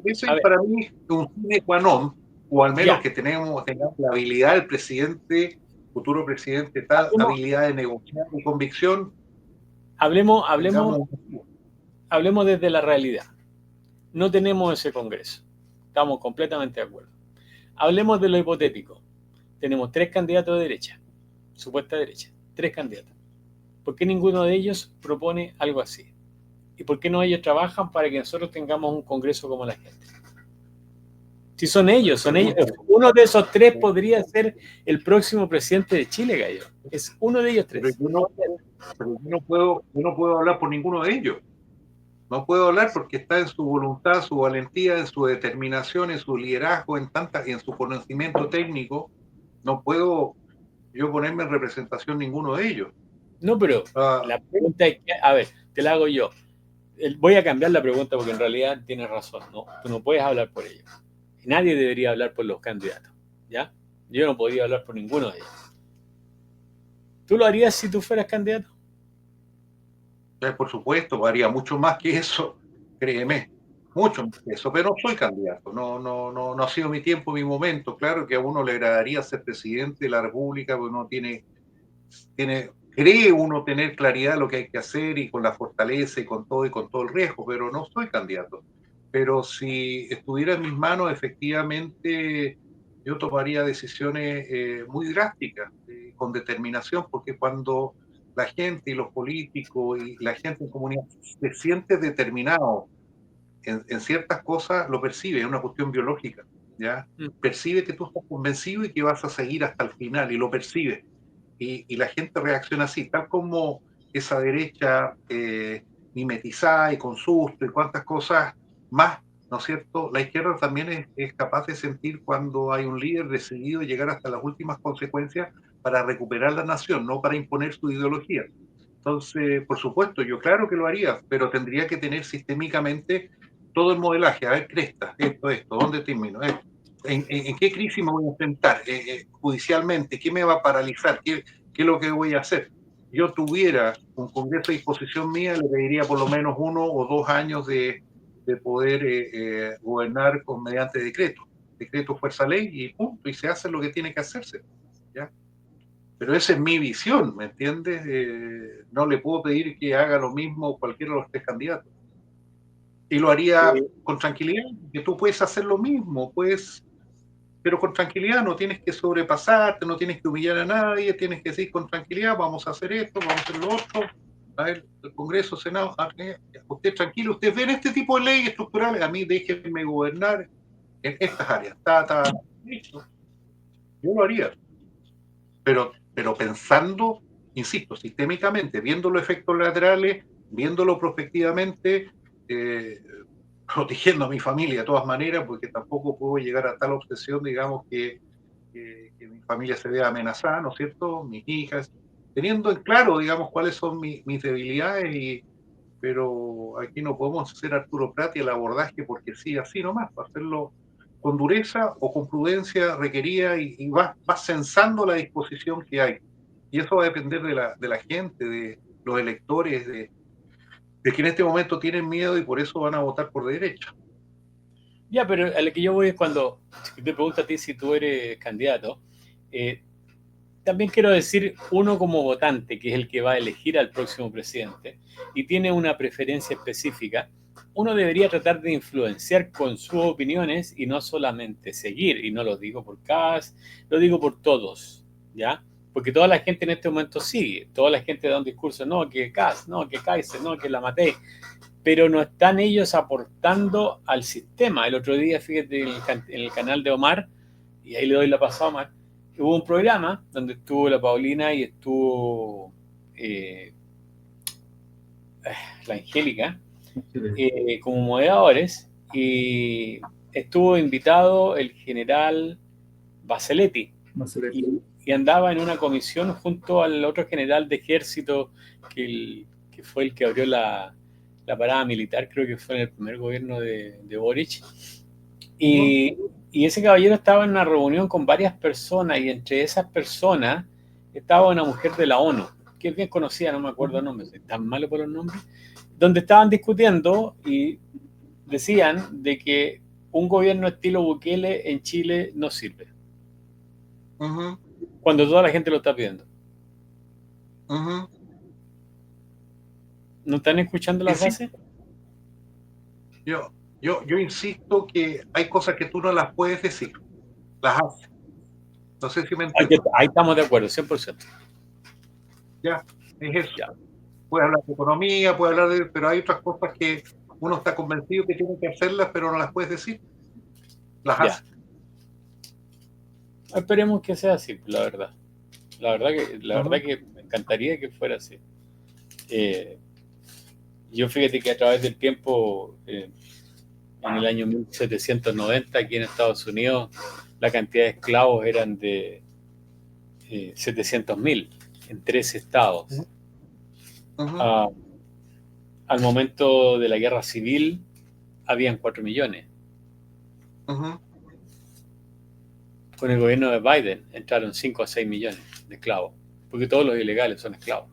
ese es para mí un sine qua non, o al menos que tengamos la habilidad del presidente, futuro presidente, tal habilidad de negociar y convicción. Hablemos desde la realidad. No tenemos ese Congreso. Estamos completamente de acuerdo. Hablemos de lo hipotético. Tenemos 3 candidatos de derecha, supuesta derecha, 3 candidatos. ¿Por qué ninguno de ellos propone algo así? ¿Y por qué no ellos trabajan para que nosotros tengamos un Congreso como la gente? Si son ellos. Uno de esos 3 podría ser el próximo presidente de Chile, Gallo. Es uno de ellos 3. Pero yo no puedo hablar por ninguno de ellos. No puedo hablar porque está en su voluntad, su valentía, en su determinación, en su liderazgo, en su conocimiento técnico. No puedo yo ponerme en representación ninguno de ellos. No, pero la pregunta es que, a ver, te la hago yo. Voy a cambiar la pregunta porque en realidad tienes razón, ¿no? Tú no puedes hablar por ellos. Nadie debería hablar por los candidatos, ¿ya? Yo no podría hablar por ninguno de ellos. ¿Tú lo harías si tú fueras candidato? Por supuesto, haría mucho más que eso, créeme, mucho más que eso, pero no soy candidato, no ha sido mi tiempo, mi momento. Claro que a uno le agradaría ser presidente de la República, porque uno cree uno tener claridad de lo que hay que hacer y con la fortaleza y con todo el riesgo, pero no soy candidato. Pero si estuviera en mis manos, efectivamente, yo tomaría decisiones muy drásticas, con determinación, porque cuando la gente y los políticos y la gente en comunidad se siente determinado en ciertas cosas, lo percibe, es una cuestión biológica, ¿ya? Percibe que tú estás convencido y que vas a seguir hasta el final, y lo percibe. Y la gente reacciona así, tal como esa derecha mimetizada y con susto y cuantas cosas más, ¿no es cierto? La izquierda también es capaz de sentir cuando hay un líder decidido llegar hasta las últimas consecuencias para recuperar la nación, no para imponer su ideología. Entonces, por supuesto, yo claro que lo haría, pero tendría que tener sistémicamente todo el modelaje. A ver, cresta, esto, ¿dónde termino? ¿En qué crisis me voy a enfrentar judicialmente? ¿Qué me va a paralizar? ¿Qué es lo que voy a hacer? Yo tuviera un Congreso a disposición mía, le pediría por lo menos 1 o 2 años de poder gobernar mediante decreto fuerza ley y punto, y se hace lo que tiene que hacerse, ¿ya? Pero esa es mi visión, ¿me entiendes? No le puedo pedir que haga lo mismo cualquiera de los 3 candidatos. Y lo haría con tranquilidad, que tú puedes hacer lo mismo, pero con tranquilidad, no tienes que sobrepasarte, no tienes que humillar a nadie, tienes que decir con tranquilidad, vamos a hacer esto, vamos a hacer lo otro. A ver, el Congreso, Senado, usted tranquilo, usted ve este tipo de leyes estructurales, a mí déjenme gobernar en estas áreas. Listo. Yo lo haría. Pero pensando, insisto, sistémicamente, viendo los efectos laterales, viéndolo prospectivamente, protegiendo a mi familia de todas maneras, porque tampoco puedo llegar a tal obsesión, digamos, que mi familia se vea amenazada, ¿no es cierto? Mis hijas, teniendo en claro, digamos, cuáles son mis debilidades, pero aquí no podemos hacer Arturo Prat y el abordaje porque sí, así nomás, para hacerlo con dureza o con prudencia requerida y vas censando la disposición que hay. Y eso va a depender de la gente, de los electores, de que en este momento tienen miedo y por eso van a votar por derecha. Ya, pero a lo que yo voy es cuando te pregunto a ti si tú eres candidato, también quiero decir, uno como votante, que es el que va a elegir al próximo presidente, y tiene una preferencia específica, uno debería tratar de influenciar con sus opiniones y no solamente seguir, y no lo digo por Kass, lo digo por todos, ¿ya? Porque toda la gente en este momento sigue, toda la gente da un discurso, no, que Kass, no, que Kaiser, no, que la maté, pero no están ellos aportando al sistema. El otro día, fíjate, en el canal de Omar, y ahí le doy la pasada a Omar, hubo un programa donde estuvo la Paulina y estuvo la Angélica como moderadores, y estuvo invitado el general Baseletti, y andaba en una comisión junto al otro general de ejército que fue el que abrió la parada militar, creo que fue en el primer gobierno de Boric. Y ese caballero estaba en una reunión con varias personas, y entre esas personas estaba una mujer de la ONU, que es bien conocida, no me acuerdo el nombre, soy tan malo por los nombres, donde estaban discutiendo y decían de que un gobierno estilo Bukele en Chile no sirve. Cuando toda la gente lo está pidiendo. ¿No están escuchando las bases? Yo insisto que hay cosas que tú no las puedes decir, las haces. No sé si me entiendes. Ahí estamos de acuerdo, 100%. Ya, es eso. Ya. Puedes hablar de economía, puedes hablar pero hay otras cosas que uno está convencido que tiene que hacerlas, pero no las puedes decir. Las haces. Esperemos que sea así, la verdad. La verdad que me encantaría que fuera así. Yo fíjate que a través del tiempo, en el año 1790, aquí en Estados Unidos, la cantidad de esclavos eran de 700.000 en 3 estados. Al momento de la guerra civil, habían 4 millones. Con el gobierno de Biden entraron 5 a 6 millones de esclavos, porque todos los ilegales son esclavos.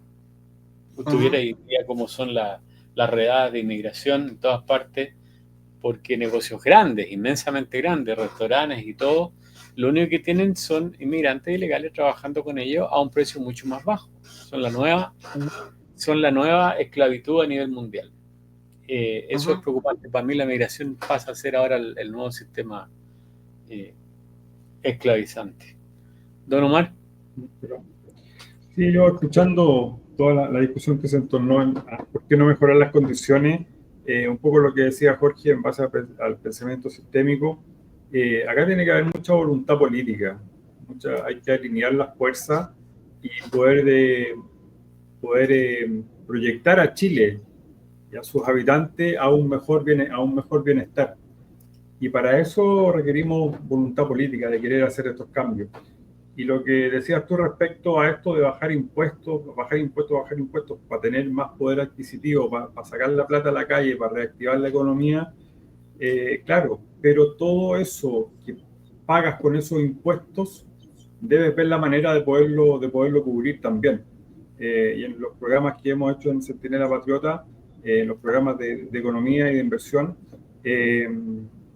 Tuviera idea cómo son las redadas de inmigración en todas partes, porque negocios grandes, inmensamente grandes, restaurantes y todo, lo único que tienen son inmigrantes ilegales trabajando con ellos a un precio mucho más bajo. Son la nueva esclavitud a nivel mundial. Eso es preocupante. Para mí la migración pasa a ser ahora el nuevo sistema esclavizante. Don Omar. Sí, yo escuchando toda la discusión que se entornó en por qué no mejorar las condiciones, un poco lo que decía Jorge en base al pensamiento sistémico, acá tiene que haber mucha voluntad política, hay que alinear las fuerzas y poder proyectar a Chile y a sus habitantes a un mejor bienestar. Y para eso requerimos voluntad política, de querer hacer estos cambios. Y lo que decías tú respecto a esto de bajar impuestos para tener más poder adquisitivo, para sacar la plata a la calle, para reactivar la economía, claro, pero todo eso que pagas con esos impuestos, debes ver la manera de poderlo cubrir también. Y en los programas que hemos hecho en Centinela Patriota, los programas de economía y de inversión,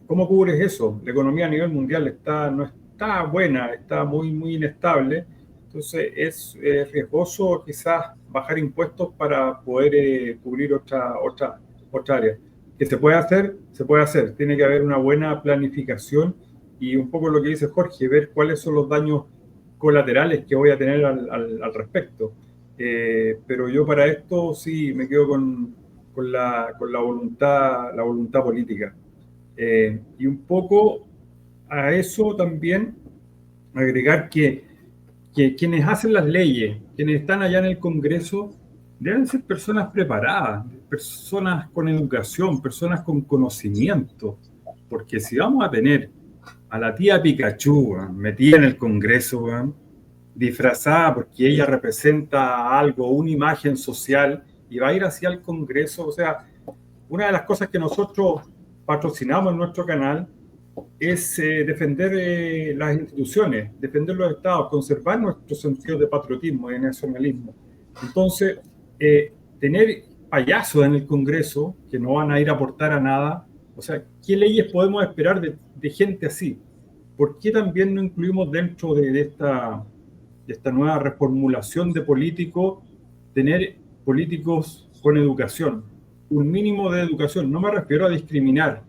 ¿cómo cubres eso? La economía a nivel mundial no está buena, está muy, muy inestable. Entonces es riesgoso quizás bajar impuestos para poder cubrir otra área. ¿Que se puede hacer? Se puede hacer. Tiene que haber una buena planificación y un poco lo que dice Jorge, ver cuáles son los daños colaterales que voy a tener al respecto. Pero yo para esto sí me quedo con la voluntad política. Y un poco a eso también agregar que quienes hacen las leyes, quienes están allá en el Congreso, deben ser personas preparadas, personas con educación, personas con conocimiento, porque si vamos a tener a la tía Pikachu metida en el Congreso, disfrazada porque ella representa algo, una imagen social, y va a ir hacia el Congreso, o sea, una de las cosas que nosotros patrocinamos en nuestro canal es defender las instituciones, defender los estados, conservar nuestro sentido de patriotismo y de nacionalismo. Entonces, tener payasos en el Congreso que no van a ir a aportar a nada, o sea, ¿qué leyes podemos esperar de gente así? ¿Por qué también no incluimos dentro de esta nueva reformulación de políticos tener políticos con educación? Un mínimo de educación, no me refiero a discriminar,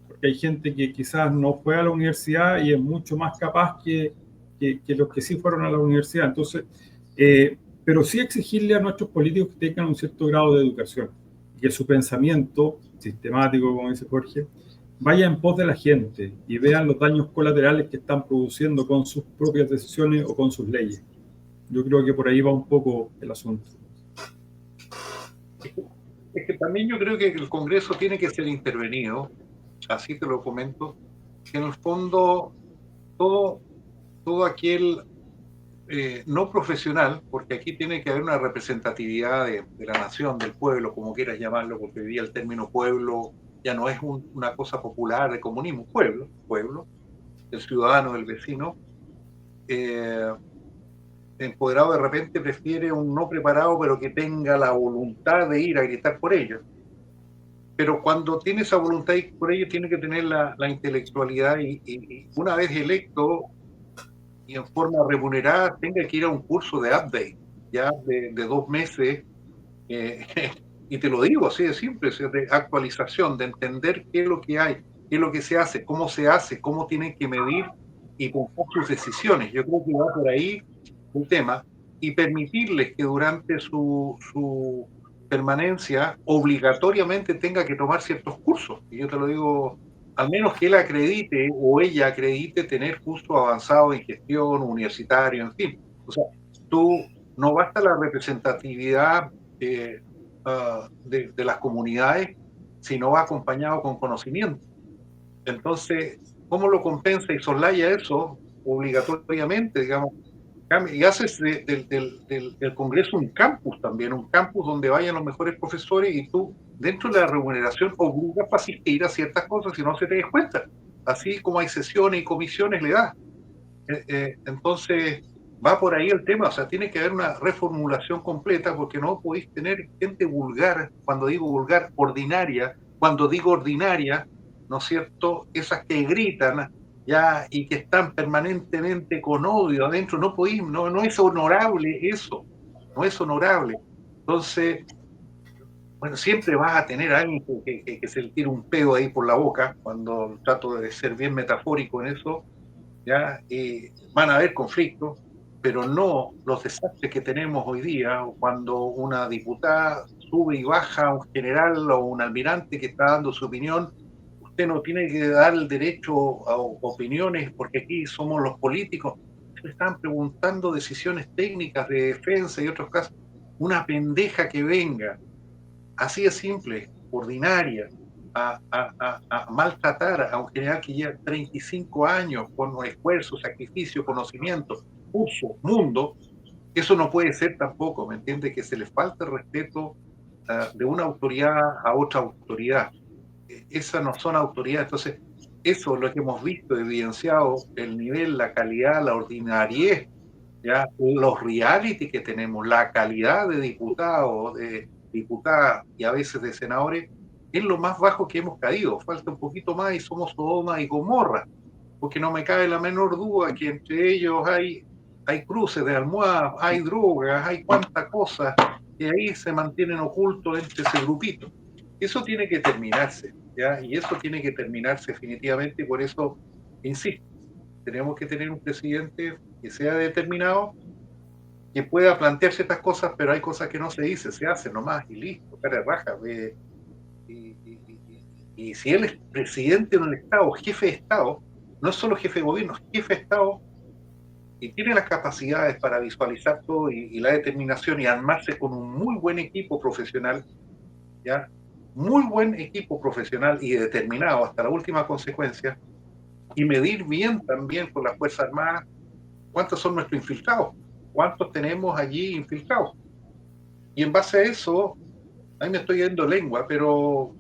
porque hay gente que quizás no fue a la universidad y es mucho más capaz que los que sí fueron a la universidad. Entonces, pero sí exigirle a nuestros políticos que tengan un cierto grado de educación y que su pensamiento sistemático, como dice Jorge, vaya en pos de la gente y vean los daños colaterales que están produciendo con sus propias decisiones o con sus leyes. Yo creo que por ahí va un poco el asunto. Es que también yo creo que el Congreso tiene que ser intervenido, así te lo comento, que en el fondo todo todo aquel no profesional, porque aquí tiene que haber una representatividad de la nación, del pueblo, como quieras llamarlo, porque hoy día el término pueblo ya no es una cosa popular de comunismo, pueblo, el ciudadano, el vecino. Empoderado de repente prefiere un no preparado, pero que tenga la voluntad de ir a gritar por ello. Pero cuando tiene esa voluntad de ir por ello, tiene que tener la intelectualidad y una vez electo y en forma remunerada, tenga que ir a un curso de update, ya de 2 meses, y te lo digo así de simple, de actualización, de entender qué es lo que hay, qué es lo que se hace, cómo tienen que medir y tomar sus decisiones. Yo creo que va por ahí el tema, y permitirles que durante su permanencia obligatoriamente tenga que tomar ciertos cursos. Y yo te lo digo, al menos que él acredite o ella acredite tener cursos avanzados en gestión, universitario, en fin. O sea, no basta la representatividad de las comunidades si no va acompañado con conocimiento. Entonces, ¿cómo lo compensa y soslaya eso obligatoriamente, digamos? Y haces del Congreso un campus también, un campus donde vayan los mejores profesores y tú, dentro de la remuneración, obligas a asistir a ciertas cosas si no se te des cuenta. Así como hay sesiones y comisiones, le das. Entonces, va por ahí el tema, o sea, tiene que haber una reformulación completa porque no podéis tener gente vulgar, cuando digo vulgar, ordinaria, cuando digo ordinaria, ¿no es cierto? Esas que gritan ya y que están permanentemente con odio adentro, no podéis, no es honorable eso, no es honorable. Entonces, bueno, siempre vas a tener a alguien que se le tira un pedo ahí por la boca, cuando trato de ser bien metafórico en eso, ¿ya? Van a haber conflictos, pero no los desastres que tenemos hoy día, cuando una diputada sube y baja a un general o un almirante que está dando su opinión. Usted no tiene que dar el derecho a opiniones porque aquí somos los políticos. Le están preguntando decisiones técnicas de defensa y otros casos. Una pendeja que venga, así de simple, ordinaria, a maltratar a un general que lleva 35 años con esfuerzo, sacrificio, conocimiento, curso, mundo, eso no puede ser tampoco, ¿me entiende? Que se le falta el respeto de una autoridad a otra autoridad. Esas no son autoridades, entonces eso es lo que hemos visto, evidenciado, el nivel, la calidad, la ordinariez, ya los reality que tenemos, la calidad de diputados, de diputadas y a veces de senadores, es lo más bajo que hemos caído. Falta un poquito más y somos Sodoma y Gomorra, porque no me cabe la menor duda que entre ellos hay cruces de almohadas, hay drogas, hay cuánta cosa, y ahí se mantienen ocultos entre ese grupito. Eso tiene que terminarse, ¿ya? Y eso tiene que terminarse definitivamente, y por eso, insisto, tenemos que tener un presidente que sea determinado, que pueda plantearse estas cosas, pero hay cosas que no se dicen, se hacen nomás y listo, cara de raja. Y si él es presidente de un Estado, jefe de Estado, no es solo jefe de gobierno, es jefe de Estado, y tiene las capacidades para visualizar todo y la determinación y armarse con un muy buen equipo profesional, ¿ya? Muy buen equipo profesional y determinado hasta la última consecuencia, y medir bien también con las Fuerzas Armadas cuántos son nuestros infiltrados, cuántos tenemos allí infiltrados. Y en base a eso, ahí me estoy yendo lengua, pero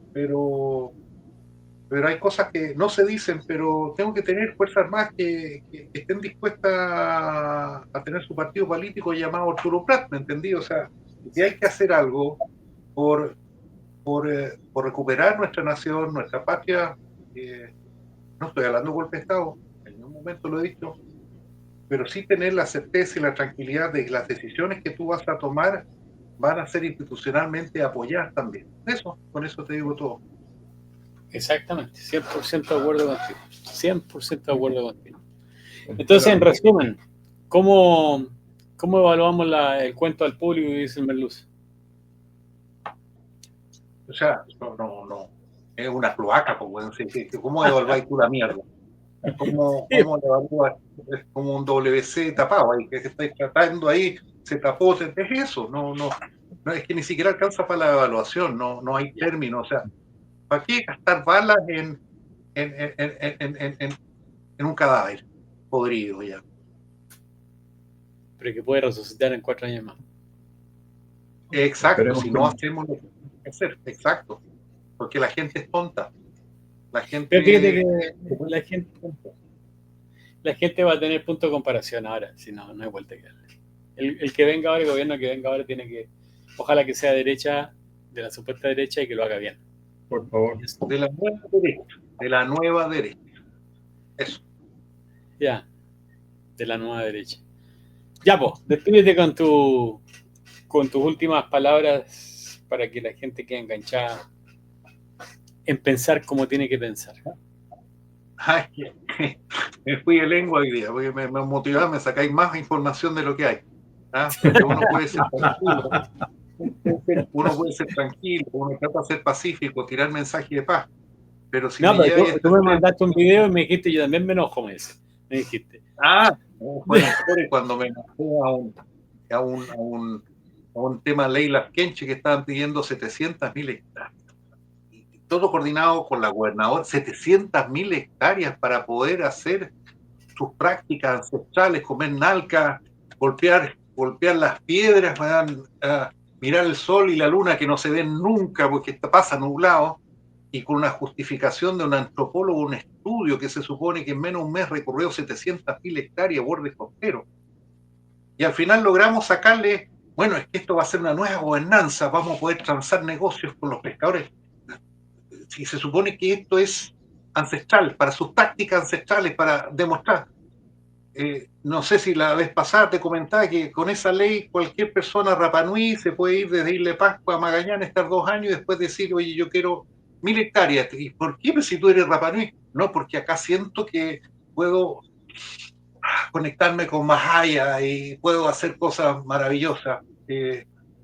hay cosas que no se dicen, pero tengo que tener Fuerzas Armadas que estén dispuestas a tener su partido político llamado Arturo Prat, ¿me entendí? O sea, que hay que hacer algo por recuperar nuestra nación, nuestra patria. No estoy hablando de golpe de Estado, en ningún momento lo he dicho, pero sí tener la certeza y la tranquilidad de que las decisiones que tú vas a tomar van a ser institucionalmente apoyadas también. Eso, con eso te digo todo. Exactamente, 100% de acuerdo contigo. 100% de acuerdo contigo. Entonces, en resumen, ¿cómo evaluamos el cuento al público que dice el Merluza? O sea, no. Es una cloaca, pues, ¿cómo evaluáis tú la mierda? ¿Cómo evalúas? Es como un WC tapado ahí, que estáis tratando ahí, se tapó, es eso, no, es que ni siquiera alcanza para la evaluación, no hay término, o sea, ¿para qué gastar balas en un cadáver podrido ya? pero que puede resucitar en 4 años más. Exacto, Esperemos si que no no. hacemos lo que tenemos que hacer, exacto, porque la gente es tonta. La gente, Pero fíjate que la gente va a tener punto de comparación ahora, si no, no hay vuelta que darle. El que venga ahora, el gobierno que venga ahora tiene que, ojalá que sea derecha, de la supuesta derecha y que lo haga bien. Por favor. de la nueva derecha, de la nueva derecha. Eso. Ya, de la nueva derecha. Ya, pues, despídete con tus últimas palabras para que la gente quede enganchada en pensar como tiene que pensar. Ay, me fui de lengua hoy día, porque me motivaba, me sacáis más información de lo que hay. ¿Ah? Porque uno puede ser tranquilo, uno trata de ser pacífico, tirar mensaje de paz. Pero si No, me pero llega tú me mandaste un video y me dijiste, yo también me enojo, me dijiste. fue la historia cuando me enojé a un tema ley Las Kenche que estaban pidiendo 700.000 hectáreas. Todo coordinado con la gobernadora, 700.000 hectáreas para poder hacer sus prácticas ancestrales, comer nalca, golpear las piedras, mirar el sol y la luna que no se ven nunca porque pasa nublado, y con una justificación de un antropólogo, un estudio que se supone que en menos de un mes recorrió 700.000 hectáreas bordes costeros. Y al final logramos sacarle, bueno, es que esto va a ser una nueva gobernanza, vamos a poder transar negocios con los pescadores. Si se supone que esto es ancestral, para sus tácticas ancestrales, para demostrar. No sé si la vez pasada te comentaba que con esa ley cualquier persona Rapanui se puede ir desde Isla Pascua a Magallanes, estar 2 años y después decir, oye, yo quiero 1.000 hectáreas. ¿Y por qué? Pues si tú eres Rapanui. No, porque acá siento que puedo conectarme con Mahaya y puedo hacer cosas maravillosas.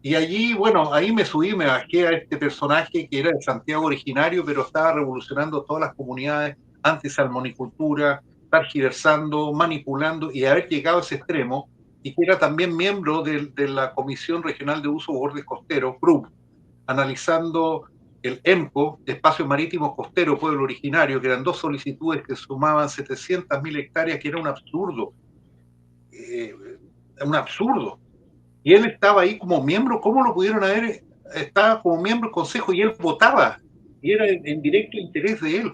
Y allí, bueno, ahí me subí, me bajé a este personaje que era de Santiago originario, pero estaba revolucionando todas las comunidades anti-salmonicultura, tergiversando, manipulando y haber llegado a ese extremo, y que era también miembro de la Comisión Regional de Uso de Bordes Costeros, PRUB, analizando el EMCO, Espacio Marítimo Costero, Pueblo Originario, que eran 2 solicitudes que sumaban 700.000 hectáreas, que era un absurdo. Un absurdo. Y él estaba ahí como miembro, ¿cómo lo pudieron haber? Estaba como miembro del consejo y él votaba, y era en directo interés de él.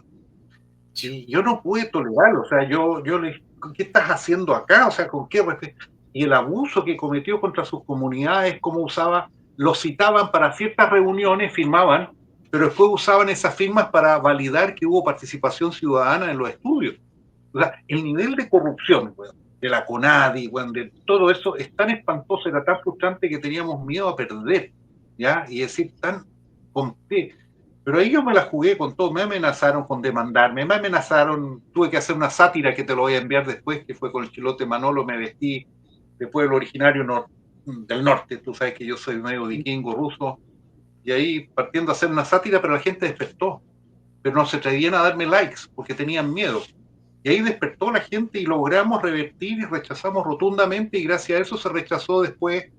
Y yo no pude tolerarlo, o sea, yo le, ¿qué estás haciendo acá? O sea, ¿con qué respeto? Y el abuso que cometió contra sus comunidades, cómo usaba, lo citaban para ciertas reuniones, firmaban, pero después usaban esas firmas para validar que hubo participación ciudadana en los estudios. O sea, el nivel de corrupción, bueno, de la CONADI, bueno, de todo eso, es tan espantoso, era tan frustrante que teníamos miedo a perder, ¿ya? Y decir, pero ahí yo me la jugué con todo, me amenazaron con demandarme, me amenazaron, tuve que hacer una sátira que te lo voy a enviar después, que fue con el chilote Manolo, me vestí de pueblo originario del norte, tú sabes que yo soy medio vikingo ruso, y ahí partiendo a hacer una sátira, pero la gente despertó, pero no se atrevían a darme likes porque tenían miedo. Y ahí despertó la gente y logramos revertir y rechazamos rotundamente, y gracias a eso se rechazó después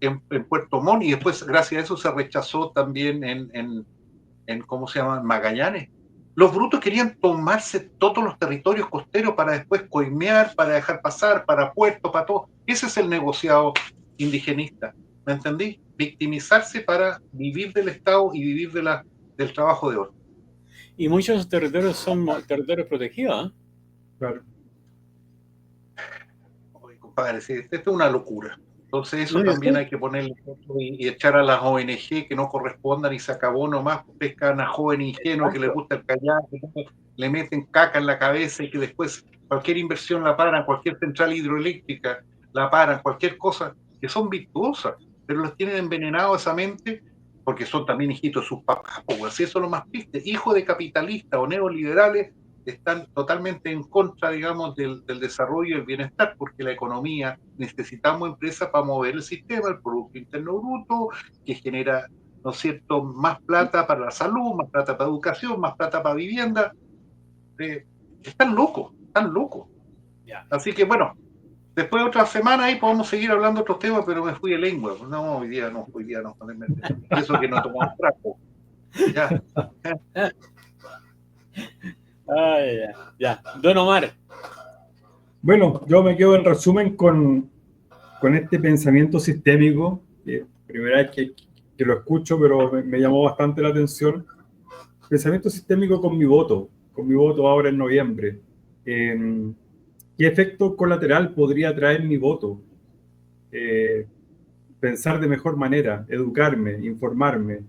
en Puerto Montt, y después gracias a eso se rechazó también en ¿cómo se llama? Magallanes. Los brutos querían tomarse todos los territorios costeros para después coimear, para dejar pasar, para puertos, para todo. Ese es el negociado indigenista, ¿me entendí? Victimizarse para vivir del Estado y vivir del trabajo de oro. Y muchos de esos territorios son territorios protegidos, ¿eh? Claro. Oye, compadre, sí, esto es una locura. Entonces eso No, también hay que ponerle y echar a las ONG que no correspondan, y se acabó nomás, pescan a joven ingenuo que le gusta el kayak, le meten caca en la cabeza y que después cualquier inversión la paran, cualquier central hidroeléctrica la paran, cualquier cosa, que son virtuosas, pero los tienen envenenados esa mente porque son también hijitos de sus papás, pues así, eso es lo más triste, hijos de capitalistas o neoliberales están totalmente en contra, digamos, del desarrollo y el bienestar, porque la economía, necesitamos empresas para mover el sistema, el Producto Interno Bruto, que genera, ¿no es cierto?, más plata para la salud, más plata para educación, más plata para vivienda. Están locos, están locos. Ya. Así que, bueno, después de otra semana ahí podemos seguir hablando de otros temas, pero me fui de lengua. No, hoy día no. Eso que no tomamos trapo. Ya. Ya. Don Omar. Bueno, yo me quedo en resumen con con este pensamiento sistémico, primera vez que lo escucho, pero me llamó bastante la atención. Pensamiento sistémico con mi voto ahora en noviembre. ¿Qué efecto colateral podría traer mi voto? Pensar de mejor manera, educarme, informarme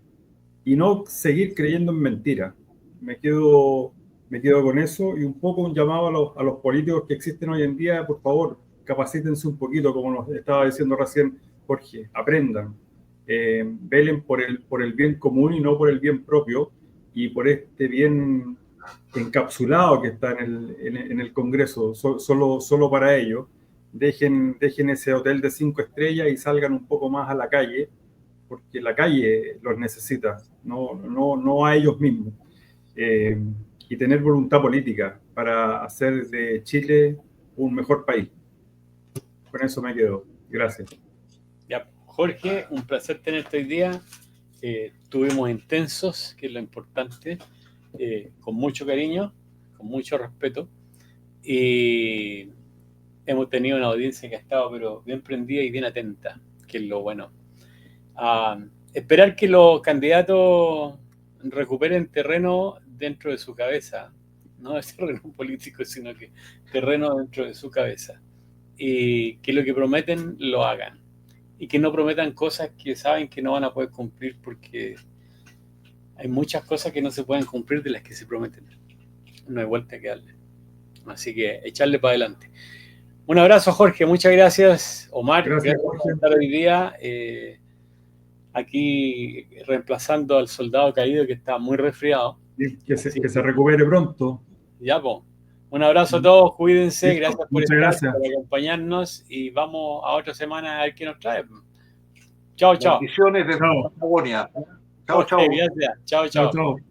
y no seguir creyendo en mentiras. Me quedo con eso y un poco un llamado a los políticos que existen hoy en día, por favor, capacítense un poquito, como nos estaba diciendo recién Jorge, aprendan, velen por el bien común y no por el bien propio y por este bien encapsulado que está en el Congreso, solo para ellos. Dejen ese hotel de 5 estrellas y salgan un poco más a la calle, porque la calle los necesita, no a ellos mismos. Y tener voluntad política para hacer de Chile un mejor país. Con eso me quedo. Gracias. Ya, Jorge, un placer tenerte hoy día. Tuvimos intensos, que es lo importante, con mucho cariño, con mucho respeto. Y hemos tenido una audiencia que ha estado pero bien prendida y bien atenta, que es lo bueno. Esperar que los candidatos recuperen terreno dentro de su cabeza, no es terreno político, sino que terreno dentro de su cabeza, y que lo que prometen lo hagan, y que no prometan cosas que saben que no van a poder cumplir, porque hay muchas cosas que no se pueden cumplir de las que se prometen, no hay vuelta que darle, así que echarle para adelante. Un abrazo, Jorge, muchas gracias. Omar, gracias por estar hoy día aquí reemplazando al soldado caído que está muy resfriado. Que se recupere pronto. Ya, pues. Un abrazo a todos, cuídense, gracias por estar, por acompañarnos y vamos a otra semana a ver qué nos trae. Chao, chao. Bendiciones desde Patagonia. Chao, chao. Gracias. Chao, chao.